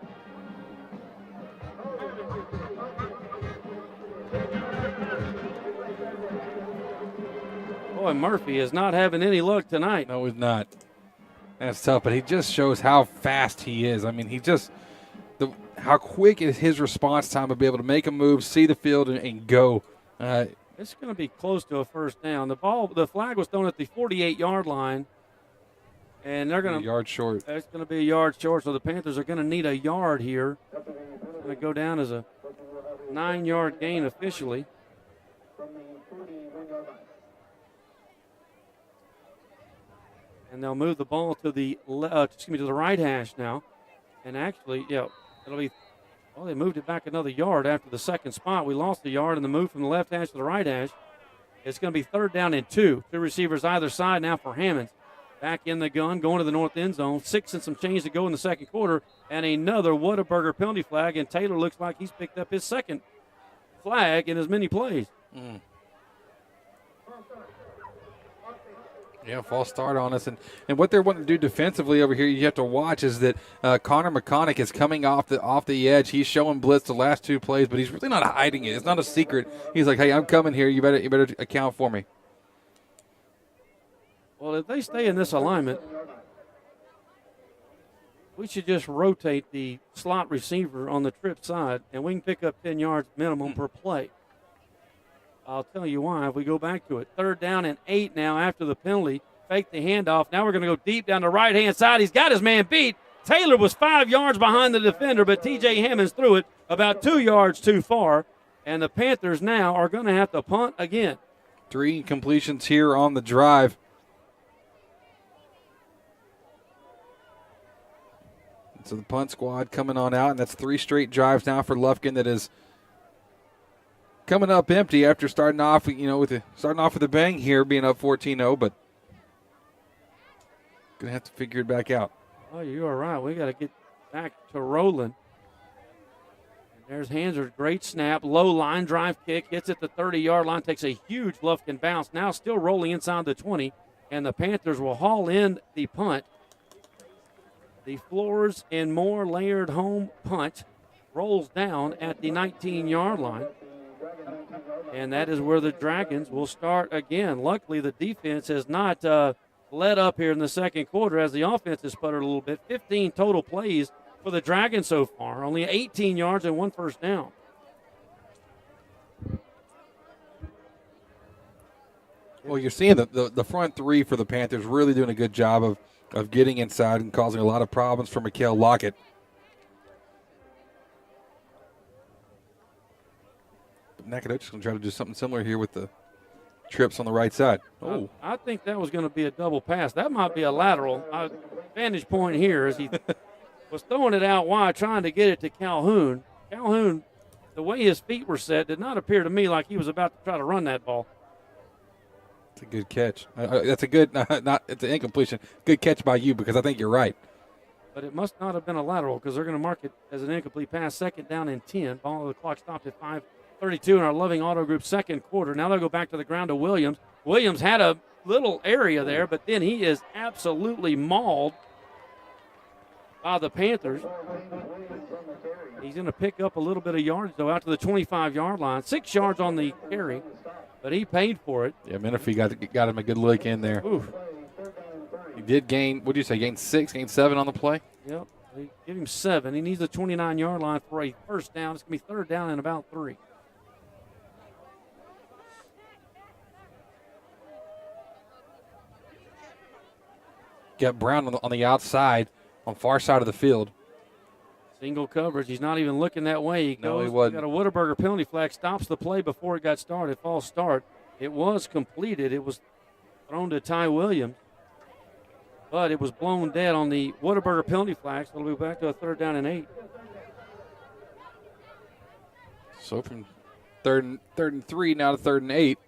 Boy, Murphy is not having any luck tonight. No, he's not. That's tough, but he just shows how fast he is. I mean, how quick is his response time to be able to make a move, see the field, and go. It's going to be close to a first down. The flag was thrown at the 48-yard line, and they're going to a yard short. It's going to be a yard short, so the Panthers are going to need a yard here. It's going to go down as a 9-yard gain officially. And they'll move the ball to the right hash now. And actually, it'll be. Well, they moved it back another yard after the second spot. We lost the yard in the move from the left hash to the right hash. It's going to be third down and 2. Two receivers either side now for Hammonds. Back in the gun, going to the north end zone. 6 and some change to go in the second quarter. And another Whataburger penalty flag. And Taylor looks like he's picked up his second flag in as many plays. Yeah, false start on us. And what they're wanting to do defensively over here, you have to watch, is that Connor McConaughey is coming off the edge. He's showing blitz the last 2 plays, but he's really not hiding it. It's not a secret. He's like, hey, I'm coming here. You better account for me. Well, if they stay in this alignment, we should just rotate the slot receiver on the trip side, and we can pick up 10 yards minimum per play. I'll tell you why if we go back to it. Third down and 8 now after the penalty. Fake the handoff. Now we're going to go deep down the right-hand side. He's got his man beat. Taylor was 5 yards behind the defender, but T.J. Hammonds threw it about 2 yards too far. And the Panthers now are going to have to punt again. 3 completions here on the drive. So the punt squad coming on out, and that's 3 straight drives now for Lufkin that is coming up empty after starting off with a bang here, being up 14-0, but going to have to figure it back out. Oh, you are right. We got to get back to rolling. And there's Hansard, great snap, low line drive kick, hits at the 30-yard line, takes a huge Lufkin bounce, now still rolling inside the 20, and the Panthers will haul in the punt. The Floors and More layered home punt rolls down at the 19-yard line. And that is where the Dragons will start again. Luckily, the defense has not let up here in the second quarter as the offense has sputtered a little bit. 15 total plays for the Dragons so far. Only 18 yards and 1 first down. Well, you're seeing the front 3 for the Panthers really doing a good job of getting inside and causing a lot of problems for Mikael Lockett. Nacogdoches going to try to do something similar here with the trips on the right side. Oh, I think that was going to be a double pass. That might be a lateral. Vantage point here as he was throwing it out wide, trying to get it to Calhoun. Calhoun, the way his feet were set, did not appear to me like he was about to try to run that ball. It's a good catch. That's a good, it's an incompletion. Good catch by you because I think you're right. But it must not have been a lateral because they're going to mark it as an incomplete pass. Second down and 10. Ball of the clock stopped at 5:32 in our Loving Auto Group second quarter. Now they'll go back to the ground to Williams. Williams had a little area there, but then he is absolutely mauled by the Panthers. He's going to pick up a little bit of yardage, though, out to the 25-yard line. 6 yards on the carry, but he paid for it. Yeah, Menifee got him a good lick in there. Oof. He did gain, what do you say, gain 7 on the play? Yep, they give him 7. He needs the 29-yard line for a first down. It's going to be third down and about 3. got Brown on the outside on far side of the field. Single coverage. He's not even looking that way. He goes. No, he wasn't. Got a Whataburger penalty flag. Stops the play before it got started. False start. It was completed. It was thrown to Ty Williams. But it was blown dead on the Whataburger penalty flag. So it'll be back to a 3rd down and 8. So from third and 3 now to 3rd and 8.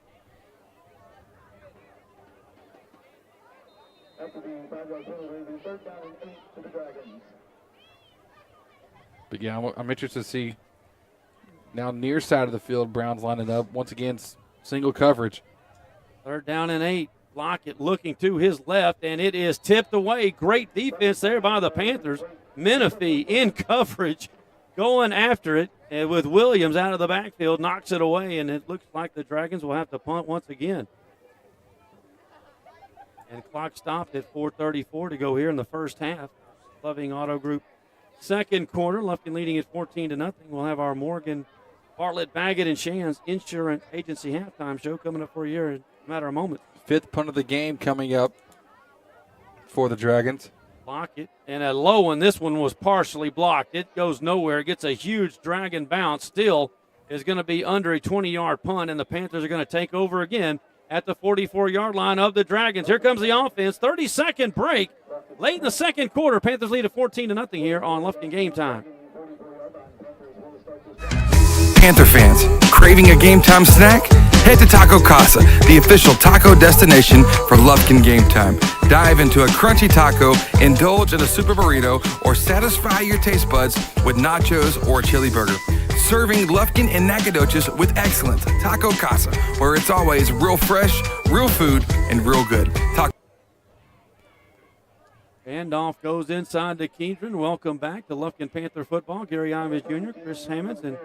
After the 5-yard penalty, the 3rd down and 8 to the Dragons. But yeah, I'm interested to see now near side of the field, Brown's lining up. Once again, single coverage. 3rd down and 8. Lockett looking to his left, and it is tipped away. Great defense there by the Panthers. Menifee in coverage, going after it, and with Williams out of the backfield, knocks it away, and it looks like the Dragons will have to punt once again. And clock stopped at 4:34 to go here in the first half. Loving Auto Group second quarter. Lufkin leading at 14-0. We'll have our Morgan, Bartlett, Baggett, and Shands Insurance Agency halftime show coming up for you here in a matter of moments. 5th punt of the game coming up for the Dragons. Lockett, and a low one. This one was partially blocked. It goes nowhere. It gets a huge Dragon bounce. Still is going to be under a 20-yard punt, and the Panthers are going to take over again at the 44-yard line of the Dragons. Here comes the offense. 30-second break. Late in the second quarter, Panthers lead at 14-0 here on Lufkin Game Time. Panther fans, craving a game time snack? Head to Taco Casa, the official taco destination for Lufkin Game Time. Dive into a crunchy taco, indulge in a super burrito, or satisfy your taste buds with nachos or a chili burger. Serving Lufkin and Nacogdoches with excellence. Taco Casa, where it's always real fresh, real food, and real good. Handoff goes inside to Keendron. Welcome back to Lufkin Panther football. Gary Ives Jr., Chris Hammonds, and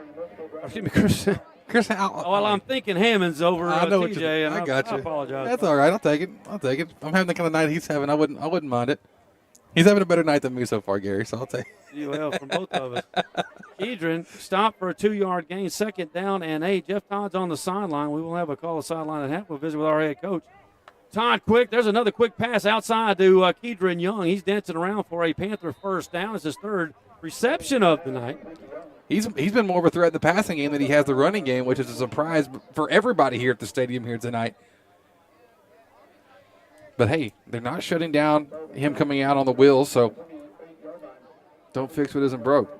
Chris. Well, I'm thinking Hammonds over I know TJ, and I got you. I apologize. That's all right. I'll take it. I'm having the kind of night he's having. I wouldn't mind it. He's having a better night than me so far, Gary. So I'll take it. Well, from both of us. Keendron stopped for a 2-yard gain. 2nd down and 8. Jeff Todd's on the sideline. We will have a call of sideline at half. We'll visit with our head coach. Todd quick. There's another quick pass outside to Keendron Young. He's dancing around for a Panther first down. It's his 3rd reception of the night. He's been more of a threat in the passing game than he has the running game, which is a surprise for everybody here at the stadium here tonight. But, hey, they're not shutting down him coming out on the wheels, so don't fix what isn't broke.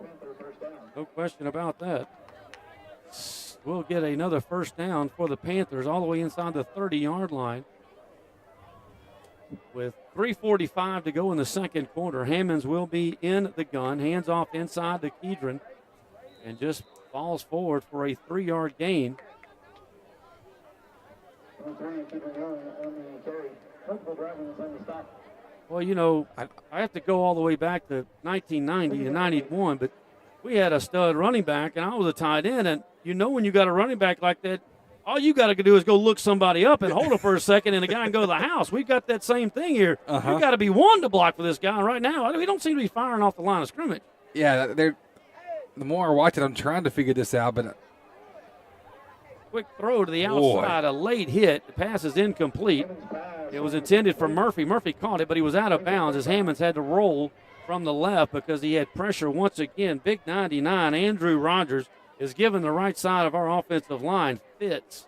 No question about that. We'll get another first down for the Panthers all the way inside the 30-yard line. With 3:45 to go in the second quarter, Hammonds will be in the gun. Hands off inside to Keendron and just falls forward for a 3-yard gain. Well, you know, I have to go all the way back to 1990 and 91, but we had a stud running back, and I was a tight end. And you know when you got a running back like that, all you got to do is go look somebody up and hold it for a second, and the guy can go to the house. We've got that same thing here. You've got to be one to block for this guy right now. We don't seem to be firing off the line of scrimmage. Yeah, the more I watch it, I'm trying to figure this out, but quick throw to the outside, a late hit. The pass is incomplete. It was intended for Murphy. Murphy caught it, but he was out of bounds as Hammonds had to roll from the left because he had pressure once again. Big 99, Andrew Rogers, is given the right side of our offensive line. Fits.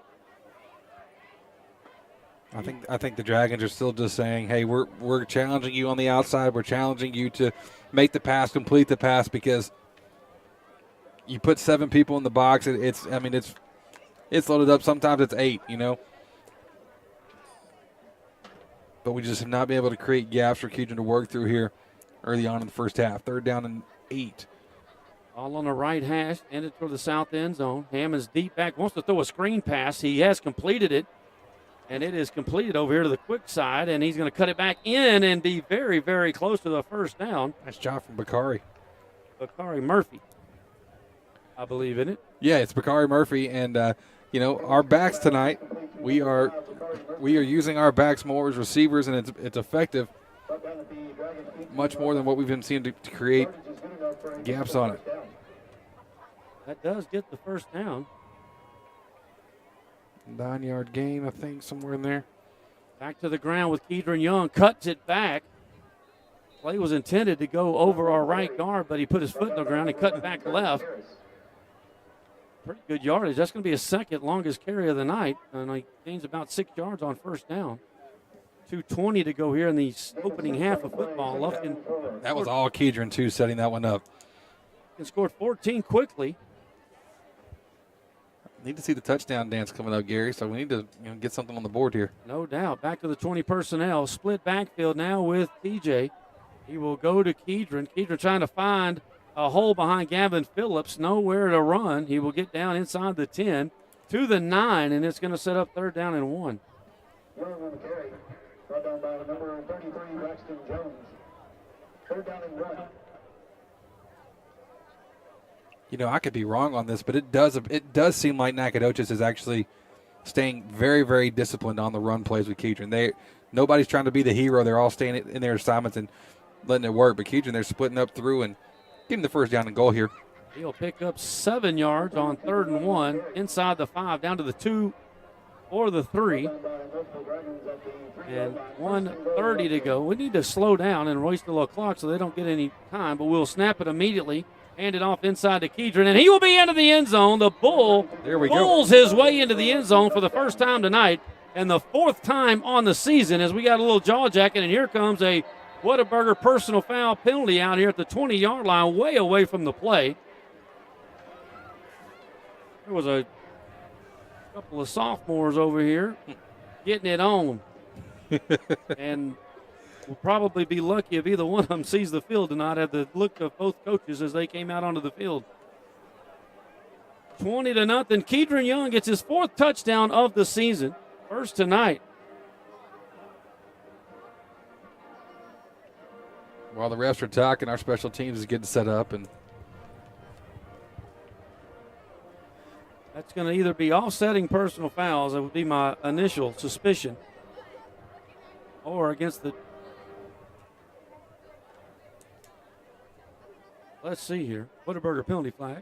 I think the Dragons are still just saying, hey, we're challenging you on the outside. We're challenging you to make the pass, complete the pass, because you put 7 people in the box. It's loaded up. Sometimes it's 8, you know. But we just have not been able to create gaps for Keendron to work through here early on in the first half. 3rd down and 8. All on the right hash, ended toward the south end zone. Hammonds deep back, wants to throw a screen pass. He has completed it, and it is completed over here to the quick side, and he's going to cut it back in and be very, very close to the first down. Nice job from Bakari. Bakari Murphy, I believe in it. Yeah, it's Bakari Murphy, and our backs tonight, we are using our backs more as receivers, and it's effective, much more than what we've been seeing to create gaps on it. That does get the first down. 9-yard gain, I think, somewhere in there. Back to the ground with Keendron Young. Cuts it back. Play was intended to go over our right guard, but he put his foot in the ground and cut back left. Pretty good yardage. That's going to be his second longest carry of the night, and he gains about 6 yards on first down. 2:20 to go here in the opening half of football. Lufkin. That was all Kedron, too, setting that one up. And scored 14 quickly. Need to see the touchdown dance coming up, Gary, so we need to get something on the board here. No doubt. Back to the 20 personnel. Split backfield now with TJ. He will go to Kedron. Kedron trying to find a hole behind Gavin Phillips. Nowhere to run. He will get down inside the 10 to the 9, and it's going to set up 3rd down and 1. Brought down by number 33, Braxton Jones. 3rd down and 1. I could be wrong on this, but it does seem like Nacogdoches is actually staying very, very disciplined on the run plays with Kedron. Nobody's trying to be the hero. They're all staying in their assignments and letting it work. But Kedron, they're splitting up through and getting the 1st down and goal here. He'll pick up 7 yards on 3rd and 1, inside the 5, down to the 2 or the 3. And 1:30 to go. We need to slow down and waste a little clock so they don't get any time, but we'll snap it immediately. Hand it off inside to Kedron, and he will be into the end zone. The Bull pulls his way into the end zone for the first time tonight and the 4th time on the season as we got a little jaw jacket, and here comes a Whataburger personal foul penalty out here at the 20-yard line, way away from the play. There was a couple of sophomores over here getting it on. And we'll probably be lucky if either one of them sees the field tonight at the look of both coaches as they came out onto the field. 20-0. Kedron Young gets his 4th touchdown of the season. First tonight. While the refs are talking, our special teams is getting set up. And that's going to either be offsetting personal fouls, that would be my initial suspicion, or against the... Let's see here. Whataburger penalty flag.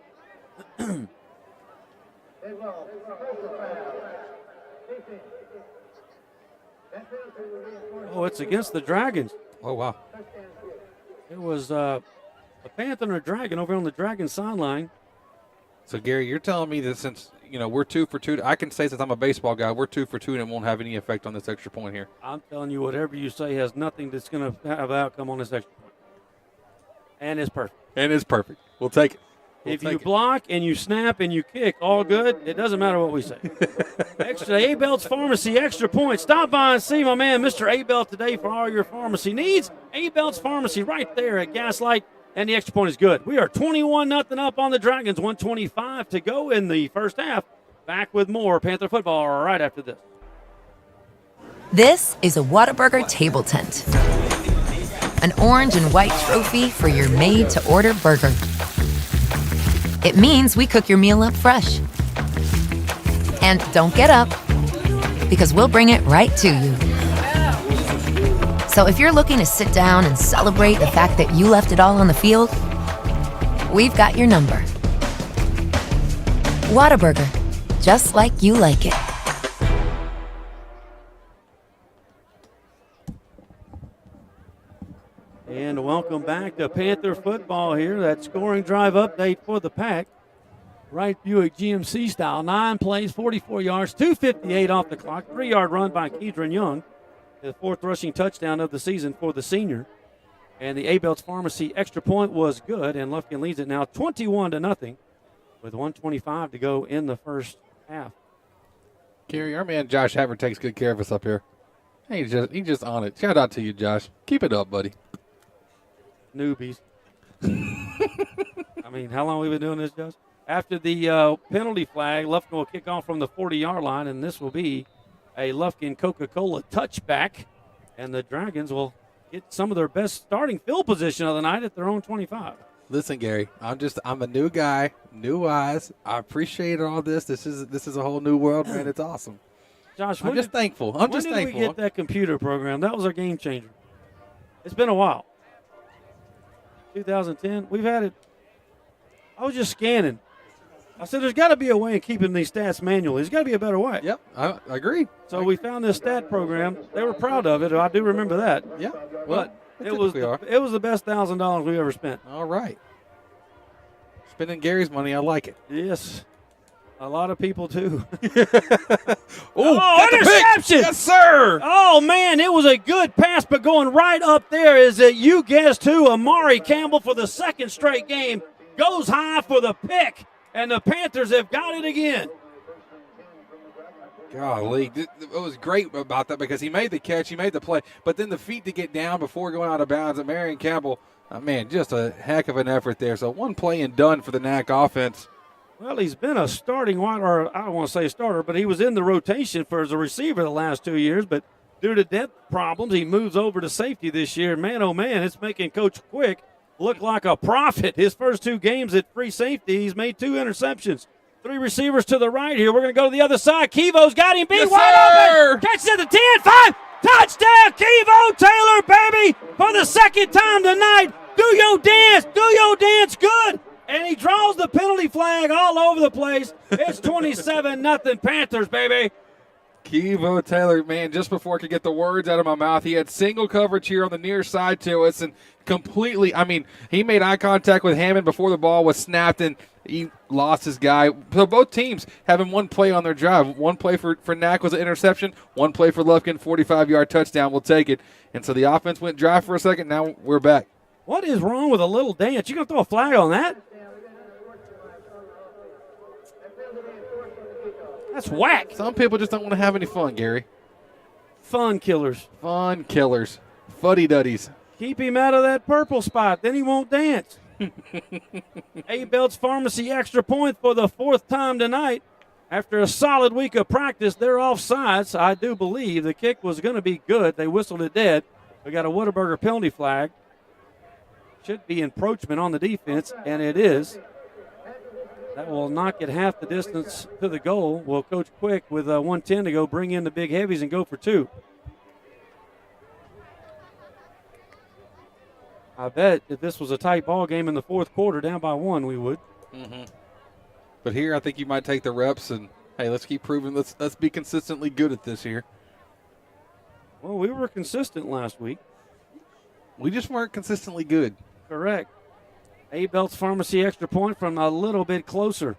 Oh, it's against the Dragons. Oh, wow. It was a Panther and a Dragon over on the Dragon sideline. So, Gary, you're telling me that since, we're 2 for 2, I can say since I'm a baseball guy, we're 2 for 2 and it won't have any effect on this extra point here. I'm telling you, whatever you say has nothing that's going to have outcome on this extra point. And it's perfect. We'll take it. If you block and you snap and you kick, all good. It doesn't matter what we say. Extra A-Belt's Pharmacy, extra point. Stop by and see my man, Mr. A-Belt, today for all your pharmacy needs. A-Belt's Pharmacy right there at Gaslight, and the extra point is good. We are 21-0 up on the Dragons, 1:25 to go in the first half. Back with more Panther football right after this. This is a Whataburger table tent. An orange and white trophy for your made-to-order burger. It means we cook your meal up fresh. And don't get up, because we'll bring it right to you. So if you're looking to sit down and celebrate the fact that you left it all on the field, we've got your number. Whataburger, just like you like it. And welcome back to Panther football here. That scoring drive update for the Pack. Wright Buick GMC style. 9 plays, 44 yards, 2:58 off the clock. 3-yard run by Kedron Young. The 4th rushing touchdown of the season for the senior. And the A-Belt's Pharmacy extra point was good, and Lufkin leads it now 21-0 with 1:25 to go in the first half. Gary, our man Josh Haver takes good care of us up here. He's just on it. Shout out to you, Josh. Keep it up, buddy. Newbies. I mean, how long have we been doing this, Josh? After the penalty flag, Lufkin will kick off from the 40-yard line, and this will be a Lufkin Coca-Cola touchback. And the Dragons will get some of their best starting field position of the night at their own 25. Listen, Gary, I'm a new guy, new eyes. I appreciate all this. This is a whole new world, man. It's awesome. Josh, I'm just thankful. I'm just thankful. When did we get that computer program? That was our game changer. It's been a while. 2010, we've had it. I was just scanning. I said, there's got to be a way of keeping these stats manually. There's got to be a better way. Yep, I agree. So we found this stat program. They were proud of it. I do remember that. Yeah. But It was the best $1,000 we ever spent. All right. Spending Gary's money, I like it. Yes. A lot of people, too. Oh, interception! Yes, sir! Oh, man, it was a good pass, but going right up there is that you guessed who? Amari Campbell for the second straight game goes high for the pick, and the Panthers have got it again. Golly, it was great about that because he made the catch, he made the play, but then the feet to get down before going out of bounds. And Marion Campbell, man, just a heck of an effort there. So one play and done for the Nac offense. Well, he's been a starting wide, or I don't want to say starter, but he was in the rotation as a receiver the last 2 years. But due to depth problems, he moves over to safety this year. Man, oh man, it's making Coach Quick look like a prophet. His first 2 games at free safety, he's made 2 interceptions. 3 receivers to the right here. We're going to go to the other side. Kevo's got him beat. Yes, wide open. Catches at the 10, 5. Touchdown, Kevo Taylor, baby, for the second time tonight. Do your dance. Do your dance good. And he draws the penalty flag all over the place. It's 27-0 Panthers, baby. Kevo Taylor, man, just before I could get the words out of my mouth, he had single coverage here on the near side to us and completely, he made eye contact with Hammond before the ball was snapped, and he lost his guy. So both teams having one play on their drive. One play for Nac was an interception. One play for Lufkin, 45-yard touchdown. We'll take it. And so the offense went dry for a second. Now we're back. What is wrong with a little dance? You going to throw a flag on that? That's whack. Some people just don't want to have any fun, Gary. Fun killers. Fun killers. Fuddy-duddies. Keep him out of that purple spot. Then he won't dance. A-Belt's Pharmacy extra point for the 4th time tonight. After a solid week of practice, they're offsides. I do believe the kick was going to be good. They whistled it dead. We got a Whataburger penalty flag. Should be encroachment on the defense, and it is. That will knock it half the distance to the goal. Will Coach Quick, with 1:10 to go, bring in the big heavies and go for 2. I bet if this was a tight ball game in the 4th quarter, down by 1, we would. Mm-hmm. But here, I think you might take the reps and, hey, let's keep proving. Let's be consistently good at this here. Well, we were consistent last week. We just weren't consistently good. Correct. A-Belt's Pharmacy extra point from a little bit closer.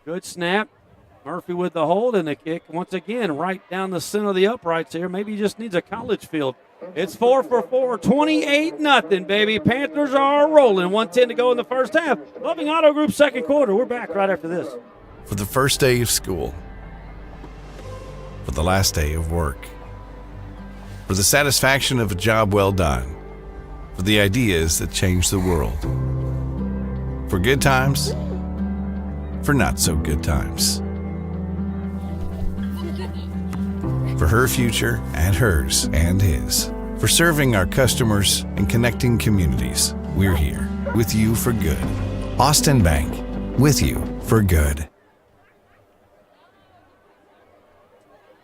Good snap. Murphy with the hold and the kick. Once again, right down the center of the uprights here. Maybe he just needs a college field. It's 4 for 4, 28-0, baby. Panthers are rolling. 1:10 to go in the first half. Loving Auto Group second quarter. We're back right after this. For the first day of school, for the last day of work, for the satisfaction of a job well done, for the ideas that change the world. For good times, for not so good times. For her future and hers and his. For serving our customers and connecting communities, we're here with you for good. Austin Bank, with you for good.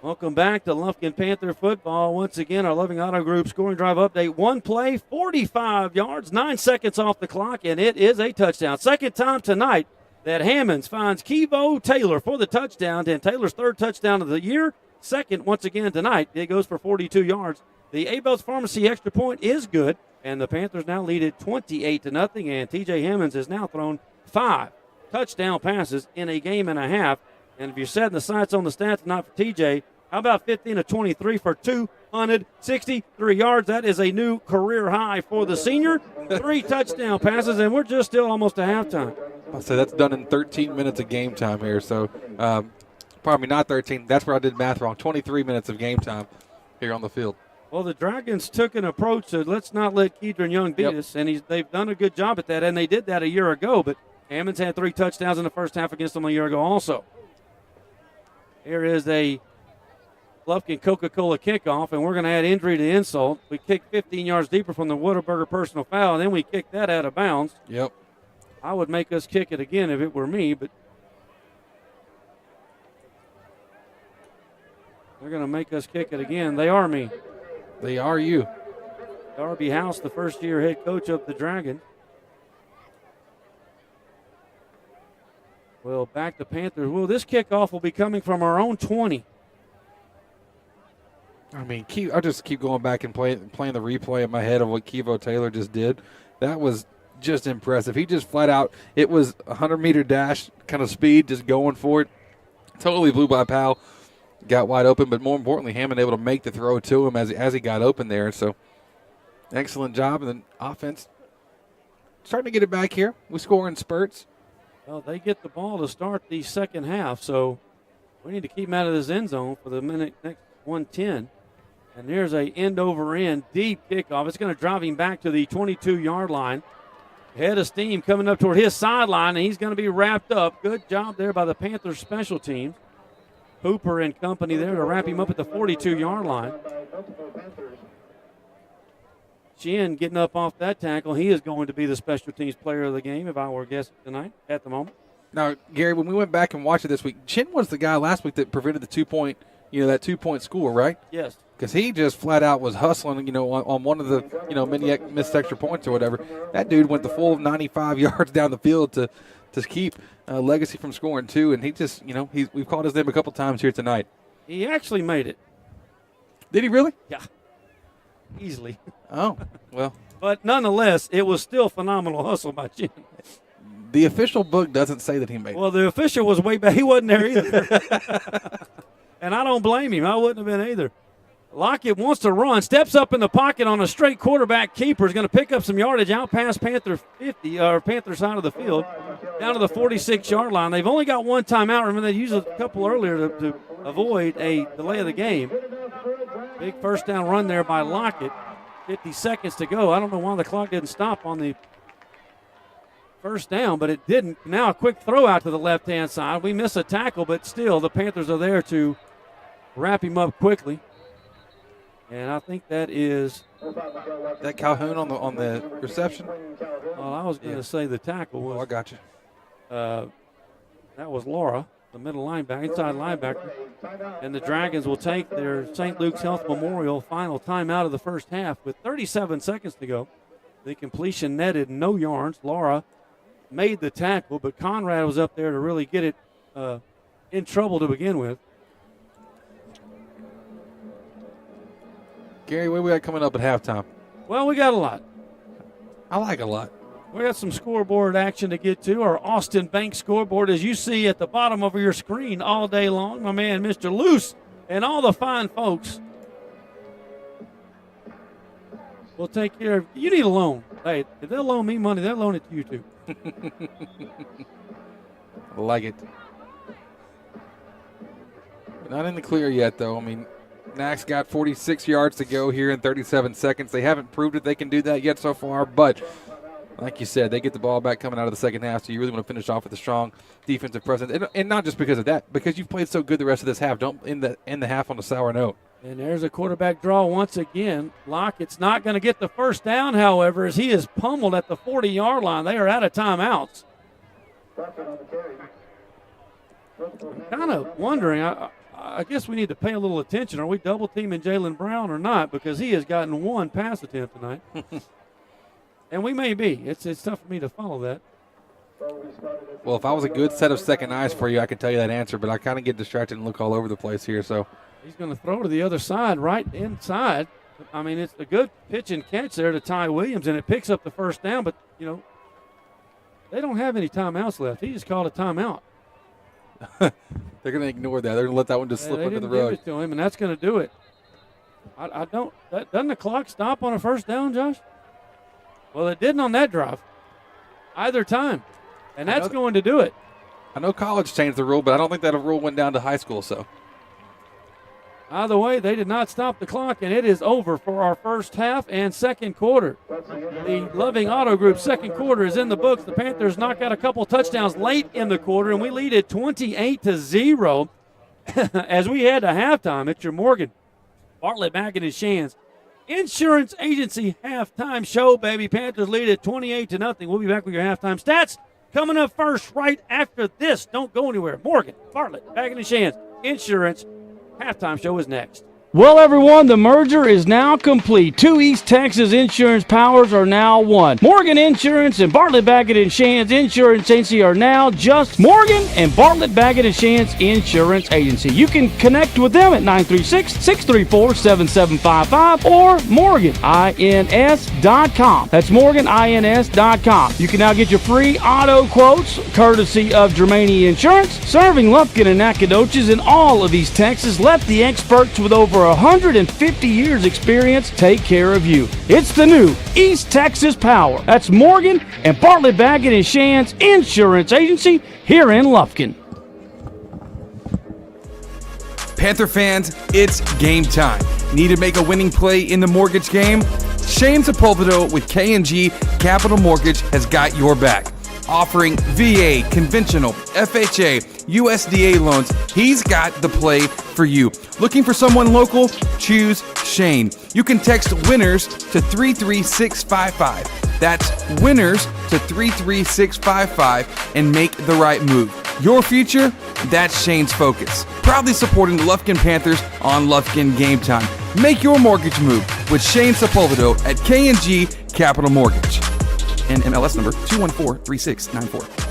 Welcome back to Lufkin Panther football. Once again, our Loving Auto Group scoring drive update. 1 play, 45 yards, 9 seconds off the clock, and it is a touchdown. Second time tonight that Hammonds finds Kevo Taylor for the touchdown, and Taylor's 3rd touchdown of the year. Second, once again tonight, it goes for 42 yards. The A-Belt's Pharmacy extra point is good, and the Panthers now lead it 28-0, and T.J. Hammonds has now thrown 5 touchdown passes in a game and a half. And if you're setting the sights on the stats tonight for T.J., how about 15 of 23 for 263 yards? That is a new career high for the senior. 3 touchdown passes, and we're just still almost at halftime. I'll say that's done in 13 minutes of game time here. So, probably not 13. That's where I did math wrong. 23 minutes of game time here on the field. Well, the Dragons took an approach to let's not let Kedron Young beat us, and they've done a good job at that, and they did that a year ago. But Hammonds had 3 touchdowns in the first half against them a year ago also. Here is a Lufkin Coca-Cola kickoff, and we're going to add injury to insult. We kicked 15 yards deeper from the Whataburger personal foul, and then we kicked that out of bounds. Yep. I would make us kick it again if it were me, but they're going to make us kick it again. They are me. They are you. Darby House, the first-year head coach of the Dragon. Well, back to Panthers. Well, this kickoff will be coming from our own 20. I mean, I just keep going back and playing the replay in my head of what Kevo Taylor just did. That was just impressive. He just flat out, it was a 100-meter dash kind of speed, just going for it. Totally blew by Powell. Got wide open, but more importantly, Hammond able to make the throw to him as he got open there. So, excellent job. And then offense starting to get it back here. We score in spurts. Well, they get the ball to start the second half, so we need to keep them out of this end zone for the next 110. And there's a end-over-end deep kickoff. It's going to drive him back to the 22-yard line. Head of steam coming up toward his sideline, and he's going to be wrapped up. Good job there by the Panthers special teams. Hooper and company there to wrap him up at the 42-yard line. Shin getting up off that tackle. He is going to be the special teams player of the game, if I were guessing tonight at the moment. Now, Gary, when we went back and watched it this week, Chin was the guy last week that prevented the 2-point, that 2-point score, right? Yes. Because he just flat out was hustling, on one of the, many missed extra points or whatever. That dude went the full 95 yards down the field to keep Legacy from scoring two, and he just, we've called his name a couple times here tonight. He actually made it. Did he really? Yeah. Easily. Oh, well. But nonetheless, it was still phenomenal hustle by Chin. The official book doesn't say that he made it. Well, the official was way back. He wasn't there either. And I don't blame him. I wouldn't have been either. Lockett wants to run, steps up in the pocket on a straight quarterback keeper. Is going to pick up some yardage out past Panther 50 or Panther side of the field, down to the 46-yard line. They've only got one timeout. Remember, they used a couple earlier to avoid a delay of the game. Big first down run there by Lockett. 50 seconds to go. I don't know why the clock didn't stop on the first down, but it didn't. Now a quick throw out to the left-hand side. We miss a tackle, but still the Panthers are there to wrap him up quickly. And I think that is that Calhoun on the reception. Well, I was going to say the tackle was. Oh, I got you. That was Laura, the middle linebacker, inside linebacker. And the Dragons will take their St. Luke's Health Memorial final timeout of the first half with 37 seconds to go. The completion netted no yards. Laura made the tackle, but Conrad was up there to really get it in trouble to begin with. Gary, what we got coming up at halftime? Well, we got a lot. I like a lot. We got some scoreboard action to get to. Our Austin Bank scoreboard, as you see at the bottom of your screen all day long. My man, Mr. Luce, and all the fine folks will take care of you. Need a loan. Hey, if they'll loan me money, they'll loan it to you too. I like it. Not in the clear yet, though. I mean, Nax got 46 yards to go here in 37 seconds. They haven't proved that they can do that yet so far, but like you said, they get the ball back coming out of the second half, so you really want to finish off with a strong defensive presence. And not just because of that, because you've played so good the rest of this half. Don't end the half on a sour note. And there's a quarterback draw once again. Lockett's not going to get the first down, however, as he is pummeled at the 40-yard line. They are out of timeouts. I'm kind of wondering, I guess we need to pay a little attention. Are we double-teaming Jalen Brown or not? Because he has gotten one pass attempt tonight. And we may be. It's tough for me to follow that. Well, if I was a good set of second eyes for you, I could tell you that answer, but I kind of get distracted and look all over the place here. So he's going to throw to the other side, right inside. I mean, it's a good pitch and catch there to Ty Williams, and it picks up the first down. But, they don't have any timeouts left. He just called a timeout. They're going to ignore that. They're going to let that one just slip under the rug. Give it to him, and that's going to do it. Doesn't the clock stop on a first down, Josh? Well, it didn't on that drive either time, and that's going to do it. I know college changed the rule, but I don't think that rule went down to high school. So either way, they did not stop the clock, and it is over for our first half and second quarter. The Loving Auto Group second quarter is in the books. The Panthers knock out a couple touchdowns late in the quarter, and we lead it 28-0 as we head to halftime. It's your Morgan Bartlett back in his Shands Insurance Agency halftime show, baby. Panthers lead it 28-0. We'll be back with your halftime stats coming up first right after this. Don't go anywhere. Morgan Bartlett back in his Shands Insurance halftime show is next. Well, everyone, the merger is now complete. Two East Texas insurance powers are now one. Morgan Insurance and Bartlett Baggett & Shands Insurance Agency are now just Morgan and Bartlett Baggett & Shands Insurance Agency. You can connect with them at 936-634-7755 or morganins.com. That's morganins.com. You can now get your free auto quotes courtesy of Germania Insurance. Serving Lufkin and Nacogdoches in all of East Texas. Let the experts with over 150 years experience take care of you. It's the new East Texas Power. That's Morgan and Bartlett Baggett & Shands Insurance Agency here in Lufkin. Panther fans, it's game time. Need to make a winning play in the mortgage game? Shane Sepulveda with K&G Capital Mortgage has got your back. Offering VA, conventional, FHA, USDA loans, he's got the play for you. Looking for someone local? Choose Shane. You can text WINNERS to 33655. That's WINNERS to 33655 and make the right move. Your future? That's Shane's focus. Proudly supporting the Lufkin Panthers on Lufkin Game Time. Make your mortgage move with Shane Sepulveda at K&G Capital Mortgage. And MLS number 2143694.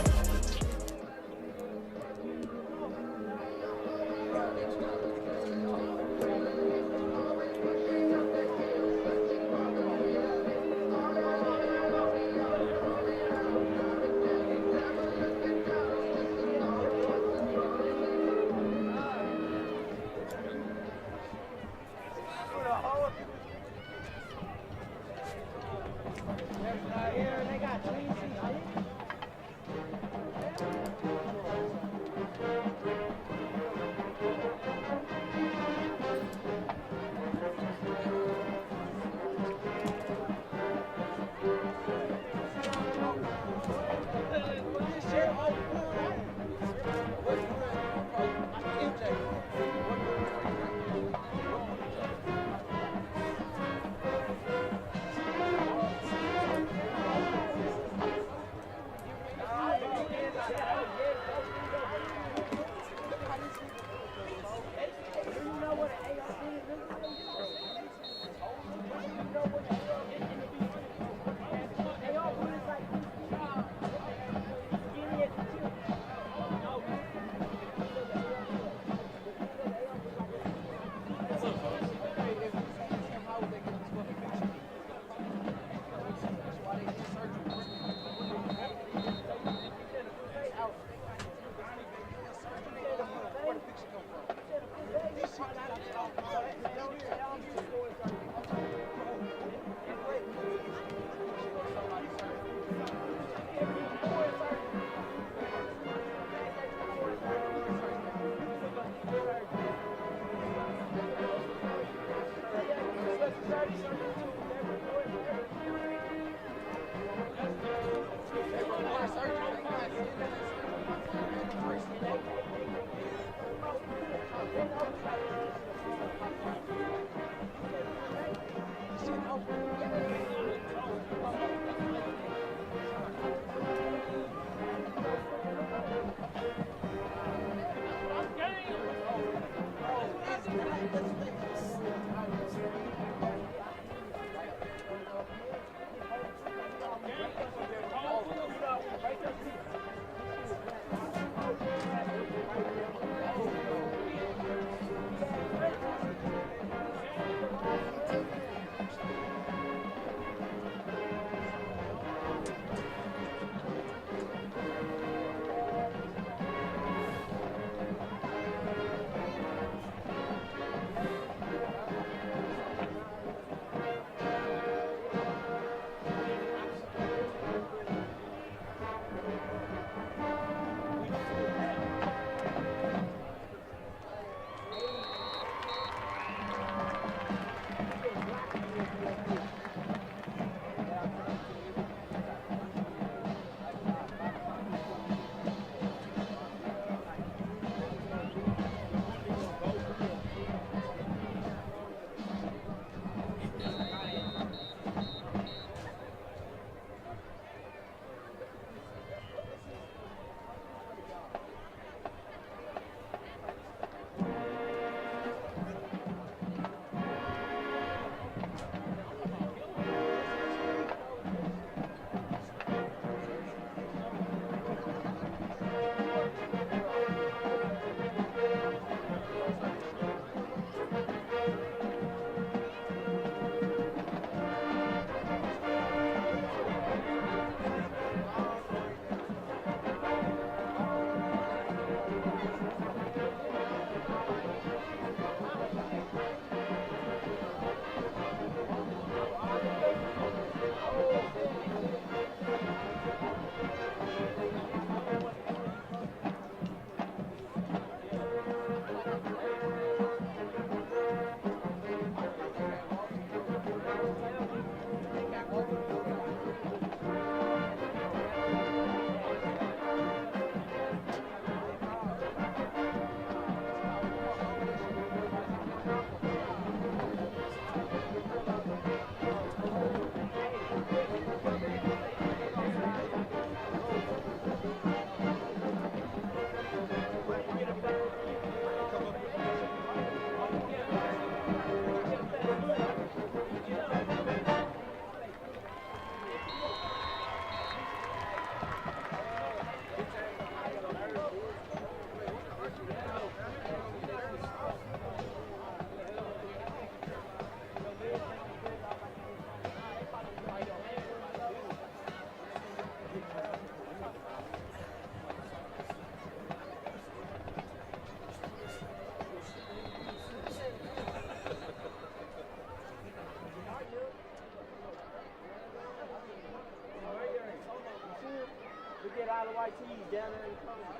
get out of the white tees down there in the corner.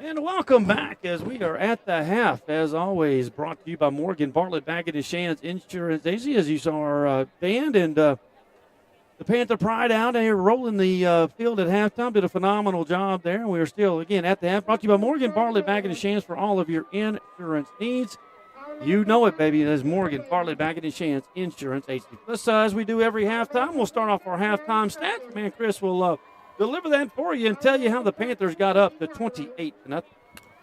And welcome back as we are at the half, as always, brought to you by Morgan Bartlett Baggett and Shands Insurance Agency. As you saw our band and the Panther Pride out there rolling the field at halftime, did a phenomenal job there. And we are still, again, at the half, brought to you by Morgan Bartlett Baggett and Shands for all of your insurance needs. You know it, baby. It is Morgan Bartlett Baggett and Shands Insurance Agency. Plus, as we do every halftime, we'll start off our halftime stats. Man, Chris will deliver that for you and tell you how the Panthers got up to 28-0.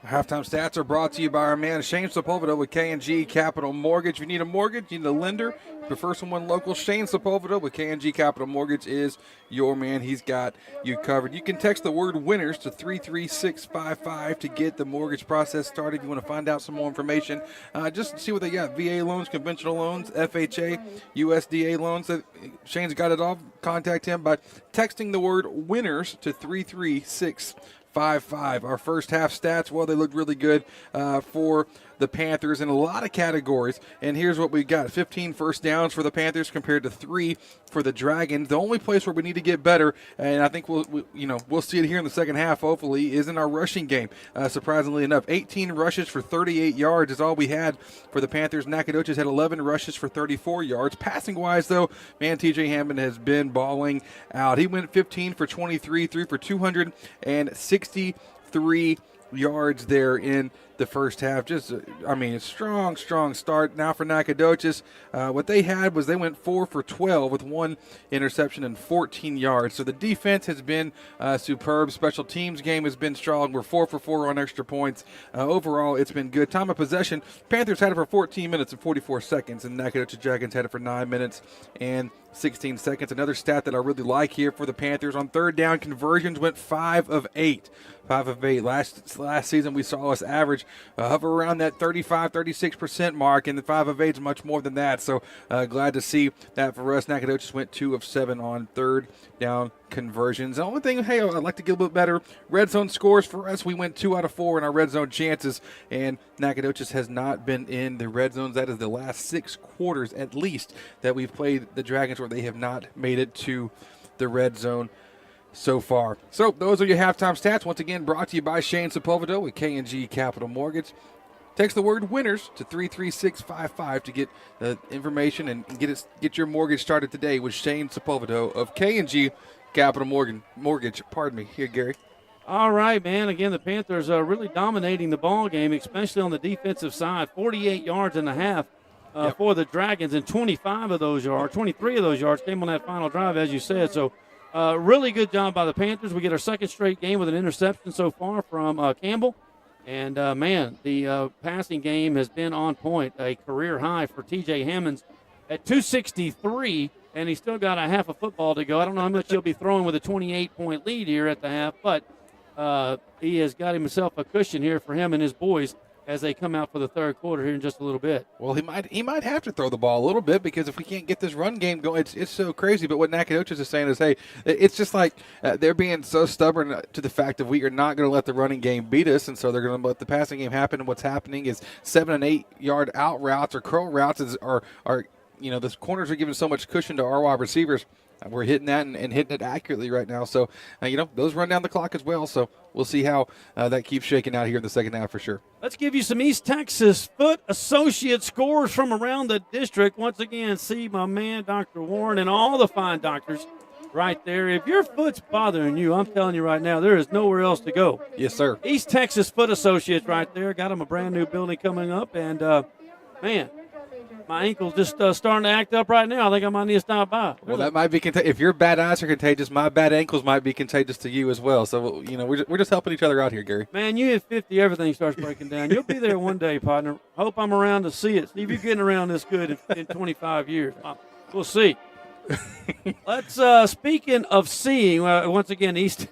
Halftime stats are brought to you by our man Shane Sepulveda with K&G Capital Mortgage. If you need a mortgage, you need a lender, prefer someone local, Shane Sepulveda with K&G Capital Mortgage is your man. He's got you covered. You can text the word winners to 33655 to get the mortgage process started. If you want to find out some more information, just see what they got. VA loans, conventional loans, FHA, USDA loans. Shane's got it all. Contact him by texting the word winners to 33655. Our first half stats, well, they looked really good for the Panthers in a lot of categories. And here's what we got. 15 first downs for the Panthers compared to 3 for the Dragons. The only place where we need to get better, and I think we'll see it here in the second half, hopefully, is in our rushing game. Surprisingly enough, 18 rushes for 38 yards is all we had for the Panthers. Nacogdoches had 11 rushes for 34 yards. Passing-wise, though, man, TJ Hammond has been balling out. He went 15 for 23, threw for 263 yards there in the first half. Just, a strong start. Now for Nacogdoches, what they had was they went 4 for 12 with 1 interception and 14 yards. So the defense has been superb. Special teams game has been strong. We're 4 for 4 on extra points. Overall, it's been good. Time of possession, Panthers had it for 14 minutes and 44 seconds, and Nacogdoches Dragons had it for 9 minutes and 16 seconds. Another stat that I really like here for the Panthers, on third down conversions went 5 of 8. 5 of 8. Last season we saw us average hover around that 35-36% mark, and the 5 of 8 is much more than that. So glad to see that for us. Nacogdoches went 2 of 7 on third down conversions. The only thing, I'd like to get a little bit better. Red zone scores for us, we went 2 out of 4 in our red zone chances, and Nacogdoches has not been in the red zones. That is the last 6 quarters at least that we've played the Dragons where they have not made it to the red zone so far. So those are your halftime stats. Once again, brought to you by Shane Sepulveda with K&G Capital Mortgage. Text the word winners to 33655 to get information and get your mortgage started today with Shane Sepulveda of K&G Capital Mortgage. Pardon me. Here, Gary. All right, man. Again, the Panthers are really dominating the ball game, especially on the defensive side. 48 yards and a half for the Dragons, and 23 of those yards came on that final drive, as you said. So really good job by the Panthers. We get our second straight game with an interception so far from Campbell. And, the passing game has been on point. A career high for T.J. Hammonds at 263, and he's still got a half a football to go. I don't know how much he'll be throwing with a 28-point lead here at the half, but he has got himself a cushion here for him and his boys as they come out for the third quarter here in just a little bit. Well, he might have to throw the ball a little bit, because if we can't get this run game going, it's so crazy. But what Nacogdoches is saying is, hey, it's just like they're being so stubborn to the fact that we are not going to let the running game beat us, and so they're going to let the passing game happen. And what's happening is 7 and 8 yard out routes or curl routes are the corners are giving so much cushion to our wide receivers. We're hitting that and hitting it accurately right now. So, those run down the clock as well. So we'll see how that keeps shaking out here in the second half for sure. Let's give you some East Texas Foot Associate scores from around the district. Once again, see my man, Dr. Warren, and all the fine doctors right there. If your foot's bothering you, I'm telling you right now, there is nowhere else to go. Yes, sir. East Texas Foot Associates right there. Got them a brand new building coming up. And, my ankle's just starting to act up right now. I think I might need to stop by. Well, that might be contagious. If your bad eyes are contagious, my bad ankles might be contagious to you as well. So, we're just helping each other out here, Gary. Man, you hit 50, everything starts breaking down. You'll be there one day, partner. Hope I'm around to see it. See if you're getting around this good in 25 years. We'll see. Let's, speaking of seeing, once again, East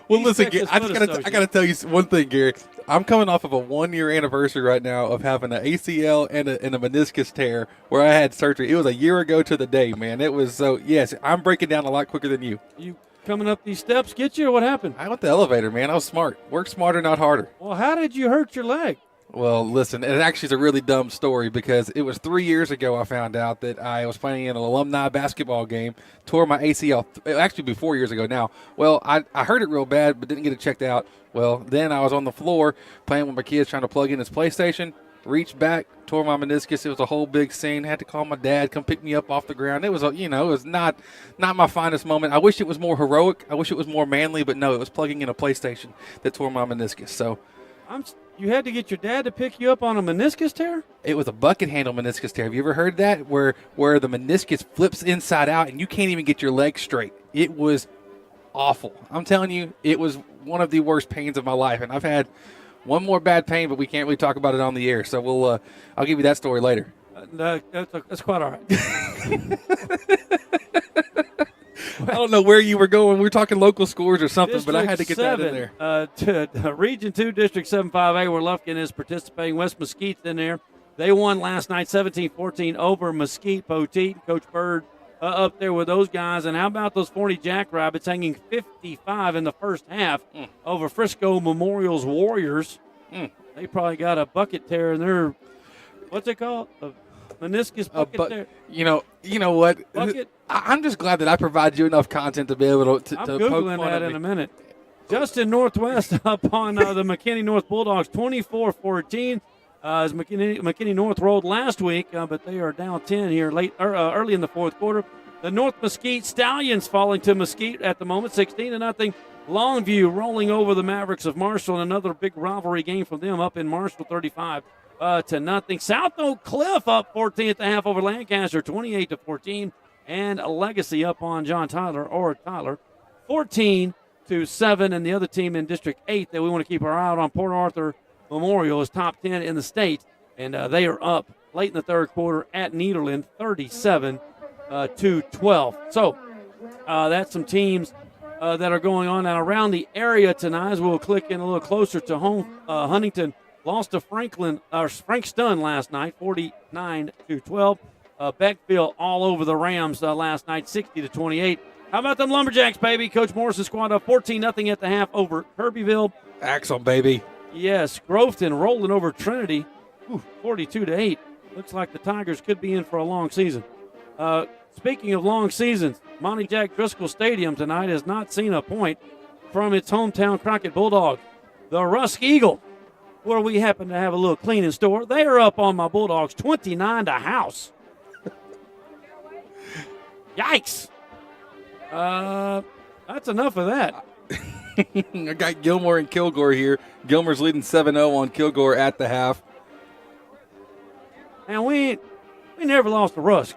Well, listen, I got to tell you one thing, Gary. I'm coming off of a 1-year anniversary right now of having an ACL and a meniscus tear where I had surgery. It was a year ago to the day, man. It was so, yes, I'm breaking down a lot quicker than you. You coming up these steps get you, or what happened? I went the elevator, man. I was smart. Work smarter, not harder. Well, how did you hurt your leg? Well, listen, it actually is a really dumb story because it was 3 years ago I found out that I was playing in an alumni basketball game, tore my ACL, actually 4 years ago now. Well, I heard it real bad but didn't get it checked out. Well, then I was on the floor playing with my kids trying to plug in his PlayStation, reached back, tore my meniscus. It was a whole big scene. Had to call my dad, come pick me up off the ground. It was, it was not my finest moment. I wish it was more heroic. I wish it was more manly, but no, it was plugging in a PlayStation that tore my meniscus. So you had to get your dad to pick you up on a meniscus tear? It was a bucket handle meniscus tear. Have you ever heard that? Where the meniscus flips inside out and you can't even get your leg straight. It was awful. I'm telling you, it was one of the worst pains of my life. And I've had one more bad pain, but we can't really talk about it on the air. So I'll give you that story later. That's quite all right. I don't know where you were going. We were talking local scores or something, but I had to get that in there. Region 2, District 7-5A, where Lufkin is participating. West Mesquite's in there. They won last night 17-14 over Mesquite Poteet. Coach Bird up there with those guys. And how about those 40 Jackrabbits hanging 55 in the first half over Frisco Memorial's Warriors? They probably got a bucket tear in their, what's it called? A meniscus bucket tear. You know what? Bucket? I'm just glad that I provide you enough content to be able to I'm poke Googling fun that at in a me. minute. Justin Northwest up on the McKinney North Bulldogs, 24-14. As McKinney North rolled last week, but they are down 10 here early in the fourth quarter. The North Mesquite Stallions falling to Mesquite at the moment, 16-0. Longview rolling over the Mavericks of Marshall, and another big rivalry game for them up in Marshall, 35-0. South Oak Cliff up 14 at the half over Lancaster, 28-14. And Legacy up on Tyler, 14-7. And the other team in District 8 that we want to keep our eye out on, Port Arthur Memorial, is top 10 in the state. And they are up late in the third quarter at Nederland, 37-12. So that's some teams that are going on now around the area tonight. As we'll click in a little closer to home, Huntington lost to Frankston last night, 49-12. Beckville all over the Rams last night, 60-28. How about them Lumberjacks, baby? Coach Morris's squad up 14-0 at the half over Kirbyville. Axel, baby. Yes, Groveton rolling over Trinity, 42-8. Looks like the Tigers could be in for a long season. Speaking of long seasons, Monty Jack Driscoll Stadium tonight has not seen a point from its hometown Crockett Bulldogs. The Rusk Eagle, where we happen to have a little cleaning store, they are up on my Bulldogs 29-0. Yikes. That's enough of that. I got Gilmore and Kilgore here. Gilmore's leading 7-0 on Kilgore at the half. And we never lost to Rusk.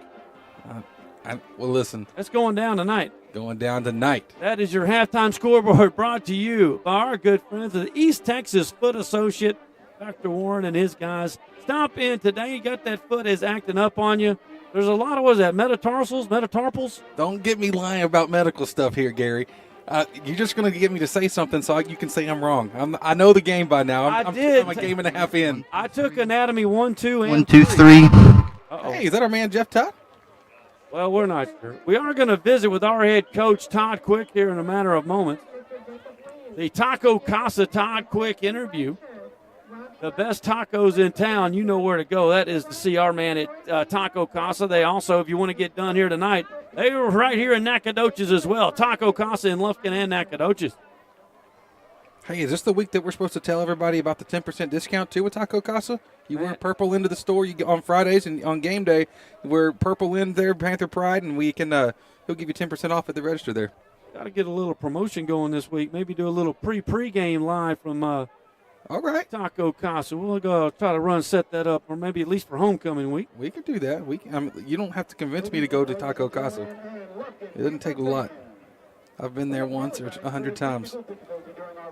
Well, listen. That's going down tonight. Going down tonight. That is your halftime scoreboard brought to you by our good friends at the East Texas Foot Associate, Dr. Warren and his guys. Stop in today. You got that foot is acting up on you. There's a lot of, what is that, metatarpals? Don't get me lying about medical stuff here, Gary. You're just going to get me to say something so you can say I'm wrong. I know the game by now. I'm a game and a half in. I took Anatomy 1, 2, and 1, 2, 3. Hey, is that our man Jeff Todd? Well, we're not sure. We are going to visit with our head coach, Todd Quick, here in a matter of moments. The Taco Casa Todd Quick interview. The best tacos in town, you know where to go. That is to see our man at Taco Casa. They also, if you want to get done here tonight, they are right here in Nacogdoches as well. Taco Casa in Lufkin and Nacogdoches. Hey, is this the week that we're supposed to tell everybody about the 10% discount too with Taco Casa? You wear purple into the store on Fridays, and on game day, wear purple in there, Panther Pride, and we can he'll give you 10% off at the register there. Got to get a little promotion going this week. Maybe do a little pre-game live from all right, Taco Casa. We'll go try to set that up, or maybe at least for homecoming week. We can do that. You don't have to convince me to go to Taco Casa. It doesn't take a lot. I've been there once or 100 times.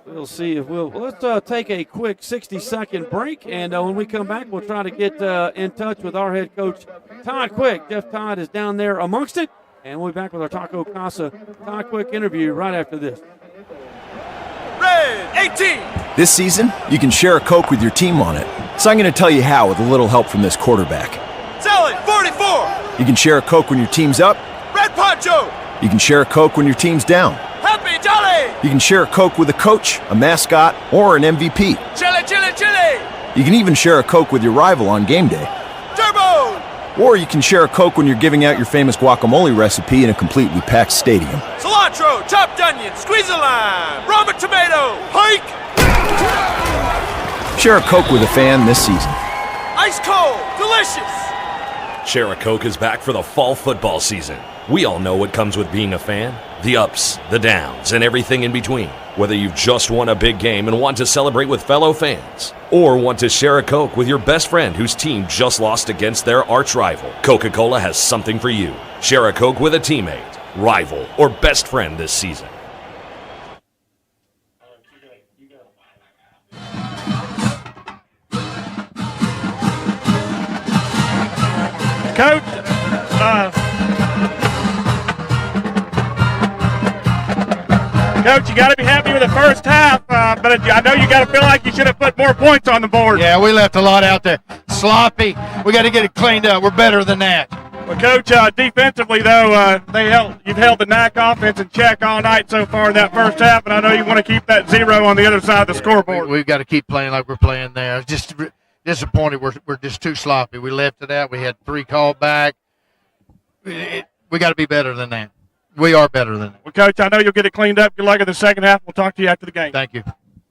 We'll see if let's take a quick 60-second break, and when we come back, we'll try to get in touch with our head coach, Todd Quick. Jeff Todd is down there amongst it, and we'll be back with our Taco Casa Todd Quick interview right after this. Red 18. This season, you can share a Coke with your team on it. So I'm going to tell you how with a little help from this quarterback. Salad 44. You can share a Coke when your team's up. Red Poncho. You can share a Coke when your team's down. Happy Jolly. You can share a Coke with a coach, a mascot, or an MVP. Chili, chili, chili. You can even share a Coke with your rival on game day. Turbo! Or you can share a Coke when you're giving out your famous guacamole recipe in a completely packed stadium. Cilantro, chopped onion, squeeze a lime, Roma tomato, hike! Share a Coke with a fan this season. Ice cold, delicious! Share a Coke is back for the fall football season. We all know what comes with being a fan. The ups, the downs, and everything in between. Whether you've just won a big game and want to celebrate with fellow fans, or want to share a Coke with your best friend whose team just lost against their arch rival, Coca-Cola has something for you. Share a Coke with a teammate, rival, or best friend this season. Coach, Coach, you got to be happy with the first half, but I know you got to feel like you should have put more points on the board. Yeah, we left a lot out there. Sloppy. We got to get it cleaned up. We're better than that. Well, Coach, defensively, though, you've held the Nac offense in check all night so far in that first half, and I know you want to keep that 0 on the other side of the scoreboard. We've got to keep playing like we're playing there. I was just disappointed. We're just too sloppy. We left it out. We had 3 called back. We got to be better than that. We are better than that. Well, Coach, I know you'll get it cleaned up. Good luck in the second half. We'll talk to you after the game. Thank you.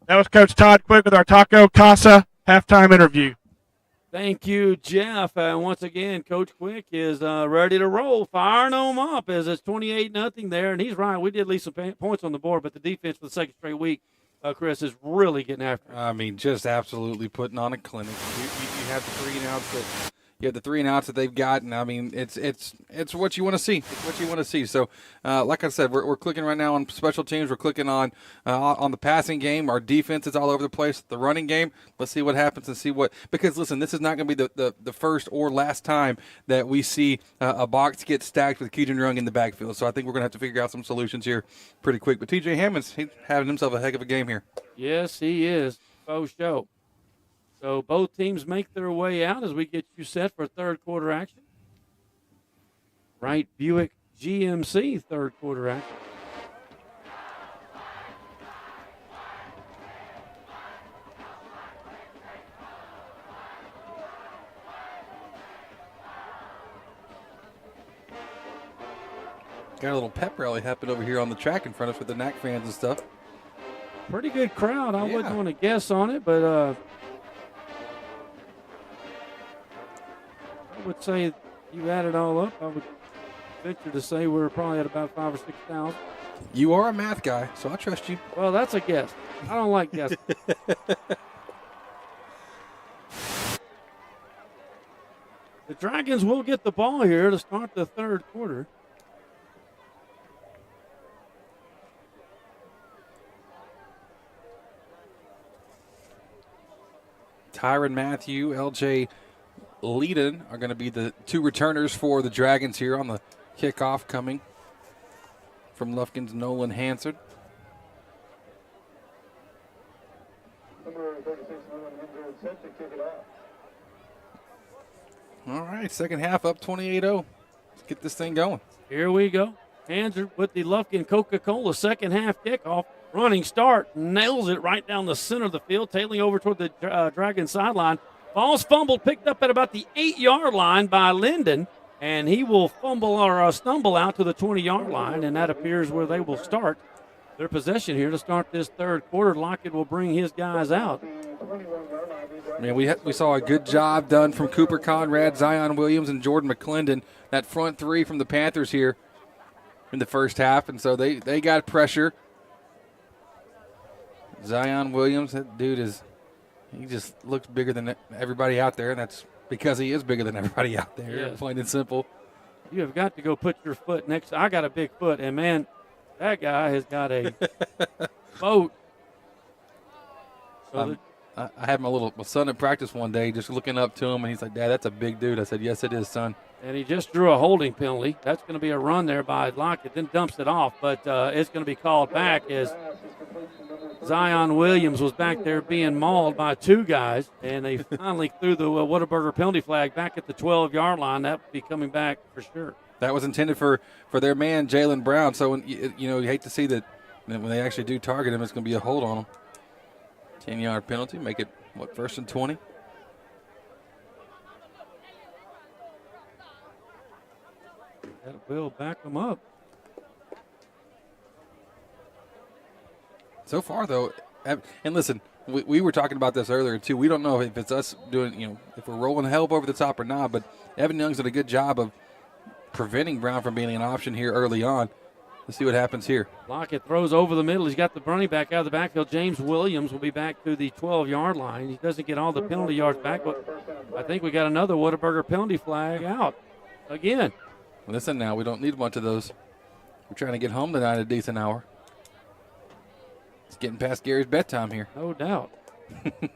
That was Coach Todd Quick with our Taco Casa halftime interview. Thank you, Jeff. Once again, Coach Quick is ready to roll, firing them up as it's 28-0 there. And he's right. We did leave some points on the board, but the defense for the second straight week, Chris, is really getting after it. I mean, just absolutely putting on a clinic. You have the 3 and outs that. You have the 3 and outs that they've gotten. I mean, it's what you want to see. It's what you want to see. So, like I said, we're clicking right now on special teams. We're clicking on the passing game. Our defense is all over the place. The running game. Let's see what happens and see what. Because listen, this is not going to be the first or last time that we see a box get stacked with Keaton Young in the backfield. So I think we're going to have to figure out some solutions here pretty quick. But T.J. Hammond's having himself a heck of a game here. Yes, he is. Faux show. So both teams make their way out as we get you set for third quarter action. Wright Buick GMC third quarter action. Got a little pep rally happen over here on the track in front of us with the Nac fans and stuff. Pretty good crowd. I wouldn't want to guess on it, but I would say you add it all up, I would venture to say we're probably at about 5,000 or 6,000. You are a math guy, so I trust you. Well, that's a guess. I don't like guessing. The Dragons will get the ball here to start the third quarter. Tyron Matthew, LJ Leadon are going to be the 2 returners for the Dragons here on the kickoff coming from Lufkin's Nolan Hansard. Number 36, Nolan Hansard, set to kick it off. All right, second half up 28-0. Let's get this thing going. Here we go. Hansard with the Lufkin Coca-Cola second half kickoff. Running start, nails it right down the center of the field, tailing over toward the Dragon sideline. Ball's fumbled, picked up at about the 8-yard line by Linden, and he will fumble or stumble out to the 20-yard line, and that appears where they will start their possession here to start this third quarter. Lockett will bring his guys out. Man, we saw a good job done from Cooper Conrad, Zion Williams, and Jordan McClendon. That front 3 from the Panthers here in the first half, and so they got pressure. Zion Williams, that dude he just looks bigger than everybody out there, and that's because he is bigger than everybody out there, yes. Plain and simple. You have got to go put your foot next. I got a big foot, and, man, that guy has got a boat. So I had my son at practice one day just looking up to him, and he's like, Dad, that's a big dude. I said, yes, it is, son. And he just drew a holding penalty. That's going to be a run there by Lockett, then dumps it off. But it's going to be called back as Zion Williams was back there being mauled by 2 guys, and they finally threw the Whataburger penalty flag back at the 12-yard line. That would be coming back for sure. That was intended for their man, Jalen Brown. So, you hate to see that when they actually do target him, it's going to be a hold on him. 10-yard penalty, make it, 1st and 20? That will back them up. So far, though, and listen, we were talking about this earlier, too. We don't know if it's us doing, if we're rolling help over the top or not, but Evan Young's done a good job of preventing Brown from being an option here early on. Let's see what happens here. Lockett throws over the middle. He's got the running back out of the backfield. James Williams will be back to the 12-yard line. He doesn't get all the penalty yards back, but I think we got another Whataburger penalty flag out again. Listen now, we don't need much of those. We're trying to get home tonight at a decent hour. It's getting past Gary's bedtime here. No doubt. I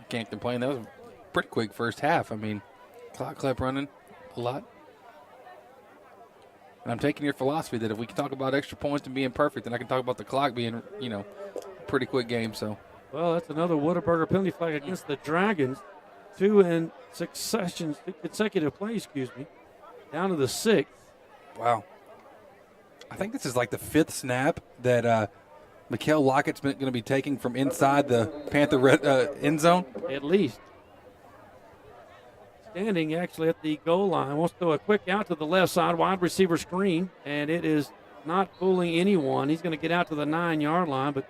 can't complain. That was a pretty quick first half. I mean, clock clip running a lot. And I'm taking your philosophy that if we can talk about extra points and being perfect, then I can talk about the clock being, a pretty quick game. So, well, that's another Whataburger penalty flag against the Dragons. 2 consecutive plays, down to the 6th. Wow. I think this is like the 5th snap that Mikael Lockett's going to be taking from inside the Panther end zone. At least. Standing actually at the goal line. Wants to throw a quick out to the left side, wide receiver screen, and it is not fooling anyone. He's going to get out to the 9-yard line, but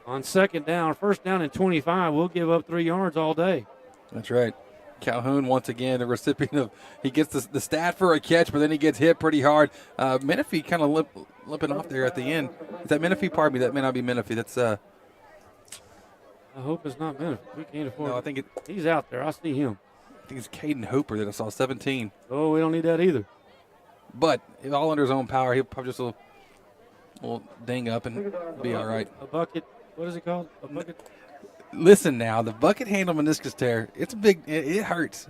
on second down, first down and 25, we'll give up 3 yards all day. That's right. Calhoun, once again, the recipient of, he gets the stat for a catch, but then he gets hit pretty hard. Menifee kind of limping off there at the end. Is that Menifee? Pardon me, that may not be Menifee. That's I hope it's not Menifee. We can't afford No, I think he's out there. I see him. I think it's Caden Hooper that I saw, 17. Oh, we don't need that either. But all under his own power, he'll probably just a little ding up and be all right. A bucket. What is it called? A bucket? Listen now, the bucket handle meniscus tear, it's a big, it hurts.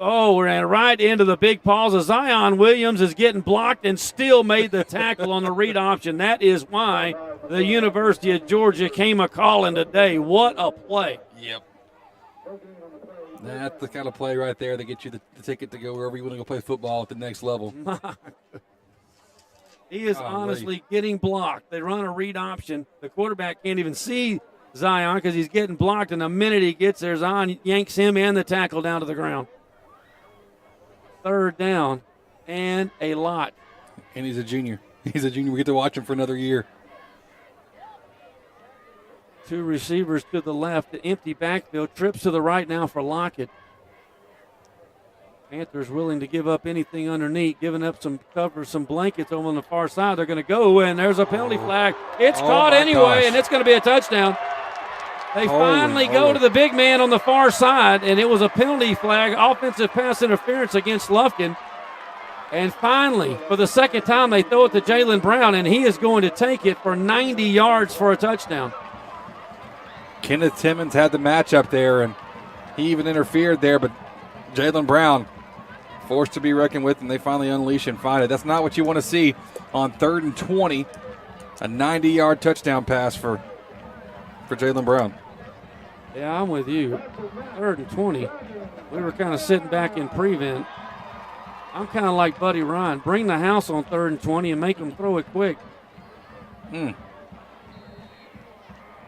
We're right into the big pause. Zion Williams is getting blocked and still made the tackle on the read option. That is why the University of Georgia came a-calling today. What a play. Yep. That's the kind of play right there that gets you the ticket to go wherever you want to go play football at the next level. He is honestly getting blocked. They run a read option. The quarterback can't even see Zion because he's getting blocked, and the minute he gets there, Zion yanks him and the tackle down to the ground. Third down and a lot. And he's a junior. He's a junior. We get to watch him for another year. 2 receivers to the left, the empty backfield, trips to the right now for Lockett. Panthers willing to give up anything underneath, giving up some cover, some blankets over on the far side. They're going to go, and there's a penalty flag. It's caught anyway, and it's going to be a touchdown. They finally go to the big man on the far side, and it was a penalty flag, offensive pass interference against Lufkin. And finally, for the second time, they throw it to Jalen Brown, and he is going to take it for 90 yards for a touchdown. Kenneth Timmons had the matchup there, and he even interfered there, but Jalen Brown forced to be reckoned with, and they finally unleash and find it. That's not what you want to see on 3rd and 20. A 90-yard touchdown pass for Jalen Brown. Yeah, I'm with you. 3rd and 20. We were kind of sitting back in prevent. I'm kind of like Buddy Ryan. Bring the house on 3rd and 20 and make them throw it quick.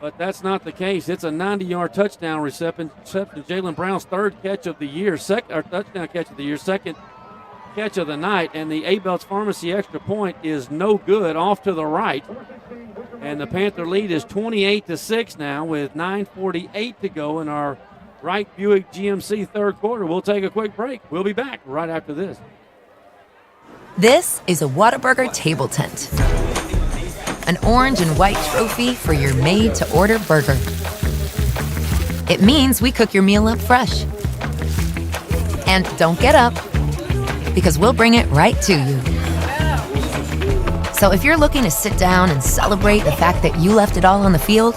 But that's not the case. It's a 90-yard touchdown reception. Jalen Brown's 3rd catch of the year, touchdown catch of the year, 2nd catch of the night, and the A-Belts Pharmacy extra point is no good, off to the right. And the Panther lead is 28-6 now with 9:48 to go in our Wright Buick GMC 3rd quarter. We'll take a quick break. We'll be back right after this. This is a Whataburger table tent. An orange and white trophy for your made-to-order burger. It means we cook your meal up fresh. And don't get up, because we'll bring it right to you. So if you're looking to sit down and celebrate the fact that you left it all on the field,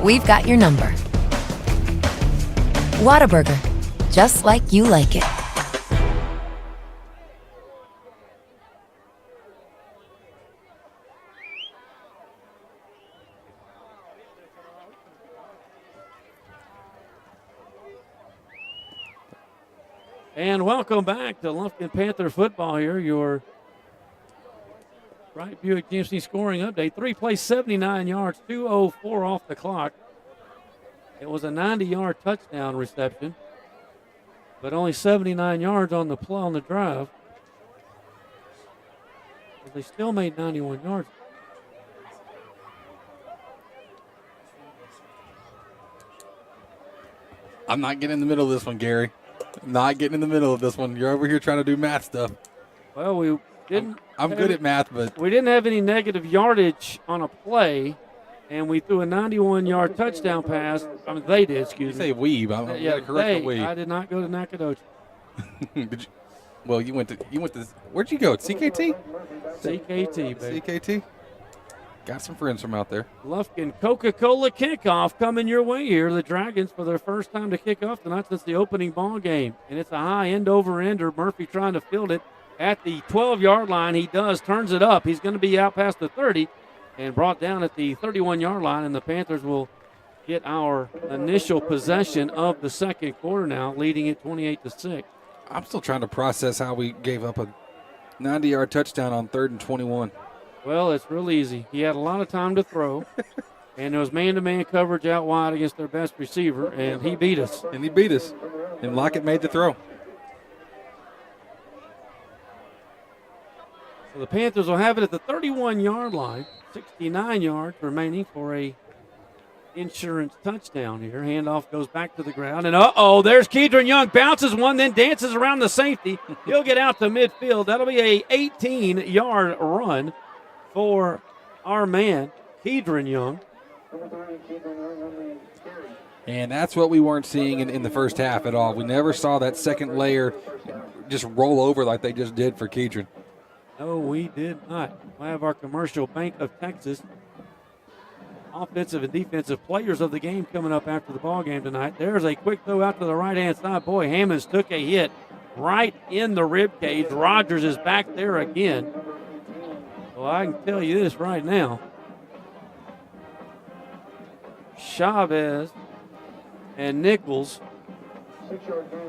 we've got your number. Whataburger, just like you like it. And welcome back to Lufkin Panther football here. Your Wright Buick GMC scoring update. 3 plays, 79 yards, 2:04 off the clock. It was a 90-yard touchdown reception. but only 79 yards on the play on the drive. But they still made 91 yards. I'm not getting in the middle of this one, Gary. Not getting in the middle of this one. You're over here trying to do math stuff. Well, we didn't. I'm good at math, but we didn't have any negative yardage on a play, and we threw a 91-yard touchdown pass. I mean, they did. Excuse me. You say we, but I'm Yeah, correct the we. I did not go to Nacogdoches. Did you? Well, you went to. Where'd you go? CKT. CKT, baby. CKT. Got some friends from out there. Lufkin Coca-Cola kickoff coming your way here. The Dragons for their first time to kick off tonight since the opening ball game. And it's a high end-over-ender. Murphy trying to field it at the 12-yard line. He does, turns it up. He's going to be out past the 30 and brought down at the 31-yard line. And the Panthers will get our initial possession of the second quarter now, leading it 28-6. I'm still trying to process how we gave up a 90-yard touchdown on 3rd and 21. Well, it's real easy. He had a lot of time to throw, and there was man-to-man coverage out wide against their best receiver, and he beat us. And Lockett made the throw. So the Panthers will have it at the 31-yard line, 69 yards remaining for a insurance touchdown here. Handoff goes back to the ground, and there's Kedron Young. Bounces one, then dances around the safety. He'll get out to midfield. That'll be a 18-yard run for our man, Kedron Young. And that's what we weren't seeing in the first half at all. We never saw that second layer just roll over like they just did for Kedron. No, we did not. I have our commercial Bank of Texas offensive and defensive players of the game coming up after the ball game tonight. There's a quick throw out to the right-hand side. Boy, Hammonds took a hit right in the rib cage. Rogers is back there again. Well, I can tell you this right now. Chavez and Nichols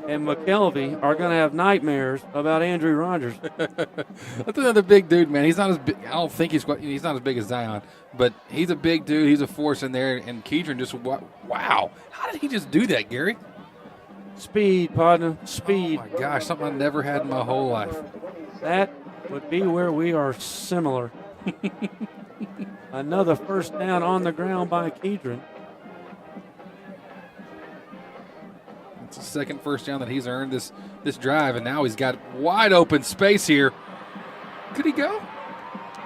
and McKelvey are going to have nightmares about Andrew Rogers. That's another big dude, man. He's not as big. I don't think he's not as big as Zion, but he's a big dude. He's a force in there. And Kedron just, wow. How did he just do that, Gary? Speed, partner, speed. Oh, my gosh, something I never had in my whole life. That would be where we are similar. Another first down on the ground by Kedron. It's the second first down that he's earned this drive, and now he's got wide open space here. Could he go?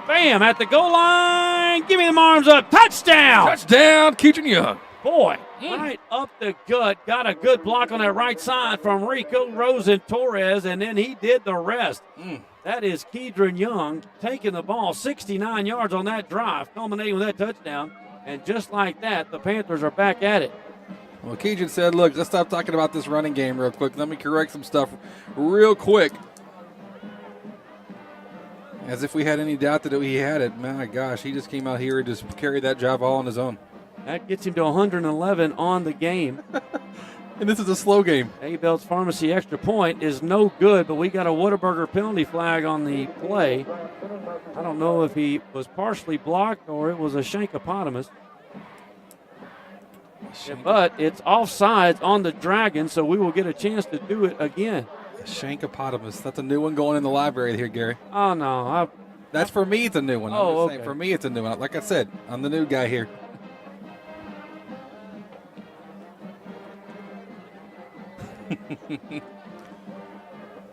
Bam, at the goal line. Give me them arms up. Touchdown. Touchdown, Kedron Young. Boy, right up the gut. Got a good block on that right side from Rico Rosen-Torres, and then he did the rest. That is Kedron Young taking the ball 69 yards on that drive, culminating with that touchdown. And just like that, the Panthers are back at it. Well, Kedron said, look, let's stop talking about this running game real quick. Let me correct some stuff real quick. As if we had any doubt that he had it. My gosh, he just came out here and just carried that drive all on his own. That gets him to 111 on the game. And this is a slow game. A-Belt's Pharmacy extra point is no good, but we got a Whataburger penalty flag on the play. I don't know if he was partially blocked or it was a shankopotamus. But it's offsides on the Dragons, so we will get a chance to do it again. Shankopotamus. That's a new one going in the library here, Gary. Oh, no. That's for me, it's a new one. Oh, okay. For me, it's a new one. Like I said, I'm the new guy here.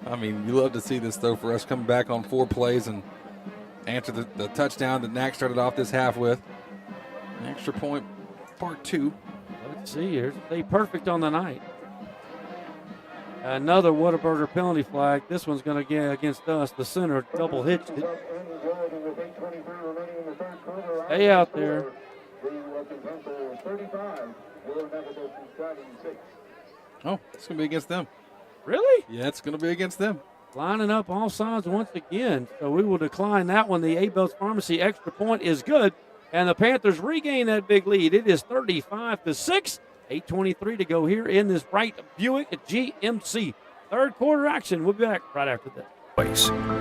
I mean, you love to see this, though, for us coming back on 4 plays and answer the touchdown that Knack started off this half with. An extra point, part 2. Let's see here. Stay perfect on the night. Another Whataburger penalty flag. This one's going to get against us. The center double hitched it. Stay out there. Oh, it's going to be against them. Really? Yeah, it's going to be against them. Lining up all sides once again. So we will decline that one. The A-Belt's Pharmacy extra point is good. And the Panthers regain that big lead. It is 35-6. 8:23 to go here in this bright Buick GMC. Third quarter action. We'll be back right after this.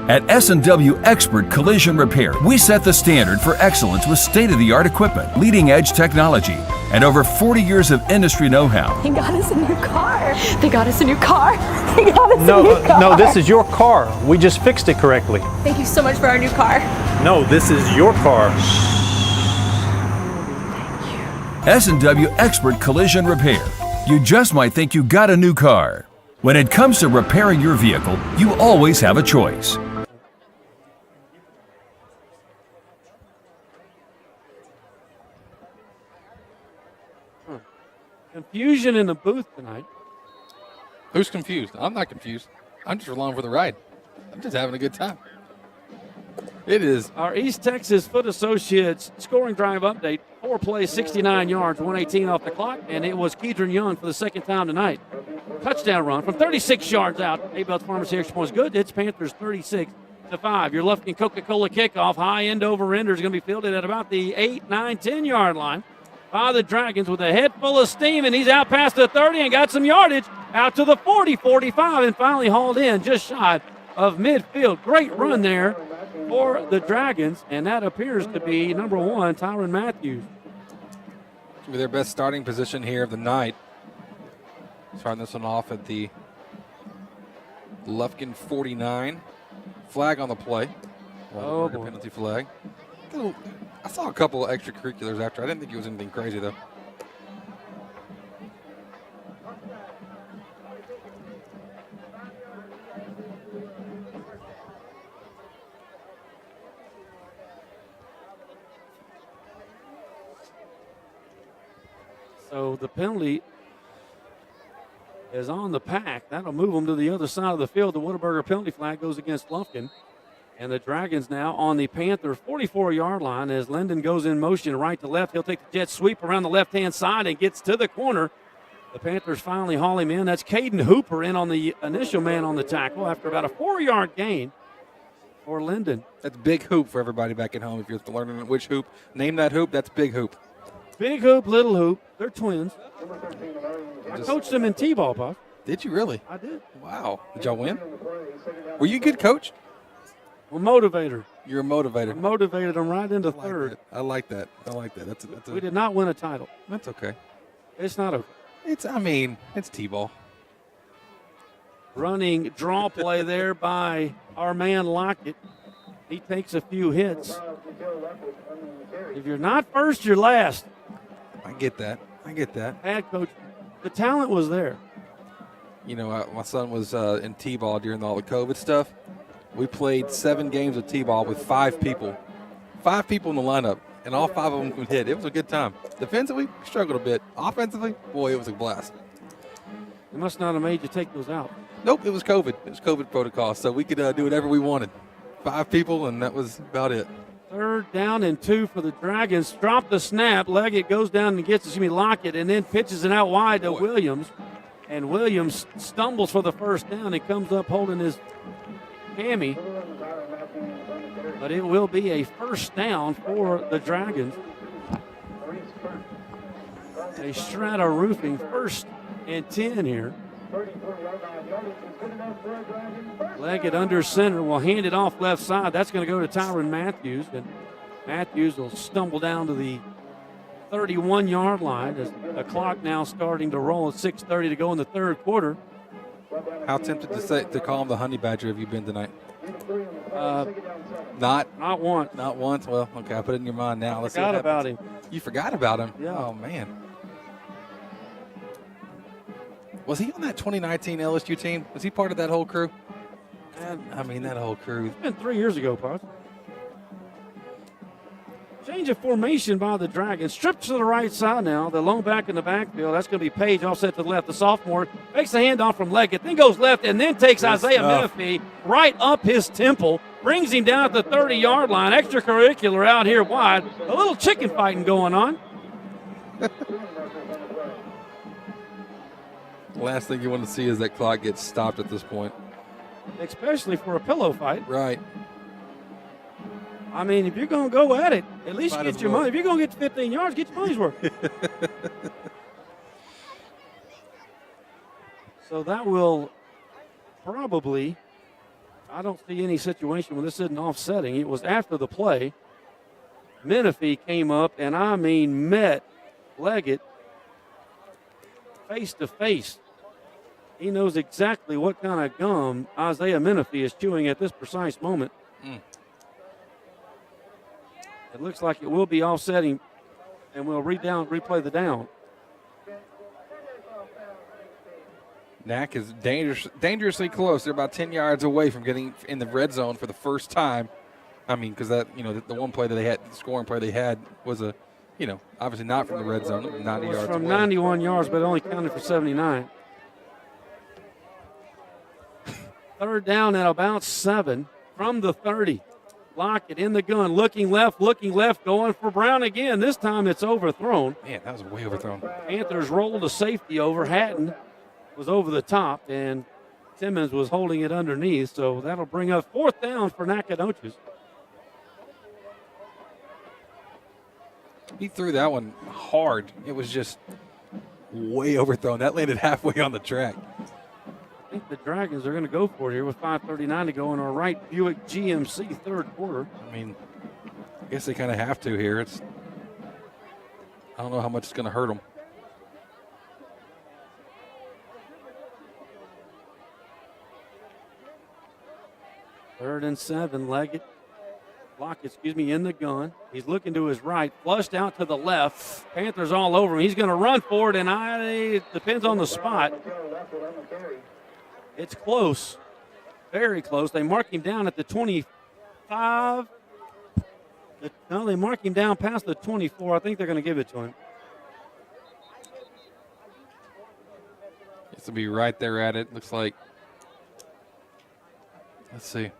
At S&W Expert Collision Repair, we set the standard for excellence with state-of-the-art equipment, leading-edge technology, and over 40 years of industry know-how. They got us a new car. They got us a new car. They got us a new car. No, this is your car. We just fixed it correctly. Thank you so much for our new car. No, this is your car. S&W Expert Collision Repair. You just might think you got a new car. When it comes to repairing your vehicle, you always have a choice. Confusion in the booth tonight. Who's confused? I'm not confused. I'm just along for the ride. I'm just having a good time. It is. Our East Texas Foot Associates scoring drive update. 4 plays, 69 yards, 118 off the clock, and it was Keedron Young for the second time tonight. Touchdown run from 36 yards out. Abel's Pharmacy Extra Points good. It's Panthers 36-5. Your Lufkin Coca-Cola kickoff, high end over ender, is going to be fielded at about the 8, 9, 10-yard line by the Dragons with a head full of steam, and he's out past the 30 and got some yardage out to the 40, 45, and finally hauled in just shy of midfield. Great run there for the Dragons, and that appears to be number 1, Tyron Matthews. Be their best starting position here of the night. Starting this one off at the Lufkin 49. Flag on the play. Oh, penalty flag. I saw a couple of extracurriculars after. I didn't think it was anything crazy, though. So the penalty is on the pack. That'll move them to the other side of the field. The Whataburger penalty flag goes against Lufkin. And the Dragons now on the Panther 44-yard line as Linden goes in motion right to left. He'll take the jet sweep around the left-hand side and gets to the corner. The Panthers finally haul him in. That's Caden Hooper in on the initial man on the tackle after about a 4-yard gain for Linden. That's big hoop for everybody back at home. If you're learning which hoop, name that hoop. That's big hoop. Big hoop, little hoop. They're twins. I coached them in T-ball, Puff. Did you really? I did. Wow. Did y'all win? Were you a good coach? Well, motivator. You're a motivator. I motivated them right into third. I like that. That's we did not win a title. That's okay. It's not okay. It's T-ball. Running draw play there by our man Lockett. He takes a few hits. If you're not first, you're last. I get that. Head coach, the talent was there. You know, my son was in T-ball during all the COVID stuff. We played 7 games of T-ball with 5 people. 5 people in the lineup, and all 5 of them could hit. It was a good time. Defensively, we struggled a bit. Offensively, boy, it was a blast. They must not have made you take those out. Nope, it was COVID. It was COVID protocol, so we could do whatever we wanted. 5 people, and that was about it. 3rd down and 2 for the Dragons. Drop the snap. Leggett goes down and gets Lockett, and then pitches it out wide to Williams. And Williams stumbles for the first down and comes up holding his hammy. But it will be a first down for the Dragons. A Strata Roofing 1st and 10 here. Leggett under center will hand it off left side. That's going to go to Tyron Matthews. And Matthews will stumble down to the 31-yard line as the clock now starting to roll at 6:30 to go in the 3rd quarter. How tempted to call him the Honey Badger have you been tonight? Not once. Not once? Well, okay, I put it in your mind now. Let's forgot about him. You forgot about him? Yeah. Oh, man. Was he on that 2019 LSU team? Was he part of that whole crew? That whole crew. It's been 3 years ago, Pops. Change of formation by the Dragons. Stripped to the right side now. The lone back in the backfield. That's going to be Page offset to the left. The sophomore makes the handoff from Leggett, then goes left, and then takes Isaiah Menifee right up his temple. Brings him down at the 30-yard line. Extracurricular out here wide. A little chicken fighting going on. Last thing you want to see is that clock get stopped at this point. Especially for a pillow fight. Right. I mean, if you're going to go at it, at least Might get as your well. money. If you're going to get to 15 yards, get your money's worth. So that will probably, I don't see any situation where this isn't offsetting. It was after the play. Menifee came up and, met Leggett face to face. He knows exactly what kind of gum Isaiah Menifee is chewing at this precise moment. It looks like it will be offsetting, and we'll replay the down. Knack is dangerously close. They're about 10 yards away from getting in the red zone for the first time. I mean, because that, the one play that they had, the scoring play they had was obviously not from the red zone. It was 90 yards from away. 91 yards, but only counted for 79. Third down at about 7 from the 30. Lockett in the gun, looking left, going for Brown again. This time it's overthrown. Man, that was way overthrown. Panthers rolled a safety over. Hatton was over the top, and Timmons was holding it underneath, so that'll bring up 4th down for Nacogdoches. He threw that one hard. It was just way overthrown. That landed halfway on the track. I think the Dragons are going to go for it here with 5:39 to go in our Wright Buick GMC third quarter. I mean, I guess they kind of have to here. I don't know how much it's going to hurt them. Third and 7, Lockett, in the gun. He's looking to his right, flushed out to the left. Panthers all over him. He's going to run for it, and it depends on the spot. It's close, very close. They mark him down at the 25. No, they mark him down past the 24. I think they're going to give it to him. It's to be right there at it. Looks like. Let's see.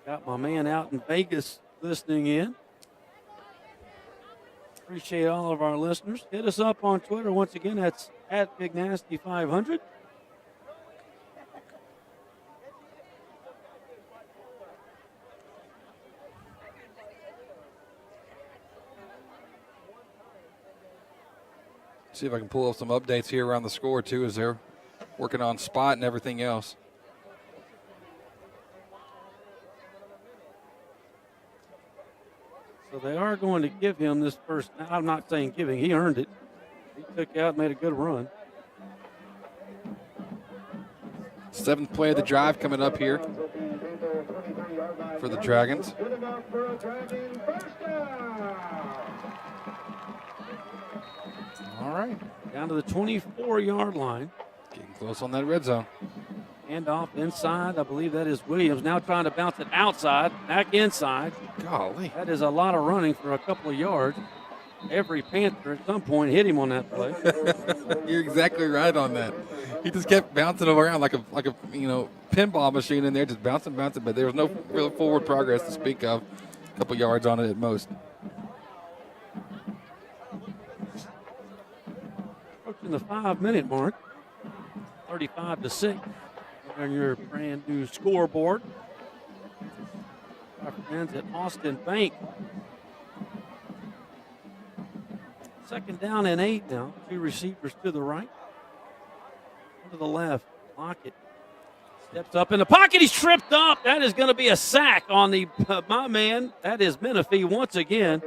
Got my man out in Vegas listening in. Appreciate all of our listeners. Hit us up on Twitter. Once again, that's at Big Nasty 500. See if I can pull up some updates here around the score, too, as they're working on spot and everything else. So they are going to give him this first. I'm not saying giving. He earned it. He took out, made a good run. 7th play of the drive coming up here for the Dragons. All right. Down to the 24-yard line. Getting close on that red zone. Hand off inside. I believe that is Williams. Now trying to bounce it outside, back inside. Golly. That is a lot of running for a couple of yards. Every Panther at some point hit him on that play. You're exactly right on that. He just kept bouncing around like a pinball machine in there, just bouncing, but there was no real forward progress to speak of. A couple yards on it at most. Approaching the 5-minute mark. 35-6 on your brand new scoreboard. Our friends at Austin Bank. 2nd down and 8 now. 2 receivers to the right. One to the left. Lockett steps up in the pocket. He's tripped up. That is going to be a sack on my man. That is Menifee once again.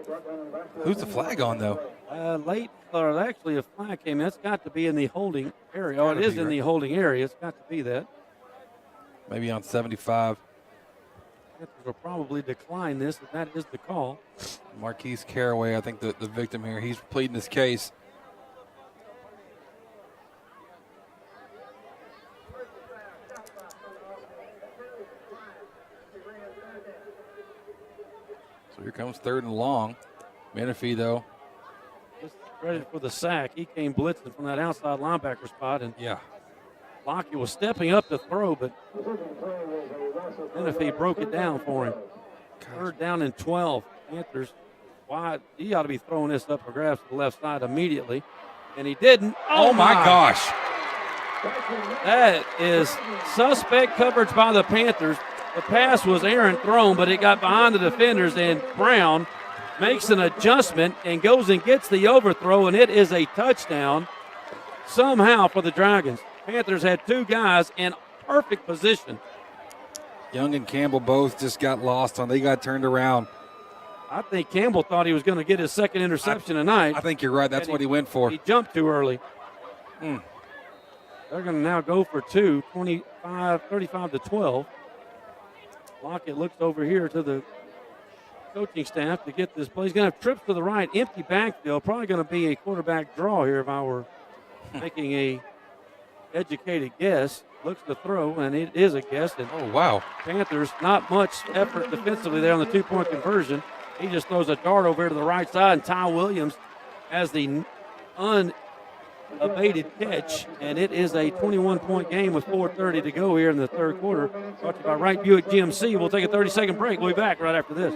Who's the flag on, though? Actually, a flag came in. It's got to be in the holding area. Oh, it is in the holding area. It's got to be that. Maybe on 75. Panthers will probably decline this, if that is the call. Marquise Caraway, I think the victim here. He's pleading his case. So here comes 3rd and long. Menifee, though. Just ready for the sack. He came blitzing from that outside linebacker spot. And yeah. Lockett was stepping up to throw, but Menifee broke it down for him. 3rd down and 12. Panthers wide. He ought to be throwing this up for grabs to the left side immediately. And he didn't. Oh my gosh. That is suspect coverage by the Panthers. The pass was errant thrown, but it got behind the defenders, and Brown makes an adjustment and goes and gets the overthrow, and it is a touchdown somehow for the Dragons. Panthers had 2 guys in perfect position. Young and Campbell both just got lost on. They got turned around. I think Campbell thought he was going to get his second interception tonight. I think you're right. That's what he went for. He jumped too early. They're going to now go for two, 35-12. Lockett looks over here to the coaching staff to get this play. He's going to have trips to the right, empty backfield. Probably going to be a quarterback draw here if I were making a educated guess. Looks to throw, and it is a guess. And oh, wow. Panthers, not much effort defensively there on the two-point conversion. He just throws a dart over here to the right side, and Ty Williams has the unabated catch, and it is a 21-point game with 4:30 to go here in the third quarter. Brought to you by Wright Buick GMC. We'll take a 30-second break. We'll be back right after this.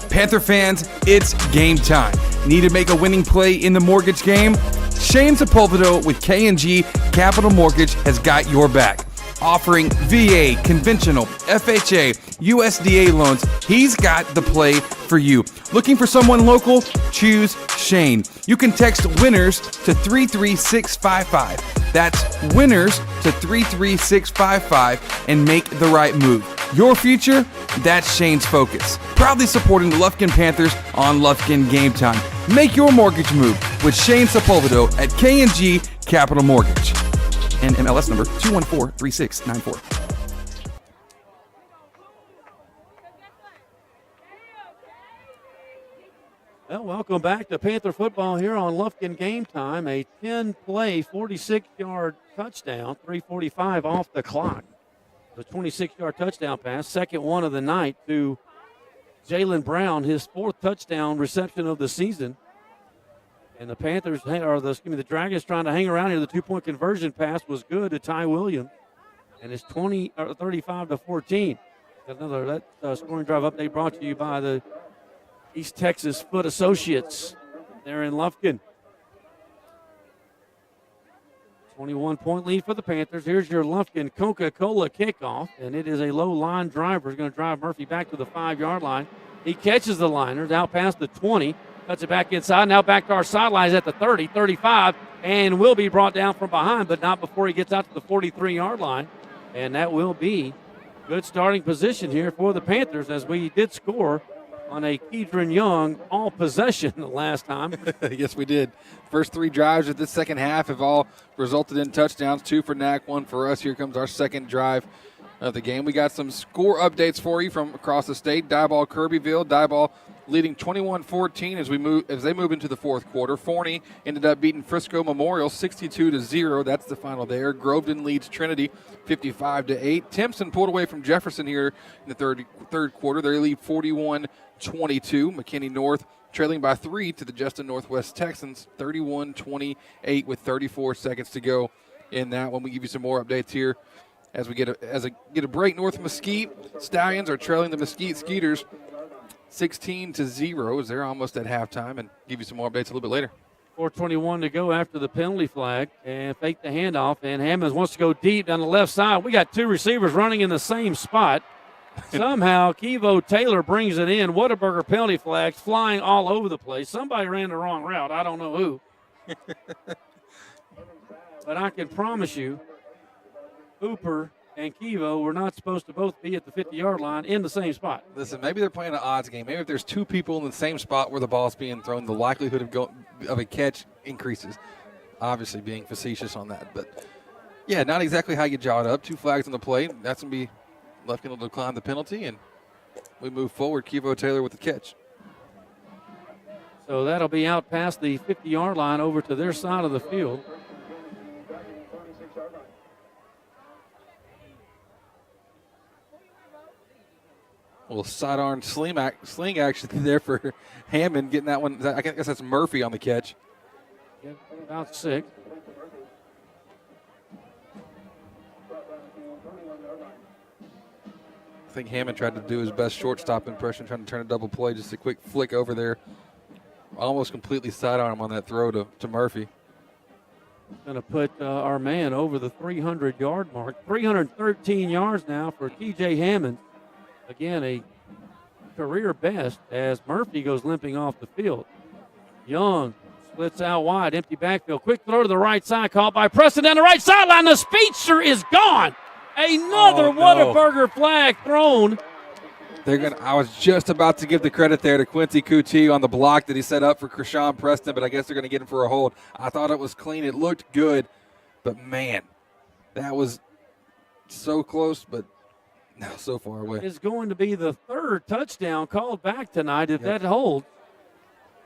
Panther fans, it's game time. Need to make a winning play in the mortgage game? Shane Sepulveda with K&G Capital Mortgage has got your back. Offering VA, conventional, FHA, USDA loans, he's got the play for you. Looking for someone local? Choose Shane. You can text WINNERS to 33655. That's WINNERS to 33655 and make the right move. Your future? That's Shane's focus. Proudly supporting the Lufkin Panthers on Lufkin Game Time. Make your mortgage move with Shane Sepulveda at K&G Capital Mortgage. And MLS number 2143694. Well, welcome back to Panther football here on Lufkin Game Time. A 10-play, 46-yard touchdown, 3:45 off the clock. The 26-yard touchdown pass, second one of the night to Jalen Brown, his fourth touchdown reception of the season. And the Panthers, the Dragons trying to hang around here. The two-point conversion pass was good to Ty Williams. And it's 35-14. Another scoring drive update brought to you by the East Texas Foot Associates there in Lufkin. 21-point lead for the Panthers. Here's your Lufkin Coca-Cola kickoff, and it is a low line driver. He's going to drive Murphy back to the 5-yard line. He catches the liners out past the 20, cuts it back inside, now back to our sidelines at the 30, 35, and will be brought down from behind, but not before he gets out to the 43-yard line. And that will be good starting position here for the Panthers, as we did score on a Kedron Young all possession the last time. Yes, we did. First three drives of this second half have all resulted in touchdowns, 2 for Nac, 1 for us. Here comes our second drive of the game. We got some score updates for you from across the state. Diboll Kirbyville, Diboll leading 21-14 as they move into the fourth quarter. Forney ended up beating Frisco Memorial 62-0. That's the final there. Groveton leads Trinity 55-8. Timpson pulled away from Jefferson here in the third quarter. They lead 41-22. McKinney North trailing by 3 to the Justin Northwest Texans 31-28 with 34 seconds to go in that one. We give you some more updates here as we get a break. North Mesquite Stallions are trailing the Mesquite Skeeters 16-0 as they're almost at halftime, and give you some more updates a little bit later. 4:21 to go after the penalty flag, and fake the handoff, and Hammonds wants to go deep down the left side. We got two receivers running in the same spot. Somehow Kevo Taylor brings it in. Whataburger penalty flags flying all over the place. Somebody ran the wrong route. I don't know who. But I can promise you, Hooper and Kevo were not supposed to both be at the 50-yard line in the same spot. Listen, maybe they're playing an odds game. Maybe if there's two people in the same spot where the ball's being thrown, the likelihood of a catch increases. Obviously being facetious on that. But, yeah, not exactly how you jaw it up. 2 flags on the play. That's going to be Lufkin will decline the penalty, and we move forward. Kevo Taylor with the catch. So that'll be out past the 50-yard line over to their side of the field. Little sidearm sling action there for Hammond, getting that one. I guess that's Murphy on the catch. Yeah, about 6. I think Hammond tried to do his best shortstop impression, trying to turn a double play, just a quick flick over there. Almost completely sidearm on that throw to Murphy. Going to put our man over the 300-yard mark. 313 yards now for TJ Hammond. Again, a career best as Murphy goes limping off the field. Young splits out wide, empty backfield. Quick throw to the right side, caught by Preston down the right sideline. The speedster is gone. Another Whataburger flag thrown. I was just about to give the credit there to Quincy Coutu on the block that he set up for Krishan Preston, but I guess they're going to get him for a hold. I thought it was clean. It looked good, but man, that was so close, but now so far away. It's going to be the third touchdown called back tonight if that holds.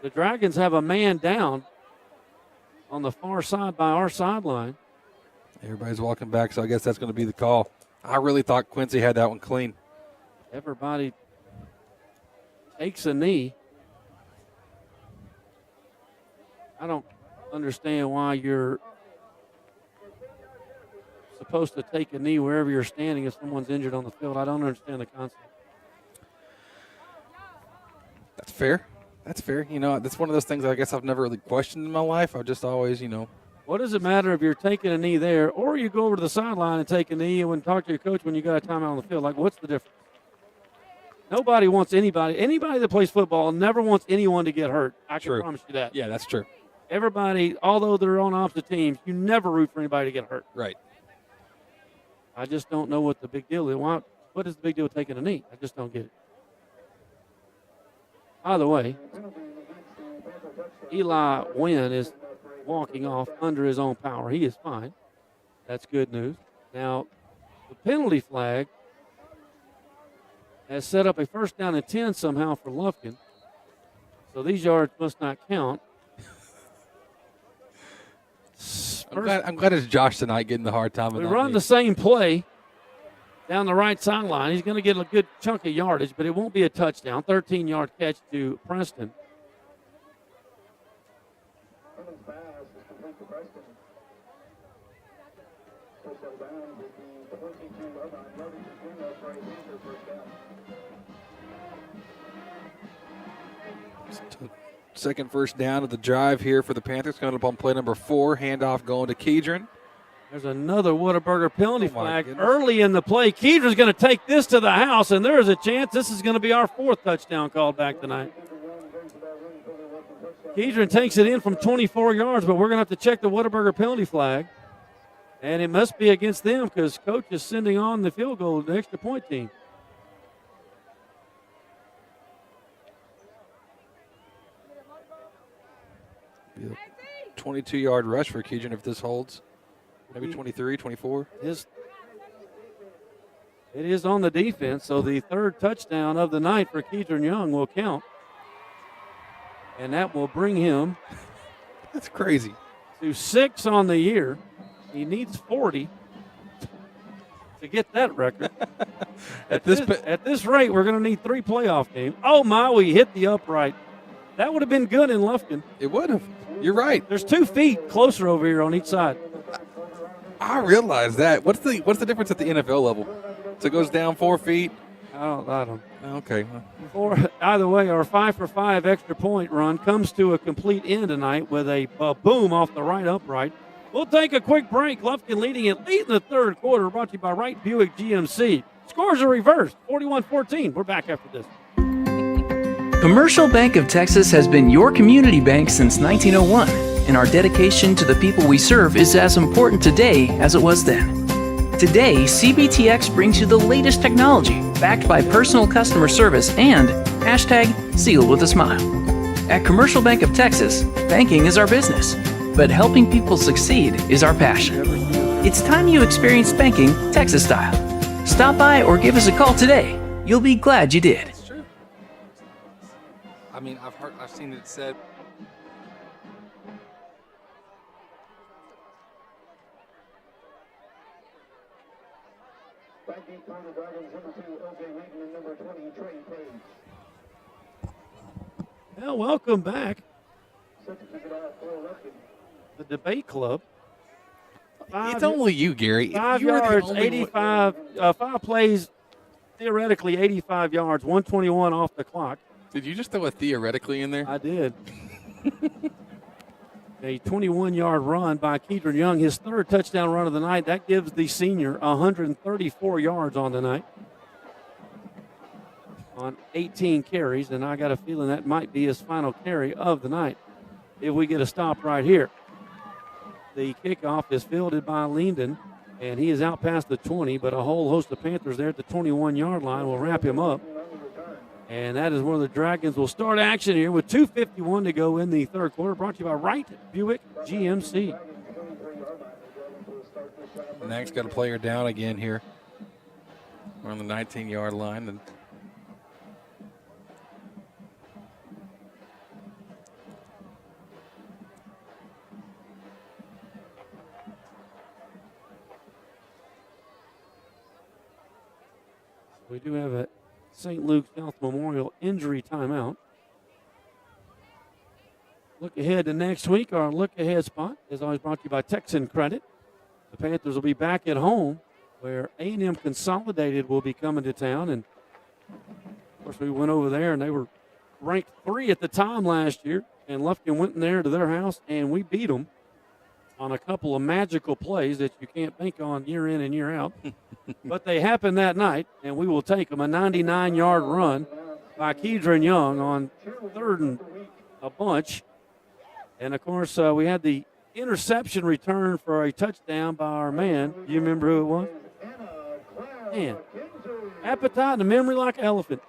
The Dragons have a man down on the far side by our sideline. Everybody's walking back, so I guess that's going to be the call. I really thought Quincy had that one clean. Everybody takes a knee. I don't understand why you're supposed to take a knee wherever you're standing if someone's injured on the field. I don't understand the concept. That's fair. That's fair. You know, that's one of those things I guess I've never really questioned in my life. I've just always, you know. What does it matter if you're taking a knee there or you go over to the sideline and take a knee and talk to your coach when you got a timeout on the field? Like, what's the difference? Nobody wants anybody that plays football never wants anyone to get hurt. I can promise you that. Yeah, that's true. Everybody, although they're on opposite teams, you never root for anybody to get hurt. Right. I just don't know what the big deal is. What is the big deal with taking a knee? I just don't get it. By the way, Eli Wynn is walking off under his own power. He is fine. That's good news. Now, the penalty flag has set up a first down and 10 somehow for Lufkin. So these yards must not count. I'm glad it's Josh tonight getting the hard time. We run the same play down the right sideline. He's going to get a good chunk of yardage, but it won't be a touchdown. 13-yard catch to Preston. Second first down of the drive here for the Panthers. Coming up on play number 4. Handoff going to Kedron. There's another Whataburger penalty flag early in the play. Kedron's going to take this to the house, and there is a chance this is going to be our 4th touchdown called back tonight. Kedron takes it in from 24 yards, but we're going to have to check the Whataburger penalty flag. And it must be against them because Coach is sending on the field goal to the extra point team. Be a 22-yard rush for Kedron if this holds. Maybe 23, 24. It is on the defense, so the 3rd touchdown of the night for Kedron Young will count. And that will bring him. That's crazy. To 6 on the year. He needs 40 to get that record. At this rate, we're going to need 3 playoff games. Oh, my, we hit the upright. That would have been good in Lufkin. It would have. You're right. There's 2 feet closer over here on each side. I realize that. What's the difference at the NFL level? So it goes down 4 feet? I don't. Okay. Either way, our 5-for-5 extra point run comes to a complete end tonight with a boom off the right upright. We'll take a quick break. Lufkin leading in the 3rd quarter, brought to you by Wright Buick GMC. Scores are reversed, 41-14. We're back after this. Commercial Bank of Texas has been your community bank since 1901, and our dedication to the people we serve is as important today as it was then. Today, CBTX brings you the latest technology, backed by personal customer service and #sealed with a smile. At Commercial Bank of Texas, banking is our business, but helping people succeed is our passion. It's time you experienced banking Texas style. Stop by or give us a call today. You'll be glad you did. It's true. I mean, I've seen it said. Well, welcome back. The debate club. It's only you, Gary. 5 You were the yards, only 85, 5 plays, theoretically 85 yards, 121 off the clock. Did you just throw a theoretically in there? I did. A 21-yard run by Kedron Young, his 3rd touchdown run of the night. That gives the senior 134 yards on the night on 18 carries, and I got a feeling that might be his final carry of the night if we get a stop right here. The kickoff is fielded by Linden, and he is out past the 20, but a whole host of Panthers there at the 21-yard line will wrap him up. And that is where the Dragons will start action here with 2:51 to go in the third quarter. Brought to you by Wright Buick GMC. Next, got a player down again here. We're on the 19-yard line. And we do have a St. Luke's South Memorial injury timeout. Look ahead to next week. Our look ahead spot is always brought to you by Texan Credit. The Panthers will be back at home where A&M Consolidated will be coming to town. And, of course, we went over there, and they were ranked 3 at the time last year. And Lufkin went in there to their house, and we beat them on a couple of magical plays that you can't bank on year in and year out. But they happened that night, and we will take them. A 99-yard run by Kedron Young on 3rd and a bunch. And, of course, we had the interception return for a touchdown by our man. Do you remember who it was? Man, appetite and a memory like an elephant.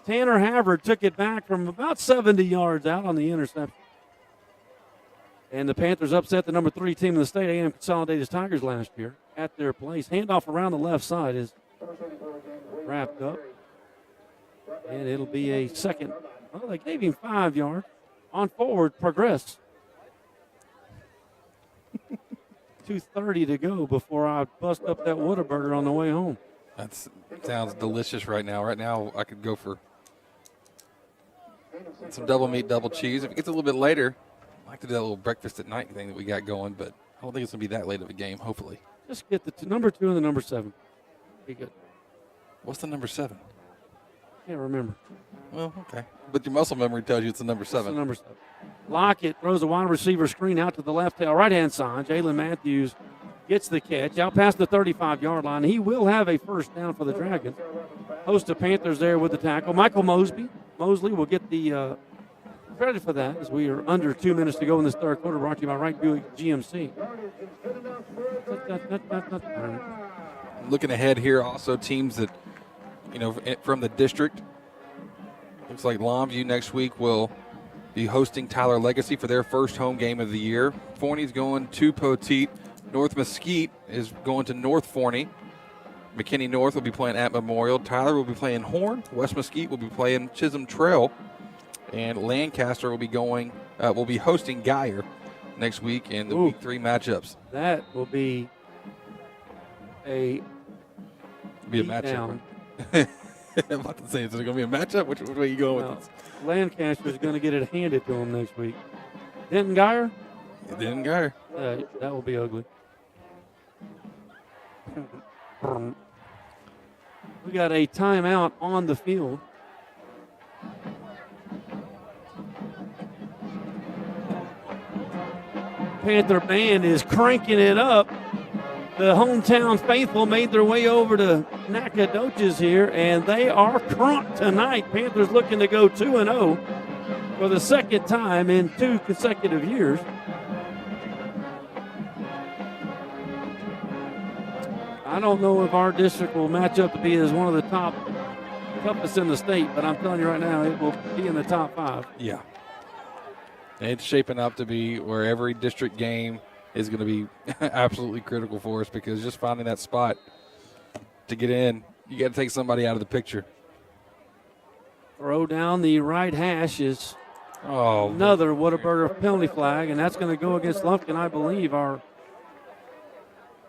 Tanner Havard took it back from about 70 yards out on the interception. And the Panthers upset the number 3 team in the state, A&M Consolidated Tigers, last year at their place. Handoff around the left side is wrapped up. And it'll be a second. Well, they gave him 5 yards. On forward, progress. 2:30 to go before I bust up that Whataburger on the way home. that sounds delicious right now. Right now, I could go for some double meat, double cheese. If it gets a little bit later, I like to do that little breakfast at night thing that we got going, but I don't think it's going to be that late of a game, hopefully. Just get the number 2 and the number 7. Be good. What's the number 7? Can't remember. Well, okay. But your muscle memory tells you it's the number 7. It's the number 7. Lockett throws a wide receiver screen out to the right-hand side. Jalen Matthews gets the catch out past the 35-yard line. He will have a first down for the Dragons. Host of Panthers there with the tackle. Michael Mosley will get the credit for that as we are under 2 minutes to go in this third quarter. Brought to you by Wright Buick GMC. Looking ahead here, also teams that, from the district. Looks like Longview next week will be hosting Tyler Legacy for their first home game of the year. Forney's going to Poteet. North Mesquite is going to North Forney. McKinney North will be playing at Memorial. Tyler will be playing Horn. West Mesquite will be playing Chisholm Trail. And Lancaster will be hosting Geyer next week in the Week 3 matchups. That will be a matchup. I'm about to say, is it going to be a matchup? Which way are you going with this? Lancaster is going to get it handed to him next week. Denton Geyer? Denton Geyer. That will be ugly. We got a timeout on the field. Panther band is cranking it up. The hometown faithful made their way over to Nacogdoches here, and they are crunk tonight. Panthers looking to go 2-0 for the second time in 2 consecutive years. I don't know if our district will match up to be as one of the toughest in the state, but I'm telling you right now, it will be in the top 5. Yeah. And it's shaping up to be where every district game is going to be absolutely critical for us, because just finding that spot to get in, you got to take somebody out of the picture. Throw down the right hash is another Whataburger penalty flag, and that's going to go against Lufkin, I believe. Our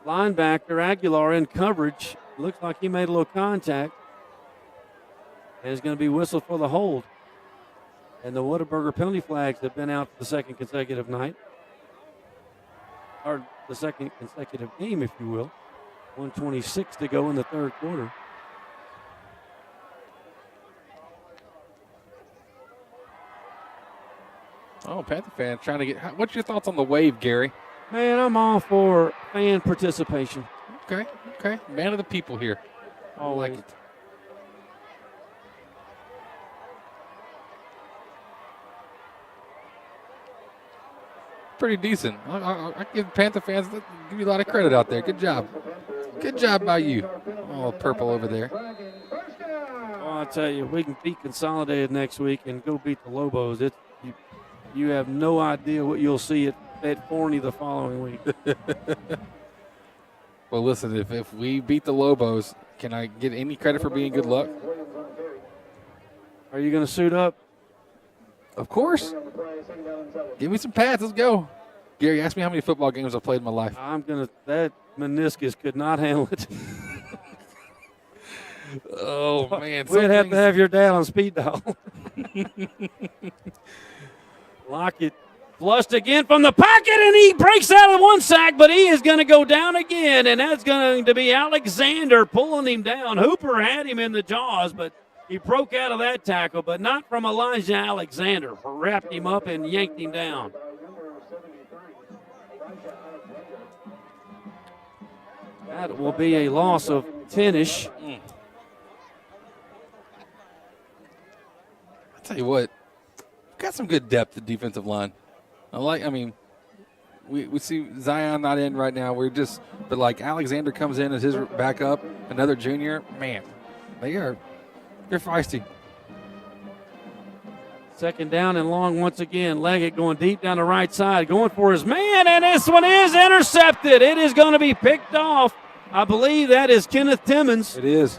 linebacker, Aguilar, in coverage. Looks like he made a little contact, and it's going to be whistled for the hold. And the Whataburger penalty flags have been out for the second consecutive night. Or the second consecutive game, if you will. 1:26 to go in the third quarter. Oh, Panther fan trying to get. What's your thoughts on the wave, Gary? Man, I'm all for fan participation. Okay. Man of the people here. Always. I like it. Pretty decent. I give Panther fans, give you a lot of credit out there. Good job. Good job by you. Oh, purple over there. Well, I tell you, we can beat Consolidated next week and go beat the Lobos. You have no idea what you'll see at Forney the following week. Well, listen, if we beat the Lobos, can I get any credit for being good luck? Are you going to suit up? Of course. Give me some pads. Let's go. Gary, ask me how many football games I've played in my life. That meniscus could not handle it. Oh, man. We'd have to have your dad on speed dial. Lockett flushed again from the pocket, and he breaks out of one sack, but he is going to go down again, and that's going to be Alexander pulling him down. Hooper had him in the jaws, but he broke out of that tackle, but not from Elijah Alexander. Wrapped him up and yanked him down. That will be a loss of 10-ish. I'll tell you what, we've got some good depth at defensive line. We see Zion not in right now. But like Alexander comes in as his backup, another junior. Man, they're feisty. Second down and long once again. Leggett going deep down the right side, going for his man, and this one is intercepted. It is going to be picked off. I believe that is Kenneth Timmons. It is.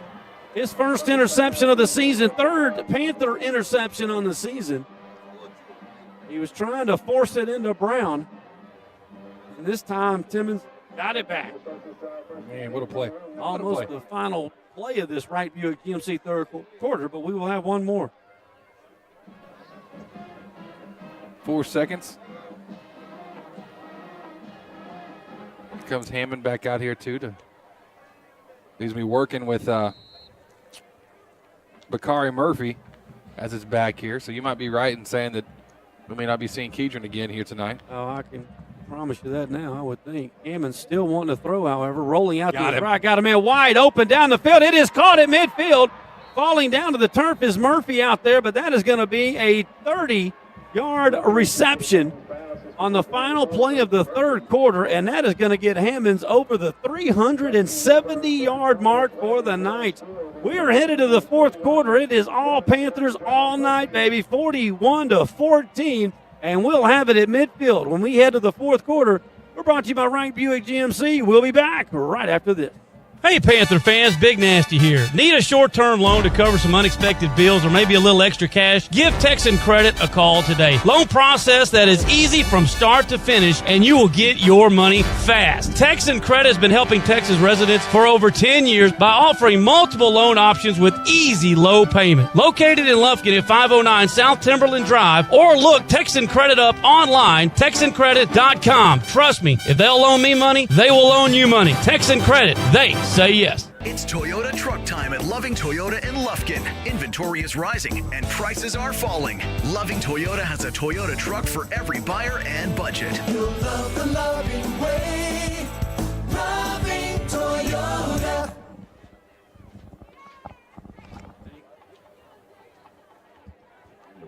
His first interception of the season, third Panther interception on the season. He was trying to force it into Brown. And this time, Timmons got it back. Man, what a play. Almost the final play of this Wright Buick GMC third quarter, but we will have one more. 4 seconds. Comes Hammond back out here, too. He's going to be working with Bakari Murphy as his back here. So you might be right in saying that we may not be seeing Kedron again here tonight. Oh, I can promise you that now, I would think. Hammond's still wanting to throw, however, rolling out to his right. Got a man wide open down the field. It is caught at midfield. Falling down to the turf is Murphy out there, but that is going to be a 30-yard reception on the final play of the third quarter, and that is going to get Hammonds over the 370-yard mark for the night. We are headed to the fourth quarter. It is all Panthers all night, baby, 41-14, and we'll have it at midfield. When we head to the fourth quarter, we're brought to you by Wright Buick GMC. We'll be back right after this. Hey, Panther fans, Big Nasty here. Need a short-term loan to cover some unexpected bills or maybe a little extra cash? Give Texan Credit a call today. Loan process that is easy from start to finish, and you will get your money fast. Texan Credit has been helping Texas residents for over 10 years by offering multiple loan options with easy low payment. Located in Lufkin at 509 South Timberland Drive, or look Texan Credit up online, TexanCredit.com. Trust me, if they'll loan me money, they will loan you money. Texan Credit, they say yes. It's Toyota truck time at Loving Toyota in Lufkin. Inventory is rising and prices are falling. Loving Toyota has a Toyota truck for every buyer and budget. You'll love the loving way. Loving Toyota.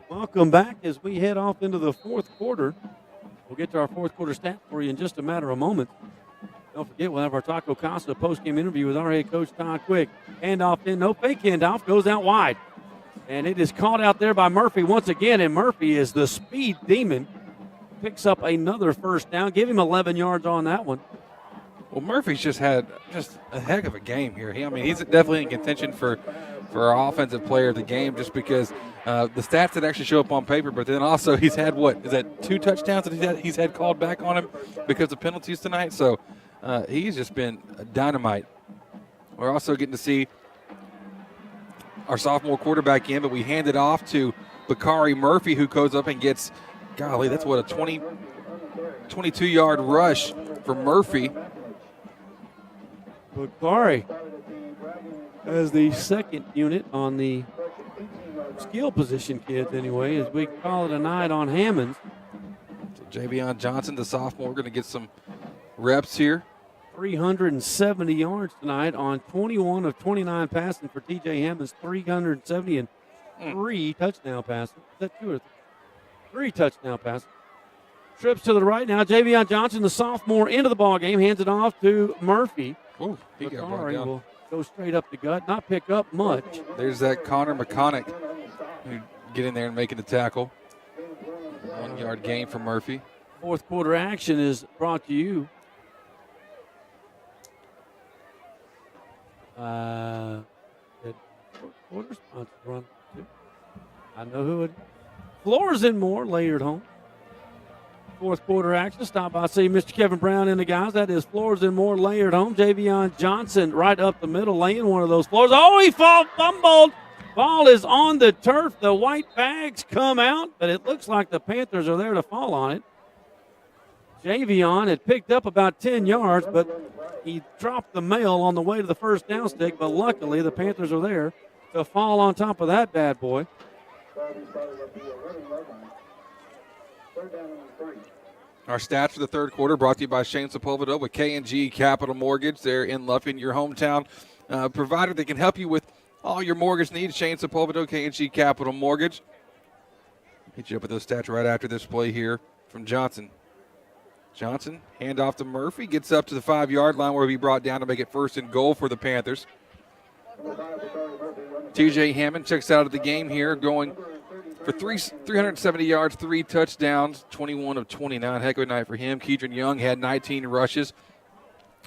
Welcome back as we head off into the fourth quarter. We'll get to our fourth quarter stats for you in just a matter of moments. Don't forget, we'll have our Taco Casa post-game interview with our head coach, Todd Quick. Handoff in, no fake handoff, goes out wide. And it is caught out there by Murphy once again, and Murphy is the speed demon. Picks up another first down. Give him 11 yards on that one. Well, Murphy's just had a heck of a game here. He's definitely in contention for our offensive player of the game just because the stats that actually show up on paper, but then also he's had, 2 touchdowns that he's had called back on him because of penalties tonight. So he's just been dynamite. We're also getting to see our sophomore quarterback in, but we hand it off to Bakari Murphy, who goes up and gets, golly, that's what, a 22-yard rush for Murphy. Bakari as the second unit on the skill position kids anyway, as we call it a night on Hammonds. So Javion Johnson, the sophomore, going to get some reps here. 370 yards tonight on 21 of 29 passing for TJ Hammonds, 370 and 3 touchdown passes. Is that 2 or 3 touchdown passes? Trips to the right now. Javion Johnson, the sophomore, into the ball game, hands it off to Murphy. Ooh, he got brought down. Will go straight up the gut, not pick up much. There's that Connor McConaughey who get in there and making the tackle. 1 yard gain for Murphy. Fourth quarter action is brought to you. Quarter sponsor run too. I know who it is. Floors and More, Layered Home. Fourth quarter action. Stop by, see Mr. Kevin Brown and the guys. That is Floors and More, Layered Home. Javion Johnson right up the middle, laying one of those floors. Oh, he fumbled. Ball is on the turf. The white bags come out, but it looks like the Panthers are there to fall on it. Javion had picked up about 10 yards, but he dropped the mail on the way to the first down stick, but luckily the Panthers are there to fall on top of that bad boy. Our stats for the third quarter brought to you by Shane Sepulveda with K&G Capital Mortgage. They're in Lufkin, your hometown provider that can help you with all your mortgage needs. Shane Sepulveda, K&G Capital Mortgage. Hit you up with those stats right after this play here from Johnson. Johnson, handoff to Murphy, gets up to the 5-yard line where he'll be brought down to make it 1st and goal for the Panthers. TJ Hammond checks out of the game here, going for 370 yards, 3 touchdowns, 21 of 29. Heck of a night for him. Keedron Young had 19 rushes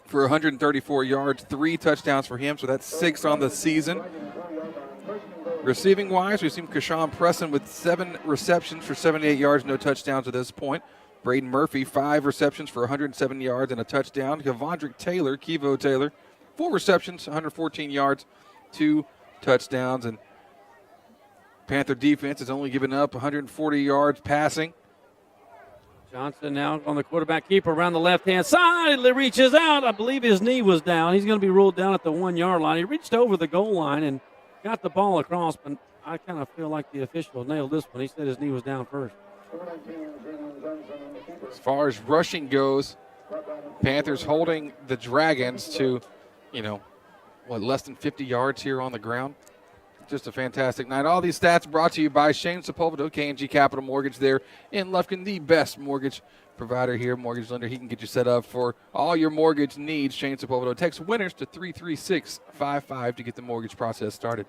for 134 yards, 3 touchdowns for him, so that's 6 on the season. Receiving-wise, we've seen Kashawn Presson with 7 receptions for 78 yards, no touchdowns at this point. Braden Murphy, 5 receptions for 107 yards and a touchdown. Kevondrick Taylor, Kevo Taylor, 4 receptions, 114 yards, 2 touchdowns. And Panther defense has only given up 140 yards passing. Johnson now on the quarterback keeper around the left-hand side. He reaches out. I believe his knee was down. He's going to be ruled down at the 1-yard line. He reached over the goal line and got the ball across, but I kind of feel like the official nailed this one. He said his knee was down first. As far as rushing goes, Panthers holding the Dragons to, less than 50 yards here on the ground. Just a fantastic night. All these stats brought to you by Shane Sepulveda, K&G Capital Mortgage there in Lufkin, the best mortgage provider here, mortgage lender. He can get you set up for all your mortgage needs. Shane Sepulveda. Text winners to 33655 to get the mortgage process started.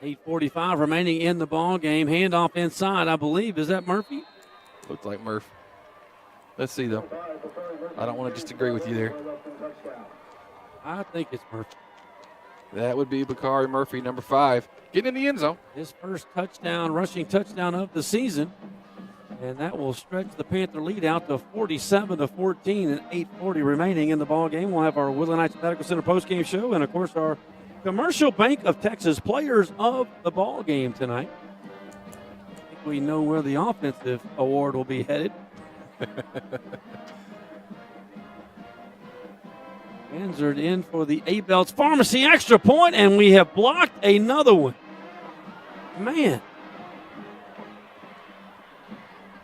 8:45 remaining in the ball game. Handoff inside, I believe. Is that Murphy? Looked like Murph. Let's see, though. I don't want to disagree with you there. I think it's Murphy. That would be Bakari Murphy, number 5, getting in the end zone. His first touchdown, rushing touchdown of the season. And that will stretch the Panther lead out to 47-14 and 8:40 remaining in the ball game. We'll have our Woodland Heights Medical Center postgame show and, of course, our Commercial Bank of Texas Players of the Ball game tonight. I think we know where the offensive award will be headed. Answered in for the A-Belts Pharmacy extra point, and we have blocked another one. Man.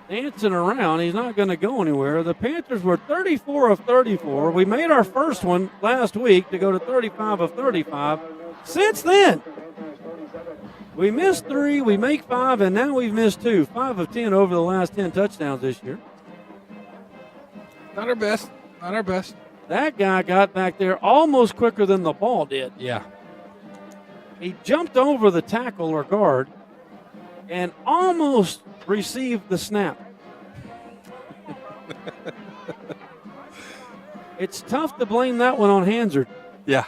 Dancing around. He's not going to go anywhere. The Panthers were 34 of 34. We made our first one last week to go to 35 of 35. Since then, we missed 3, we make 5, and now we've missed 2. 5 of 10 over the last 10 touchdowns this year. Not our best. Not our best. That guy got back there almost quicker than the ball did. Yeah. He jumped over the tackle or guard and almost received the snap. It's tough to blame that one on Hansard. Yeah.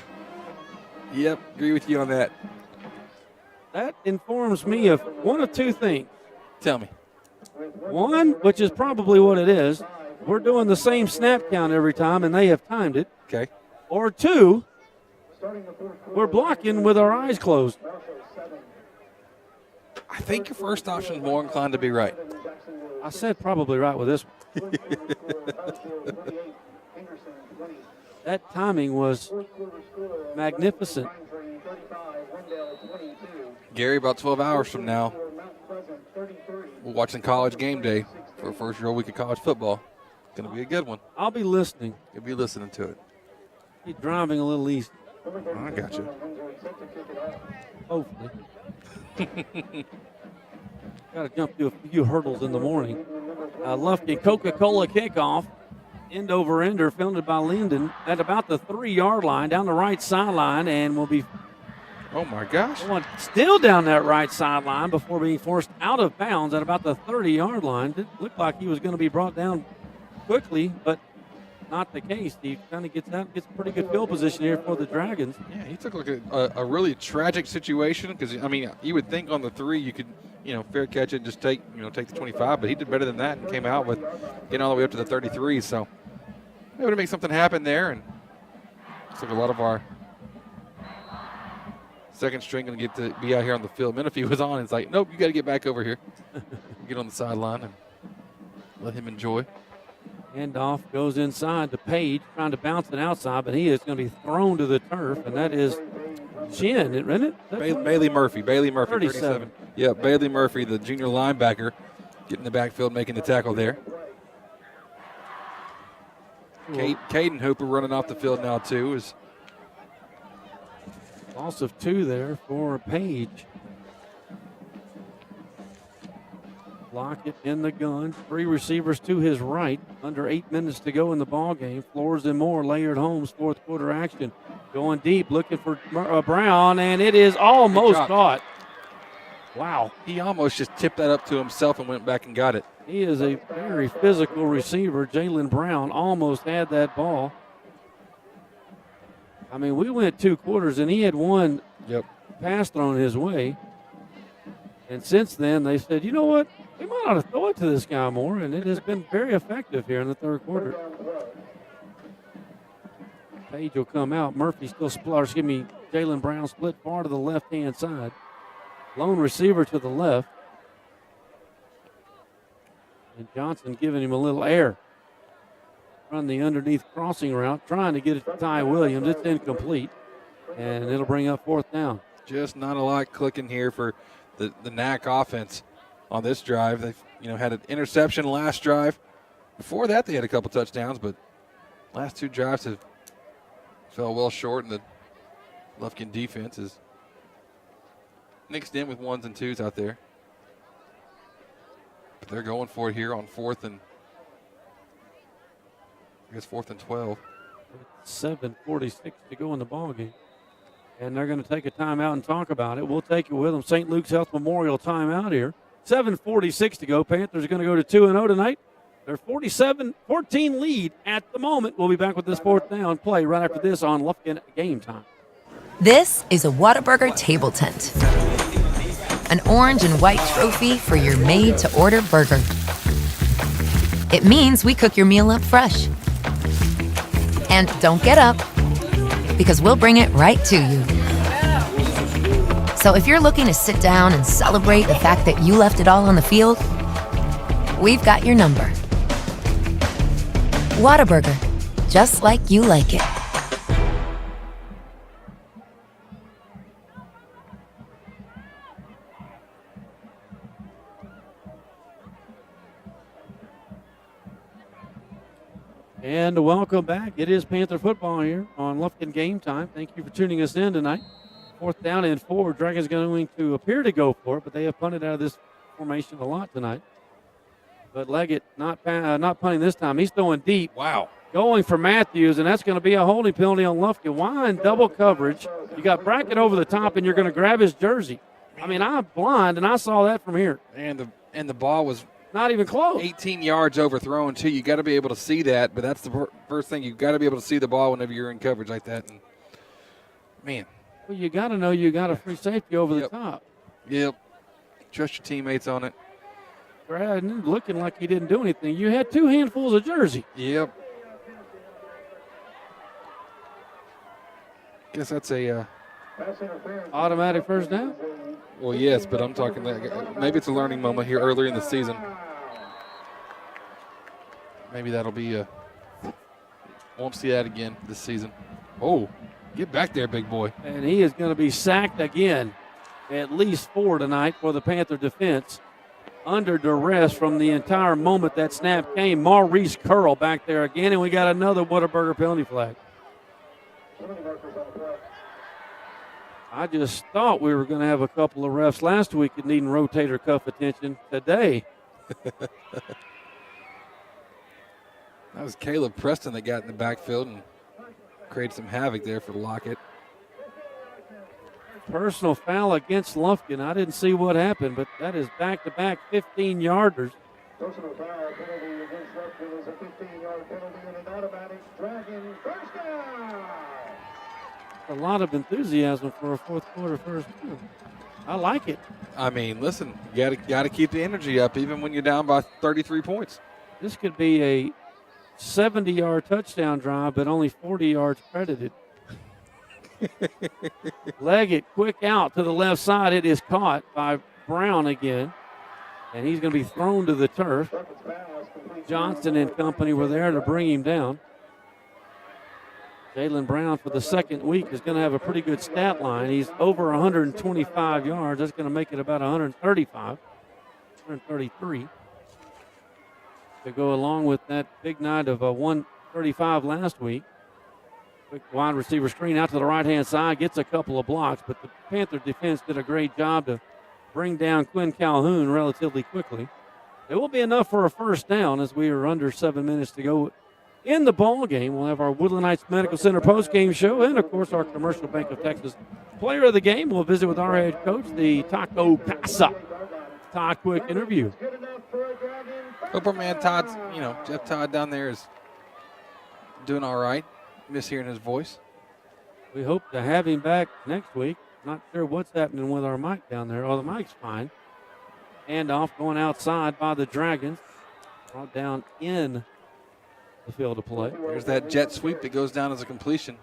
Yep, agree with you on that. That informs me of one of 2 things. Tell me. One, which is probably what it is, we're doing the same snap count every time, and they have timed it. Okay. Or 2, we're blocking with our eyes closed. I think your first option is more inclined to be right. I said probably right with this one. That timing was magnificent. Gary, about 12 hours from now, we're watching College Game Day for the first real week of college football. It's going to be a good one. I'll be listening. You'll be listening to it. Be driving a little east. I got you. Hopefully. Got to jump through a few hurdles in the morning. Lufkin Coca-Cola kickoff end over ender fielded by Linden at about the 3-yard line down the right sideline, and will be oh my gosh, still down that right sideline before being forced out of bounds at about the 30-yard line. Didn't look like he was going to be brought down quickly, but not the case. He kind of gets pretty good field position here for the Dragons. Yeah, he took like a really tragic situation because, I mean, you would think on the 3 you could, fair catch it and just take the 25, but he did better than that and came out with getting all the way up to the 33. So able to make something happen there, and looks like a lot of our second string going to get to be out here on the field. Menifee was on. It's like, nope, you got to get back over here. Get on the sideline and let him enjoy. Handoff goes inside to Page, trying to bounce it outside, but he is going to be thrown to the turf, and that is Chin, isn't it? Bailey Murphy, 37. Yeah, Bailey Murphy, the junior linebacker, getting in the backfield, making the tackle there. Caden Hooper running off the field now, too. Is loss of 2 there for Page. Lockett in the gun. 3 receivers to his right. Under 8 minutes to go in the ball game. Floors and Moore, Layered Holmes, fourth quarter action. Going deep, looking for Brown, and it is almost caught. Wow. He almost just tipped that up to himself and went back and got it. He is a very physical receiver. Jalen Brown almost had that ball. I mean, we went 2 quarters, and he had one pass thrown his way. And since then, they said, you know what? We might ought to throw it to this guy more, and it has been very effective here in the third quarter. Page will come out. Murphy still Jalen Brown split far to the left-hand side. Lone receiver to the left. And Johnson giving him a little air. Run the underneath crossing route, trying to get it to Ty Williams. It's incomplete, and it'll bring up 4th down. Just not a lot clicking here for the NAC offense on this drive. They've had an interception last drive. Before that, they had a couple touchdowns, but last 2 drives have fell well short, and the Lufkin defense is mixed in with 1s and 2s out there. But they're going for it here on 4th and 12. 7:46 to go in the ball game. And they're going to take a timeout and talk about it. We'll take it with them. St. Luke's Health Memorial timeout here. 7:46 to go. Panthers are going to go to 2-0 tonight. They're 47-14 lead at the moment. We'll be back with this 4th down play right after this on Lufkin Game Time. This is a Whataburger table tent. An orange and white trophy for your made-to-order burger. It means we cook your meal up fresh. And don't get up, because we'll bring it right to you. So if you're looking to sit down and celebrate the fact that you left it all on the field, we've got your number. Whataburger, just like you like it. And welcome back. It is Panther football here on Lufkin Game Time. Thank you for tuning us in tonight. 4th down and 4. Dragons going to appear to go for it, but they have punted out of this formation a lot tonight. But Leggett not punting this time. He's throwing deep. Wow. Going for Matthews, and that's going to be a holding penalty on Lufkin. Why in double coverage? You got Brackett over the top, and you're going to grab his jersey. I mean, I'm blind, and I saw that from here. And the ball was not even close. 18 yards overthrown, too. You got to be able to see that, but that's the first thing. You got to be able to see the ball whenever you're in coverage like that. And man. Well, you got to know you got a free safety over the top. Yep. Trust your teammates on it. Looking like he didn't do anything. You had 2 handfuls of jersey. Yep. Guess that's a automatic first down. Well, yes, but I'm talking maybe it's a learning moment here earlier in the season. Maybe that'll be won't see that again this season. Oh, get back there, big boy. And he is going to be sacked again. At least 4 tonight for the Panther defense. Under duress from the entire moment that snap came. Maurice Curl back there again, and we got another Whataburger penalty flag. I just thought we were going to have a couple of refs last week that needing rotator cuff attention today. That was Caleb Preston that got in the backfield and created some havoc there for Lockett. Personal foul against Lufkin. I didn't see what happened, but that is back-to-back 15-yarders. Personal foul penalty against Lufkin is a 15-yard penalty and an automatic Dragon first down. A lot of enthusiasm for a fourth quarter first down. I like it. I mean, listen, you got to keep the energy up even when you're down by 33 points. This could be a 70-yard touchdown drive, but only 40 yards credited. Leggett quick out to the left side. It is caught by Brown again, and he's going to be thrown to the turf. Johnston and company were there to bring him down. Jalen Brown, for the second week, is going to have a pretty good stat line. He's over 125 yards. That's going to make it about 135, 133. To go along with that big night of 135 last week. Quick wide receiver screen out to the right-hand side, gets a couple of blocks, but the Panther defense did a great job to bring down Quinn Calhoun relatively quickly. It will be enough for a first down as we are under 7 minutes to go in the ball game. We'll have our Woodland Heights Medical Center post-game show and, of course, our Commercial Bank of Texas player of the game. We'll visit with our head coach, the Taco Casa. Todd, quick interview. Hope our man Todd's, Jeff Todd down there is doing all right. Miss hearing his voice. We hope to have him back next week. Not sure what's happening with our mic down there. Oh, the mic's fine. Handoff going outside by the Dragons. Brought down in the field of play. There's that jet sweep that goes down as a completion.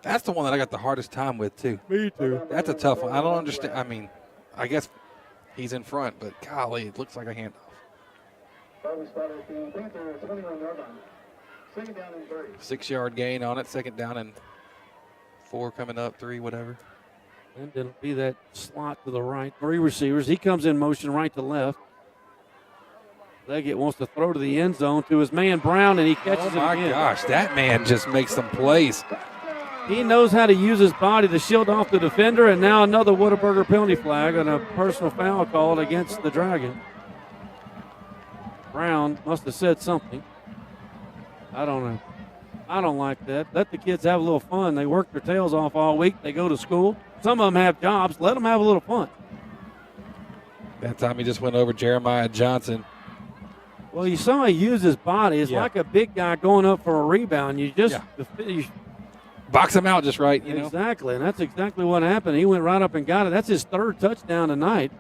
That's the one that I got the hardest time with, too. Me too. That's a tough one. I don't understand. I mean, I guess he's in front, but golly, it looks like a handoff. 6-yard gain on it. Second down and 4 coming up, 3, whatever. And it'll be that slot to the right. 3 receivers. He comes in motion right to left. Leggett wants to throw to the end zone to his man Brown, and he catches it again. Oh, my gosh. That man just makes some plays. He knows how to use his body to shield off the defender, and now another Whataburger penalty flag and a personal foul called against the Dragon. Brown must have said something. I don't know. I don't like that. Let the kids have a little fun. They work their tails off all week. They go to school. Some of them have jobs. Let them have a little fun. That time he just went over Jeremiah Johnson. Well, you saw he use his body. It's like a big guy going up for a rebound. You just you box him out just right, you know. Exactly, and that's exactly what happened. He went right up and got it. That's his 3rd touchdown tonight.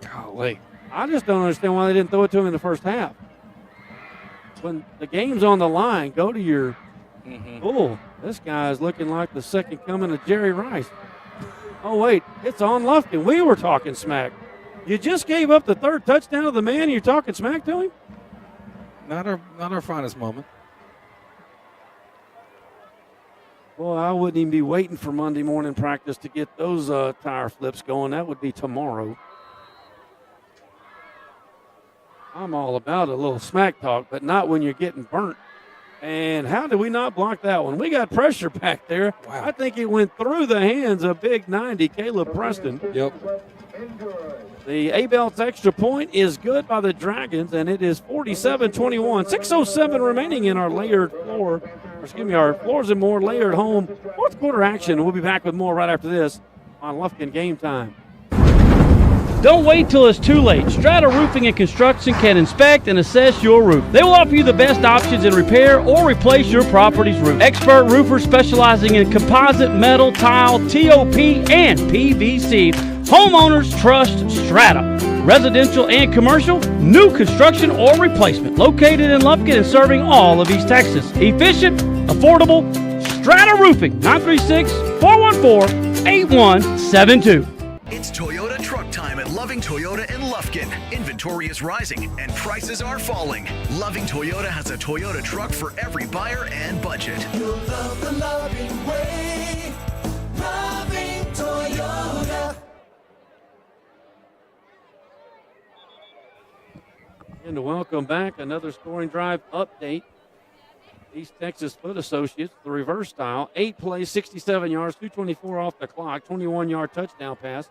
Golly. I just don't understand why they didn't throw it to him in the first half. When the game's on the line, go to your Oh, this guy is looking like the second coming of Jerry Rice. Oh, wait, it's on Lufkin. We were talking smack. You just gave up the 3rd touchdown of the man and you're talking smack to him? Not our finest moment. Well, I wouldn't even be waiting for Monday morning practice to get those tire flips going. That would be tomorrow. I'm all about a little smack talk, but not when you're getting burnt. And how did we not block that one? We got pressure back there. Wow. I think it went through the hands of big 90, Caleb Preston. Yep. The A-Belt's extra point is good by the Dragons, and it is 47-21. 6:07 remaining in our our Floors and More layered home fourth quarter action. We'll be back with more right after this on Lufkin Game Time. Don't wait till it's too late. Strata Roofing and Construction can inspect and assess your roof. They will offer you the best options in repair or replace your property's roof. Expert roofers specializing in composite, metal, tile, TOP, and PVC. Homeowners trust Strata. Residential and commercial, new construction or replacement. Located in Lufkin and serving all of East Texas. Efficient, affordable, Strata Roofing. 936-414-8172. It's Toyota truck time at Loving Toyota in Lufkin. Inventory is rising and prices are falling. Loving Toyota has a Toyota truck for every buyer and budget. You'll love the loving way. Loving Toyota. And to welcome back another scoring drive update. East Texas Foot Associates, the reverse style. 8 plays, 67 yards, 2:24 off the clock, 21-yard touchdown pass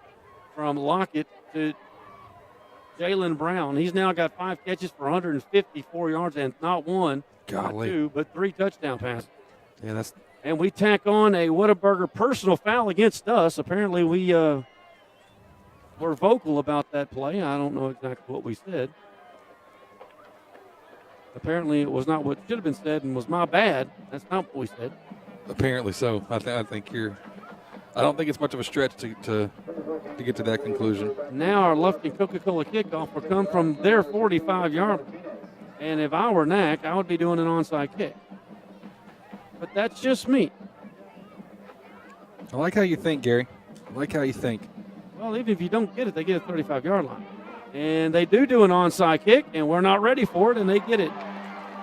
from Lockett to Jalen Brown. He's now got 5 catches for 154 yards and not one Golly. Not 2, but 3 touchdown passes. Yeah, that's. And we tack on a Whataburger personal foul against us. Apparently, we were vocal about that play. I don't know exactly what we said. Apparently, it was not what should have been said and was my bad. That's not what we said. Apparently so. I think you're. I don't think it's much of a stretch to get to that conclusion. Now our Lufkin Coca-Cola kickoff will come from their 45-yard line. And if I were Nac, I would be doing an onside kick. But that's just me. I like how you think, Gary. I like how you think. Well, even if you don't get it, they get a 35-yard line. And they do an onside kick, and we're not ready for it, and they get it.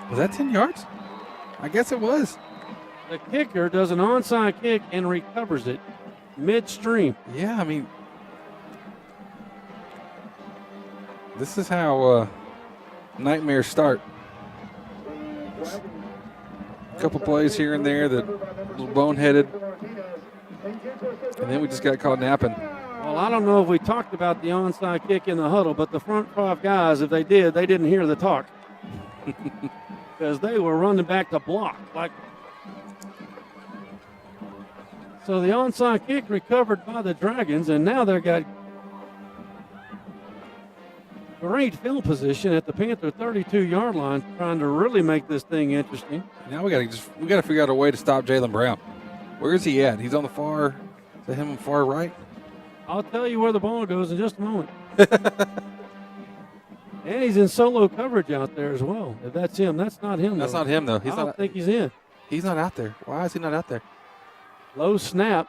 Was that 10 yards? I guess it was. The kicker does an onside kick and recovers it midstream. Yeah, I mean, this is how nightmares start. A couple plays here and there that a little boneheaded, and then we just got caught napping. Well, I don't know if we talked about the onside kick in the huddle, but the front 5 guys, if they did, they didn't hear the talk. Because they were running back to block. So the onside kick recovered by the Dragons, and now they've got great field position at the Panther 32-yard line, trying to really make this thing interesting. Now we got to figure out a way to stop Jalen Brown. Where is he at? He's on the far. Is that him on the far right? I'll tell you where the ball goes in just a moment. And he's in solo coverage out there as well. If that's him, that's not him. That's not him though. I don't think he's in. He's not out there. Why is he not out there? Low snap.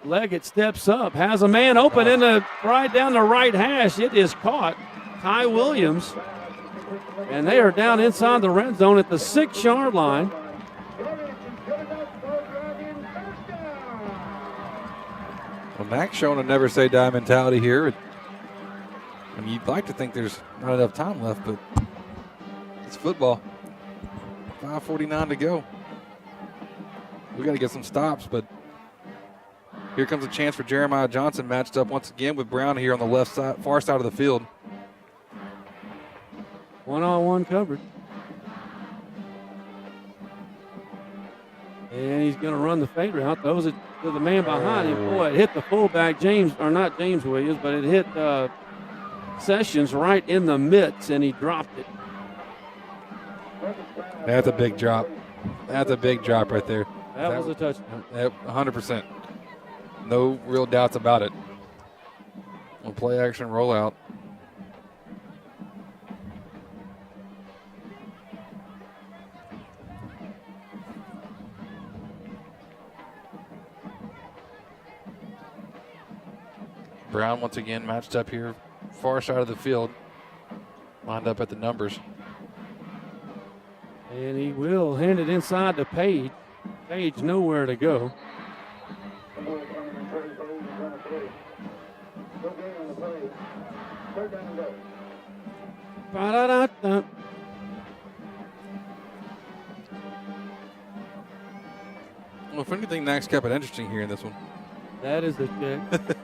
Leggett steps up, has a man open in the right down the right hash. It is caught. Ty Williams. And they are down inside the red zone at the 6-yard line. Well, Mac's showing a never say die mentality here. I mean, you'd like to think there's not enough time left, but it's football. 5:49 to go. We got to get some stops, but here comes a chance for Jeremiah Johnson, matched up once again with Brown here on the left side, far side of the field. One-on-one coverage. And he's going to run the fade route. Throws it to the man behind him. Boy, it hit the fullback, not James Williams, but it hit Sessions right in the mitts, and he dropped it. That's a big drop. That's a big drop right there. That was a touchdown. 100%. No real doubts about it. We'll play action rollout. Brown once again matched up here, far side of the field, lined up at the numbers. And he will hand it inside to Page. Page nowhere to go. Ba-da-da-da. Well, if anything, Nax kept it interesting here in this one. That is the check.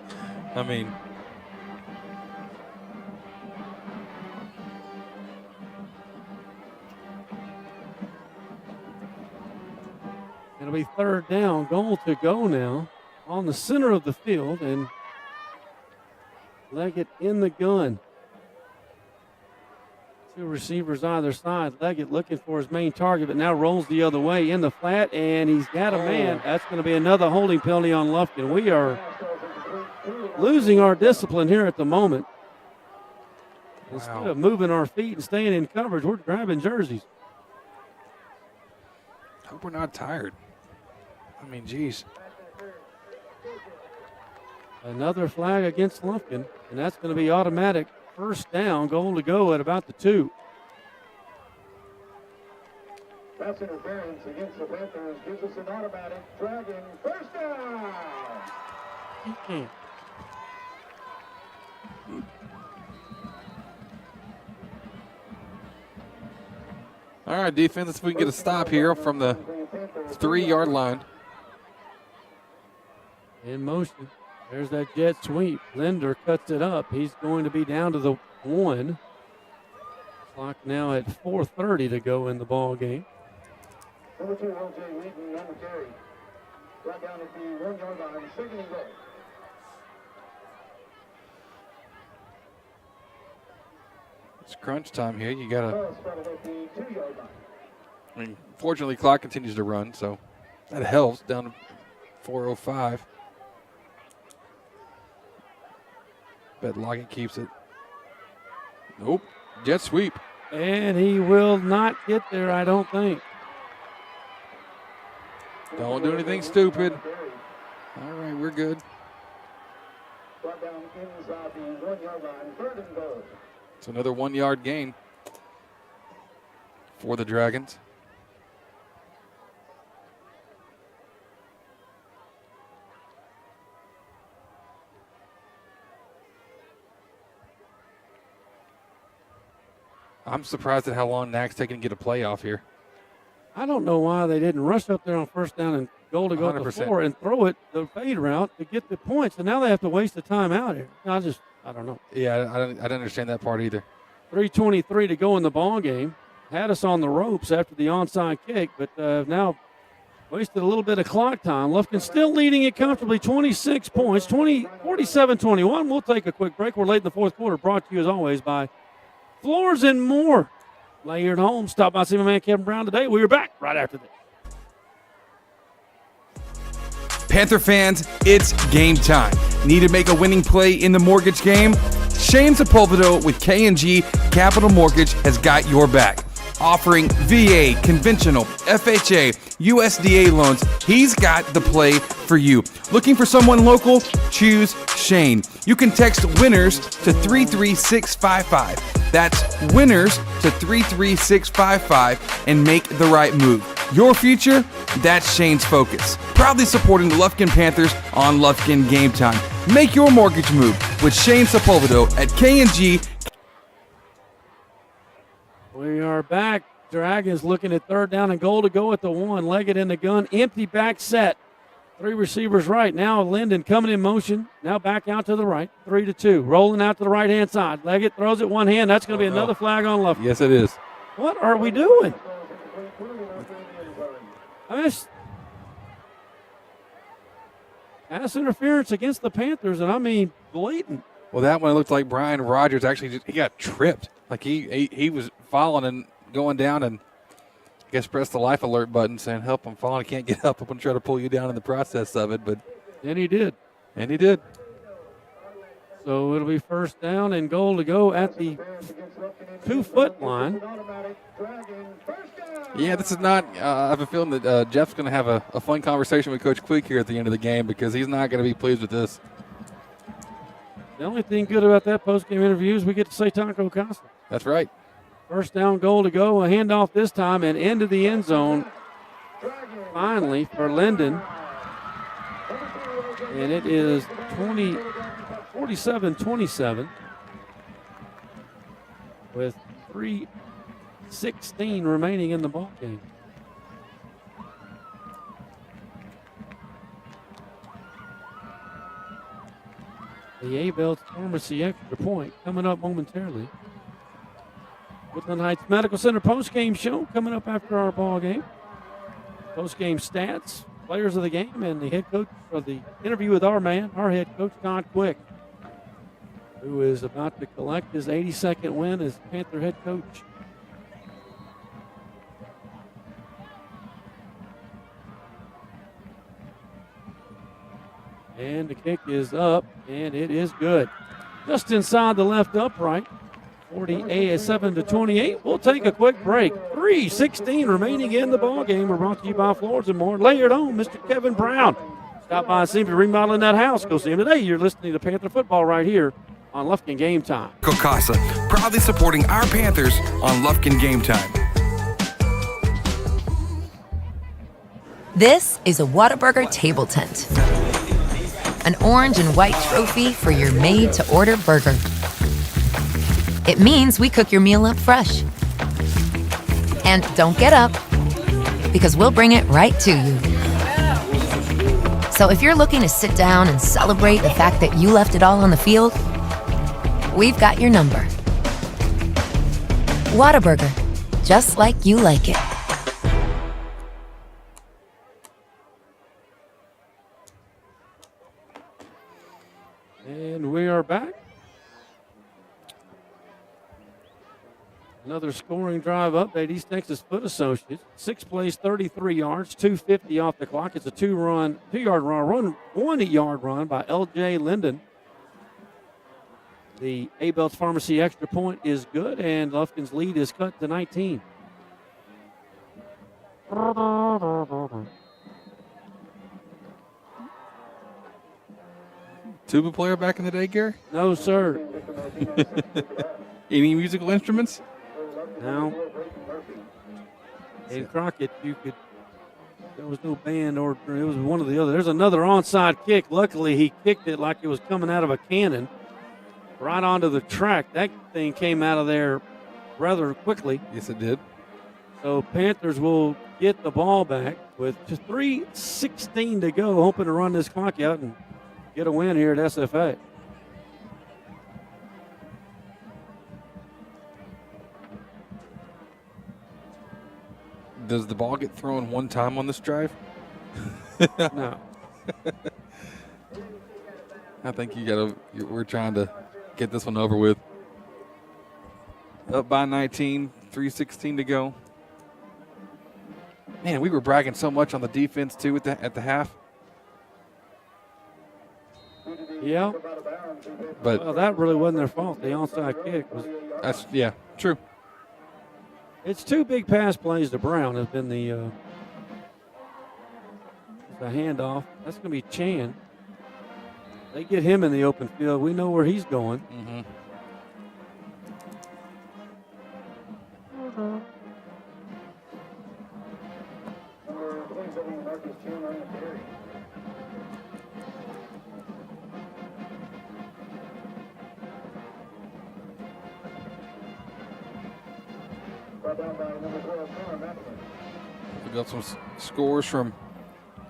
I mean, it'll be third down, goal to go now on the center of the field, and Leggett in the gun. 2 receivers either side. Leggett looking for his main target, but now rolls the other way in the flat, and he's got a man. That's going to be another holding penalty on Lufkin. We are losing our discipline here at the moment. Instead of moving our feet and staying in coverage, we're grabbing jerseys. hope we're not tired. I mean, geez. Another flag against Lufkin, and that's going to be automatic first down, goal to go at about the 2. Pass interference against the Panthers gives us an automatic Dragon first down. All right, defense, let's see if we can get a stop here from the 3-yard line. In motion. There's that jet sweep. Linder cuts it up. He's going to be down to the 1. Clock now at 4:30 to go in the ball game. Number 2, O.J. Wheaton, number carry. Brought down at the 1-yard line, second and goal. It's crunch time here. You got to. Started at the 2-yard line. I mean, fortunately, clock continues to run, so that helps. Down to 4:05. Bet Lockett keeps it. Nope. Jet sweep. And he will not get there, I don't think. Don't do anything stupid. All right, we're good. Brought down inside the 1-yard line, third and goal. It's another 1-yard gain for the Dragons. I'm surprised at how long Nac's taking to get a playoff here. I don't know why they didn't rush up there on first down and goal to go to 100%. 4 and throw it the fade route to get the points. And now they have to waste the time out here. I don't know. Yeah, I don't understand that part either. 3:23 to go in the ball game. Had us on the ropes after the onside kick, but now wasted a little bit of clock time. Lufkin still leading it comfortably, 26 points, 47-21. We'll take a quick break. We're late in the fourth quarter, brought to you as always by Floors and More. Layered Home. Stop by see my man Kevin Brown today. We'll be back right after this. Panther fans, it's game time. Need to make a winning play in the mortgage game? Shane Sepulveda with K&G Capital Mortgage has got your back. Offering VA, conventional, FHA, USDA loans, he's got the play for you. Looking for someone local? Choose Shane. You can text WINNERS to 33655. That's WINNERS to 33655 and make the right move. Your future? That's Shane's focus. Proudly supporting the Lufkin Panthers on Lufkin Game Time. Make your mortgage move with Shane Sepulveda at K&G. We are back. Dragons looking at third down and goal to go at the 1. Leggett in the gun. Empty back set. 3 receivers right. Now Linden coming in motion. Now back out to the right. 3-2. Rolling out to the right-hand side. Leggett throws it one hand. That's going to be another flag on Lufkin. Yes, it is. What are we doing? Pass interference against the Panthers, and I mean blatant. Well, that one looked like Brian Rogers actually he got tripped. Like he was falling and going down, and I guess pressed the life alert button saying, help, I'm falling, I can't get up. I'm going to try to pull you down in the process of it. But And he did. And he did. So it'll be first down and goal to go at the 2-foot line. Yeah, this is not I have a feeling that Jeff's going to have a fun conversation with Coach Quick here at the end of the game because he's not going to be pleased with this. The only thing good about that post-game interview is we get to say Taco Casa. That's right. First down, goal to go. A handoff this time and into the end zone. Finally for Linden. And it is 47-27 with 3:16 remaining in the ball game. The A-Belts Pharmacy extra point coming up momentarily. Woodland Heights Medical Center post-game show coming up after our ball game. Post-game stats, players of the game, and the head coach for the interview with our head coach, Todd Quick, who is about to collect his 82nd win as Panther head coach. And the kick is up, and it is good. Just inside the left upright. 47-28. We'll take a quick break. 3:16 remaining in the ball game. We're brought to you by Floors and More. Layered Home, Mr. Kevin Brown. Stop by and see him remodeling that house. Go see him today. You're listening to Panther Football right here on Lufkin Game Time. Casa, proudly supporting our Panthers on Lufkin Game Time. This is a Whataburger table tent. An orange and white trophy for your made-to-order burger. It means we cook your meal up fresh. And don't get up, because we'll bring it right to you. So if you're looking to sit down and celebrate the fact that you left it all on the field, we've got your number. Whataburger, just like you like it. And we are back. Another scoring drive update. East Texas Foot Associates. 6 plays, 33 yards, 2:50 off the clock. It's a 2-yard run, 1-yard run by L.J. Linden. The A-Belts Pharmacy extra point is good, and Lufkin's lead is cut to 19. Tuba player back in the day, Gary? No, sir. Any musical instruments? No. In Crockett, there was no band or it was one or the other. There's another onside kick. Luckily, he kicked it like it was coming out of a cannon right onto the track. That thing came out of there rather quickly. Yes, it did. So Panthers will get the ball back with just 3:16 to go, hoping to run this clock out and get a win here at SFA. Does the ball get thrown one time on this drive? No. I think we're trying to get this one over with. Up by 19, 3:16 to go. Man, we were bragging so much on the defense too at the half. Yeah. But well, that really wasn't their fault. The onside kick was. Yeah, true. It's 2 big pass plays to Brown has been the handoff. That's going to be Chan. They get him in the open field. We know where he's going. Mm-hmm. We got some scores from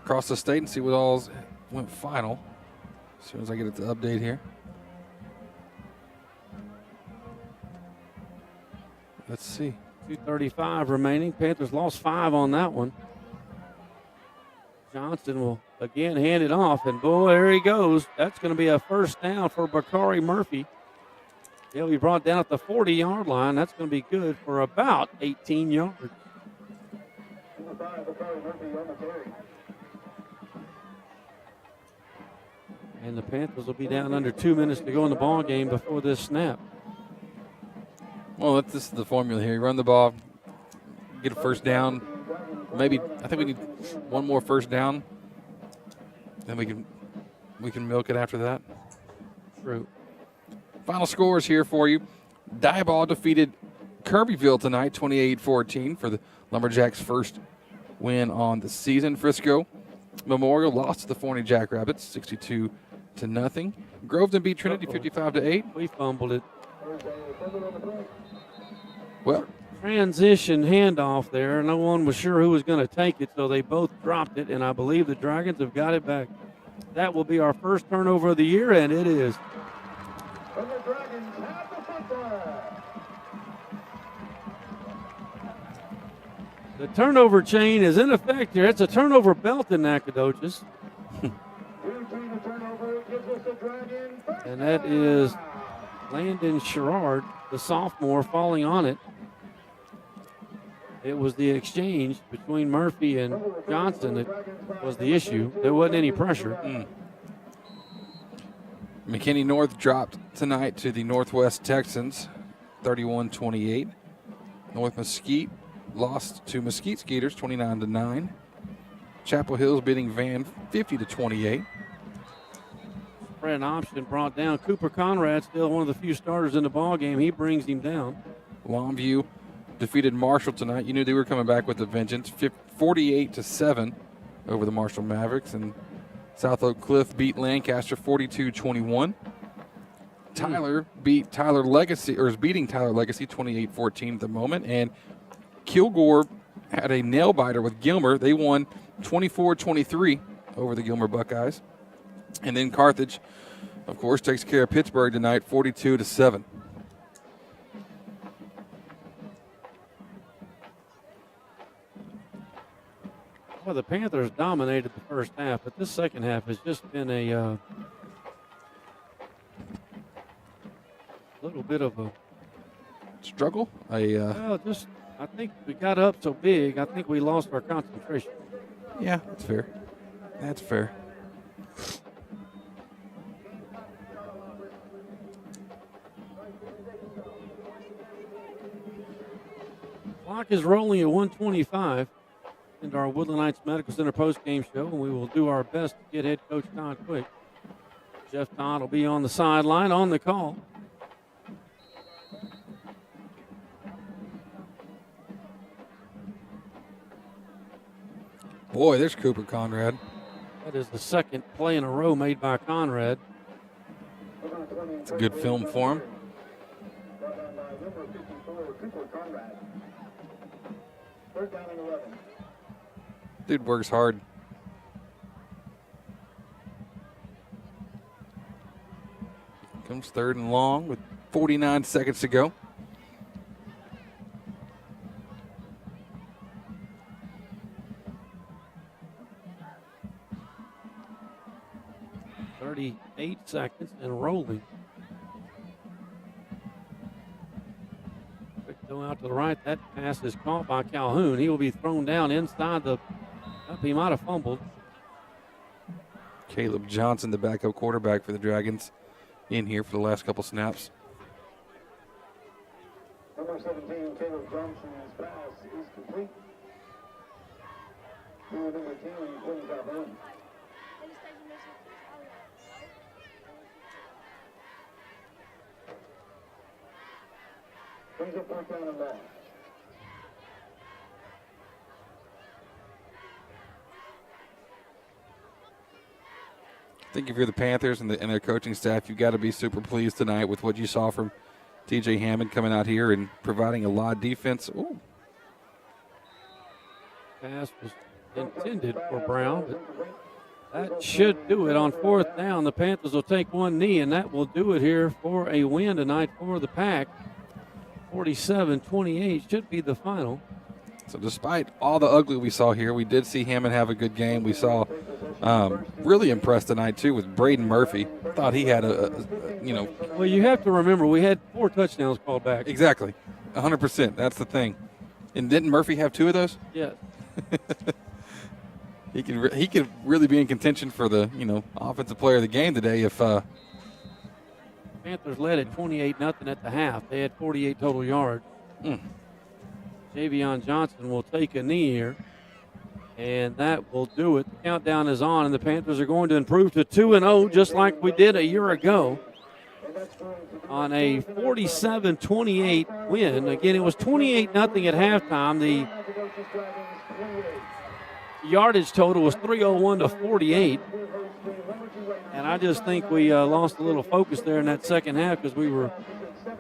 across the state and see what all went final. As soon as I get it to update here. Let's see. 2:35 remaining. Panthers lost 5 on that one. Johnston will again hand it off, and boy, there he goes. That's going to be a first down for Bakari Murphy. He'll be brought down at the 40-yard line. That's going to be good for about 18 yards. And the Panthers will be down under 2 minutes to go in the ball game before this snap. Well, this is the formula here. You run the ball, get a first down. Maybe I think we need one more first down. Then we can milk it after that. True. Final scores here for you. Diboll defeated Kirbyville tonight, 28-14 for the Lumberjacks' first win on the season. Frisco Memorial lost to the Forney Jackrabbits, 62-0. Groveton beat Trinity 55-8. We fumbled it. Well, transition handoff there. No one was sure who was going to take it, so they both dropped it, and I believe the Dragons have got it back. That will be our first turnover of the year, and it is. And the Dragons have the football. The turnover chain is in effect here. It's a turnover belt in Nacogdoches. And that is Landon Sherrard, the sophomore, falling on it. It was the exchange between Murphy and Johnson that was the issue. There wasn't any pressure. McKinney North dropped tonight to the Northwest Texans, 31-28. North Mesquite lost to Mesquite Skeeters, 29-9. Chapel Hill's beating Van, 50-28. Spread option brought down. Cooper Conrad, still one of the few starters in the ball game. He brings him down. Longview defeated Marshall tonight. You knew they were coming back with a vengeance, 48-7 over the Marshall Mavericks. And South Oak Cliff beat Lancaster 42-21. Tyler beat Tyler Legacy, or is beating Tyler Legacy 28-14 at the moment. And Kilgore had a nail biter with Gilmer. They won 24-23 over the Gilmer Buckeyes. And then Carthage, of course, takes care of Pittsburgh tonight, 42-7. Well, the Panthers dominated the first half, but this second half has just been a little bit of a struggle. Well, I think we got up so big. I think we lost our concentration. Yeah, that's fair. That's fair. Clock is rolling at 1:25 into our Woodland Heights Medical Center post-game show, and we will do our best to get head coach Todd Quick. Jeff Todd will be on the sideline on the call. Boy, there's Cooper Conrad. That is the second play in a row made by Conrad. It's a good film for him. Dude works hard. Comes third and long with 49 seconds to go. .38 seconds and rolling. Quick throw out to the right. That pass is caught by Calhoun. He will be thrown down inside the. He might have fumbled. Caleb Johnson, the backup quarterback for the Dragons, in here for the last couple snaps. Number 17, Caleb Johnson's pass is complete. Number 10, Quinn Calhoun. Brings up fourth down and long. I think if you're the Panthers and their coaching staff, you've got to be super pleased tonight with what you saw from TJ Hammond coming out here and providing a lot of defense. Ooh. Pass was intended for Brown, but that should do it on fourth down. The Panthers will take one knee, and that will do it here for a win tonight for the Pack. 47-28 should be the final. So despite all the ugly we saw here, we did see Hammond have a good game. We saw really impressed tonight, too, with Braden Murphy. Thought he had Well, you have to remember, we had 4 touchdowns called back. Exactly. 100%. That's the thing. And didn't Murphy have 2 of those? Yes. He could really be in contention for the, offensive player of the game today if Panthers led at 28-0 at the half. They had 48 total yards. Javion Johnson will take a knee here, and that will do it. The countdown is on, and the Panthers are going to improve to 2-0 just like we did a year ago on a 47-28 win. Again, it was 28-0 at halftime. The yardage total was 301 to 48. And I just think we lost a little focus there in that second half because we were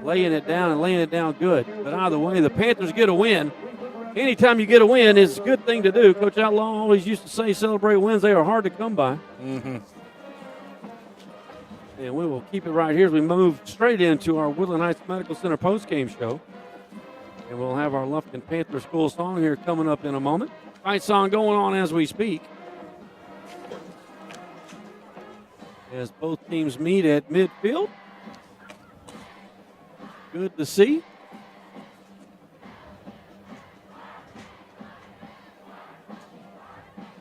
laying it down good. But either way, the Panthers get a win. Anytime you get a win, it's a good thing to do. Coach Outlaw always used to say celebrate wins. They are hard to come by. Mm-hmm. And we will keep it right here as we move straight into our Woodland Heights Medical Center postgame show. And we'll have our Lufkin Panther School song here coming up in a moment. Fight song going on as we speak. As both teams meet at midfield. Good to see.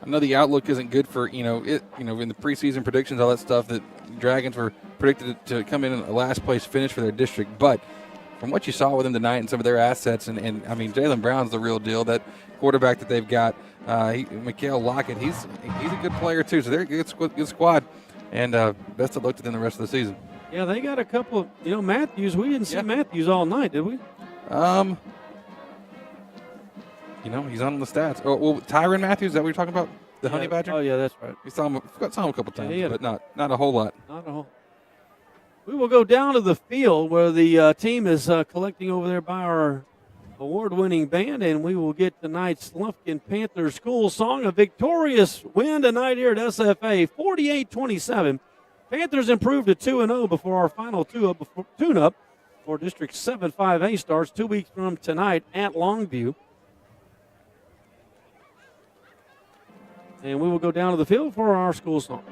I know the outlook isn't good for, in the preseason predictions, all that stuff, that Dragons were predicted to come in a last place finish for their district. But from what you saw with them tonight and some of their assets, and Jalen Brown's the real deal. That quarterback that they've got, Mikhail Lockett, he's a good player too. So they're a good squad. And best of luck to them the rest of the season. Yeah, they got a couple of, Matthews. We didn't see Matthews all night, did we? He's on the stats. Oh, well, Tyron Matthews, is that what you're talking about? The Honey Badger? Oh, yeah, that's right. We saw him a couple times, but not a whole lot. Not a whole. We will go down to the field where the team is collecting over there by our award-winning band, and we will get tonight's Lufkin Panther School song. A victorious win tonight here at SFA, 48-27. Panthers improved to 2-0 before our final tune-up for District 7-5A starts 2 weeks from tonight at Longview. And we will go down to the field for our school song.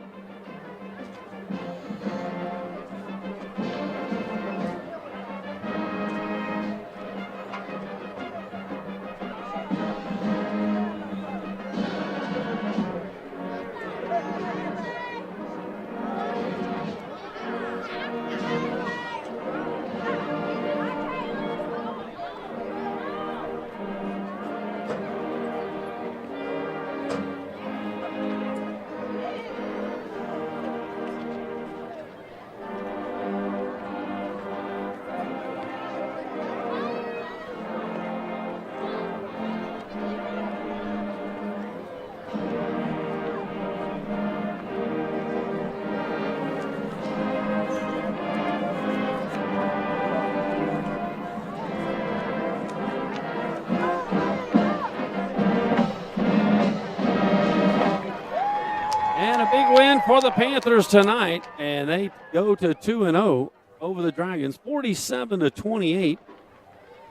For the Panthers tonight, and they go to 2-0 over the Dragons, 47-28.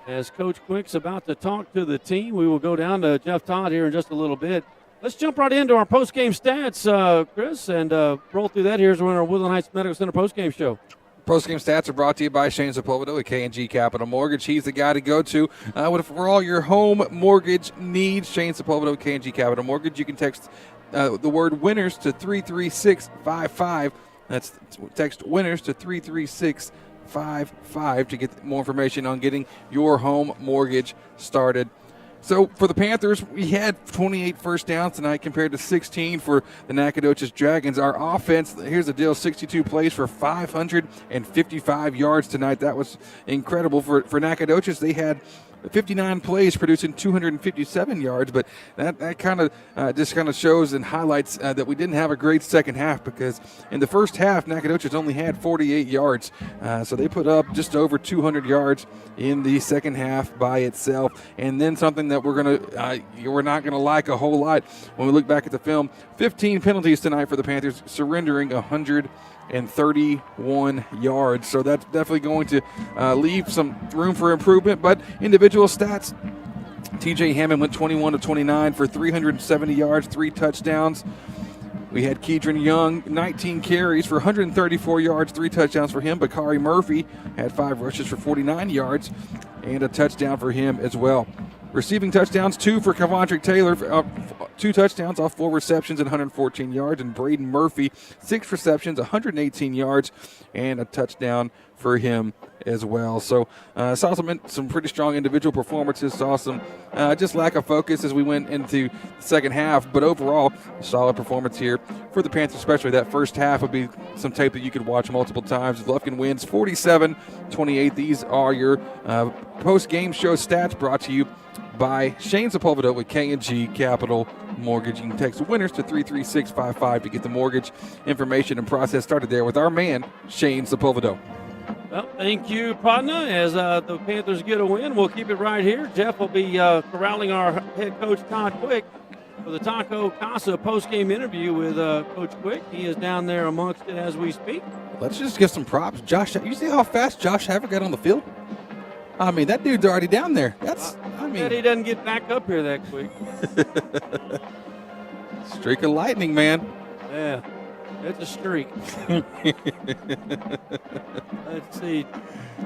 As Coach Quick's about to talk to the team, we will go down to Jeff Todd here in just a little bit. Let's jump right into our post-game stats, Chris, and roll through that. Here's our Woodland Heights Medical Center post-game show. Post-game stats are brought to you by Shane Sepulveda at K&G Capital Mortgage. He's the guy to go to for all your home mortgage needs. Shane Sepulveda at K&G Capital Mortgage. You can text the word winners to 33655. That's text winners to 33655 to get more information on getting your home mortgage started. So for the Panthers, we had 28 first downs tonight compared to 16 for the Nacogdoches Dragons. Our offense, here's the deal, 62 plays for 555 yards tonight. That was incredible. For Nacogdoches, they had 59 plays producing 257 yards, but that kind of just kind of shows and highlights that we didn't have a great second half, because in the first half, Nacogdoches only had 48 yards. So they put up just over 200 yards in the second half by itself. And then something that we're not going to like a whole lot when we look back at the film, 15 penalties tonight for the Panthers, surrendering 131 yards. So that's definitely going to leave some room for improvement. But individual stats, TJ Hammond went 21-29 for 370 yards, 3 touchdowns. We had Keedron Young, 19 carries for 134 yards, 3 touchdowns for him. Bakari Murphy had 5 rushes for 49 yards and a touchdown for him as well. Receiving touchdowns, 2 for Kevondrick Taylor, 2 touchdowns off 4 receptions and 114 yards. And Braden Murphy, 6 receptions, 118 yards, and a touchdown for him as well. So saw some pretty strong individual performances, saw some just lack of focus as we went into the second half. But overall, solid performance here for the Panthers, especially that first half would be some tape that you could watch multiple times. Lufkin wins 47-28. These are your post-game show stats brought to you by Shane Sepulveda with K&G Capital Mortgage. You can text winners to 33655 to get the mortgage information and process started there with our man, Shane Sepulveda. Well, thank you, partner. As the Panthers get a win, we'll keep it right here. Jeff will be corralling our head coach, Todd Quick, for the Taco Casa post-game interview with Coach Quick. He is down there amongst it as we speak. Let's just give some props. Josh, you see how fast Josh Havert got on the field? I mean, that dude's already down there. I bet he doesn't get back up here that quick. Streak of lightning, man. Yeah, it's a streak. Let's see.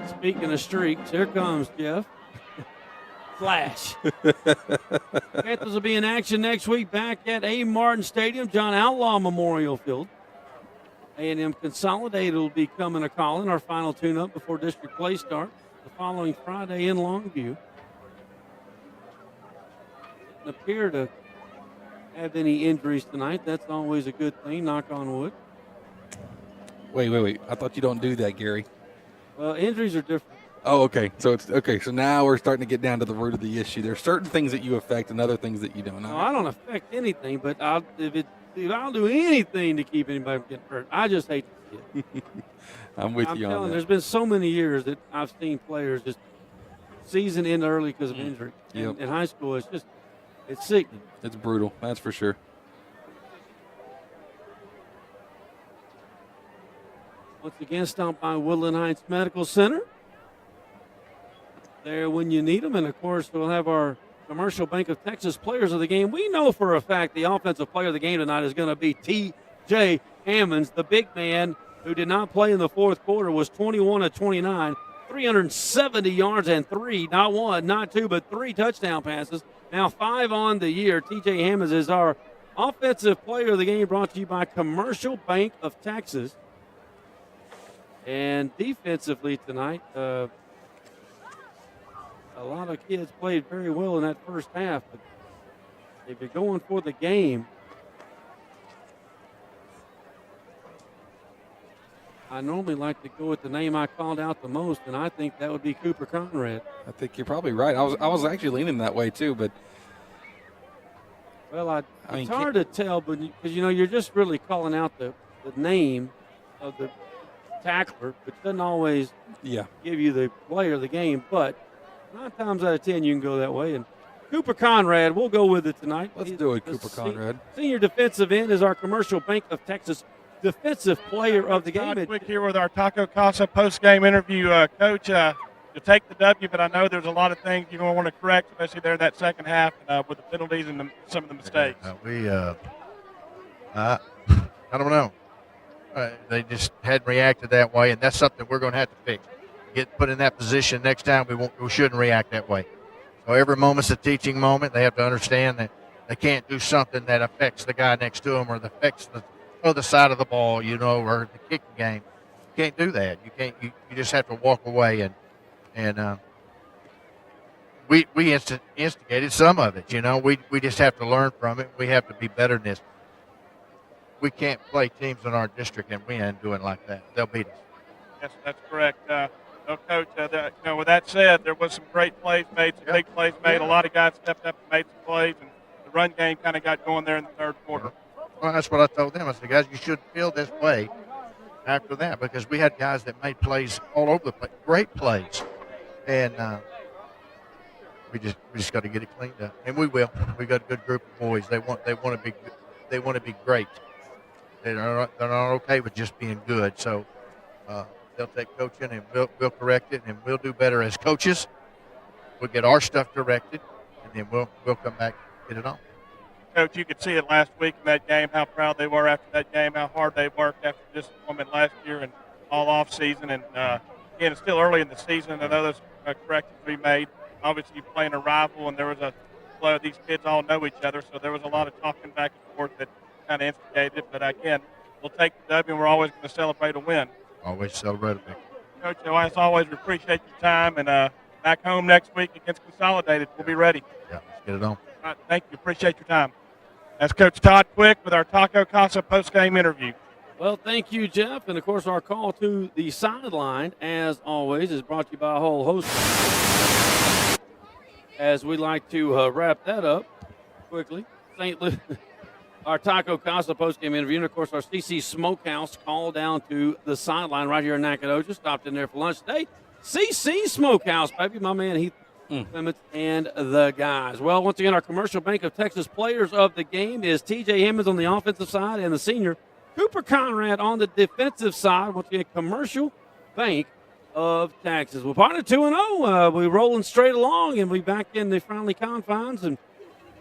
Speaking of streaks, here comes Jeff. Flash. Panthers will be in action next week back at A. Martin Stadium, John Outlaw Memorial Field. A&M Consolidated will be coming a calling, our final tune-up before district play starts the following Friday in Longview. Doesn't appear to have any injuries tonight. That's always a good thing, knock on wood. Wait. I thought you don't do that, Gary. Well, injuries are different. Oh, okay. So it's okay. So now we're starting to get down to the root of the issue. There's certain things that you affect and other things that you don't. No, I don't affect anything, but I'll do anything to keep anybody from getting hurt. I just hate to see it. I'm with you on that. There's been so many years that I've seen players just season end early because of injury. Yep. In high school, it's sickening. It's brutal. That's for sure. Once again, stop by Woodland Heights Medical Center. There when you need them. And, of course, we'll have our Commercial Bank of Texas players of the game. We know for a fact the offensive player of the game tonight is going to be T.J. Hammonds, the big man who did not play in the fourth quarter, was 21 of 29, 370 yards and not one, not two, but 3 touchdown passes. Now 5 on the year. T.J. Hammonds is our offensive player of the game, brought to you by Commercial Bank of Texas. And defensively tonight, a lot of kids played very well in that first half. But if you're going for the game, I normally like to go with the name I called out the most, and I think that would be Cooper Conrad. I think you're probably right. I was actually leaning that way too, but well, it's hard to tell, but because you're just really calling out the name of the tackler, which doesn't always give you the player of the game. But 9 times out of 10, you can go that way. And Cooper Conrad, we'll go with it tonight. Let's do it, Cooper Conrad. Senior defensive end is our Commercial Bank of Texas defensive player of the game. Todd Quick here with our Taco Casa post-game interview. Coach, you'll take the W, but I know there's a lot of things you're going to want to correct, especially there in that second half with the penalties and some of the mistakes. I don't know. They just hadn't reacted that way, and that's something we're going to have to fix. Get put in that position next time. We shouldn't react that way. So every moment's a teaching moment. They have to understand that they can't do something that affects the guy next to them or that affects the other side of the ball, or the kicking game. You can't do that. You can't. You just have to walk away and we instigated some of it. We just have to learn from it. We have to be better than this. We can't play teams in our district and win doing like that. They'll beat us. Yes, that's correct. Coach, with that said, there was some great plays made, some big plays made. A lot of guys stepped up and made some plays, and the run game kind of got going there in the third quarter. Well, that's what I told them. I said, guys, you should feel this way after that because we had guys that made plays all over the place, great plays, and we just got to get it cleaned up, and we will. We got a good group of boys. They want to be great. They're not okay with just being good. So they'll take coaching, and we'll correct it, and we'll do better as coaches. We'll get our stuff corrected, and then we'll come back and get it on. Coach, you could see it last week in that game, how proud they were after that game, how hard they worked after disappointment last year and all off season. And again, it's still early in the season. I know there's corrections to be made. Obviously, you're playing a rival, and there was a flow. These kids all know each other, so there was a lot of talking back and forth that kind of instigated it. But again, we'll take the W, and we're always going to celebrate a win. Always celebrate a win. Coach, as always, we appreciate your time. And back home next week against Consolidated, we'll be ready. Yeah, let's get it on. All right, thank you. Appreciate your time. That's Coach Todd Quick with our Taco Casa post-game interview. Well, thank you, Jeff. And, of course, our call to the sideline, as always, is brought to you by a whole host. As we like to wrap that up quickly, St. Louis, our Taco Casa post-game interview, and, of course, our CC Smokehouse called down to the sideline right here in Nacogdoches. Stopped in there for lunch today. CC Smokehouse, baby, my man Heath Clements and the guys. Well, once again, our Commercial Bank of Texas players of the game is T.J. Hammonds on the offensive side and the senior Cooper Conrad on the defensive side. Once again, Commercial Bank of Texas. We're partnered 2-0. We're rolling straight along, and we're back in the friendly confines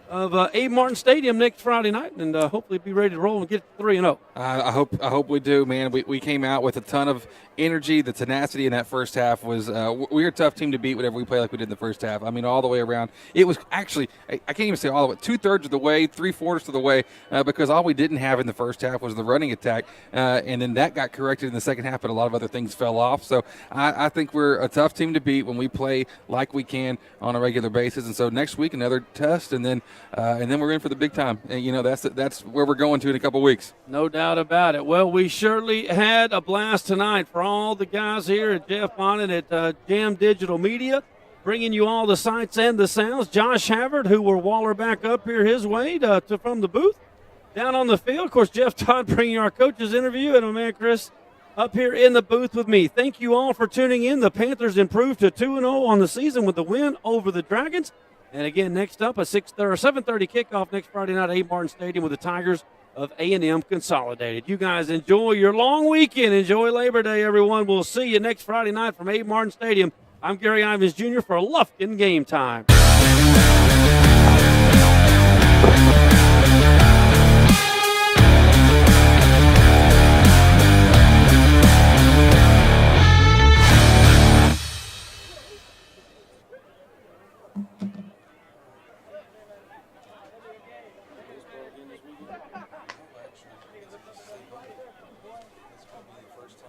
of Abe Martin Stadium next Friday night, and hopefully be ready to roll and get to 3-0. I hope we do, man. We came out with a ton of energy. The tenacity in that first half was we're a tough team to beat whenever we play like we did in the first half. I mean, all the way around. It was actually, I can't even say all the way, 2/3 of the way, 3/4 of the way, because all we didn't have in the first half was the running attack, and then that got corrected in the second half, but a lot of other things fell off. So I think we're a tough team to beat when we play like we can on a regular basis. And so next week, another test, and then we're in for the big time. And, that's where we're going to in a couple weeks. No doubt about it. Well, we surely had a blast tonight for all the guys here at Jeff Bonnet at Jam Digital Media, bringing you all the sights and the sounds. Josh Havard, who will waller back up here his way from the booth down on the field. Of course, Jeff Todd bringing our coaches interview, and my man Chris up here in the booth with me. Thank you all for tuning in. The Panthers improved to 2-0 on the season with the win over the Dragons. And again, next up, a 7:30 kickoff next Friday night at Abe Martin Stadium with the Tigers of A&M Consolidated. You guys enjoy your long weekend. Enjoy Labor Day, everyone. We'll see you next Friday night from Abe Martin Stadium. I'm Gary Ivins Jr. for Lufkin Game Time.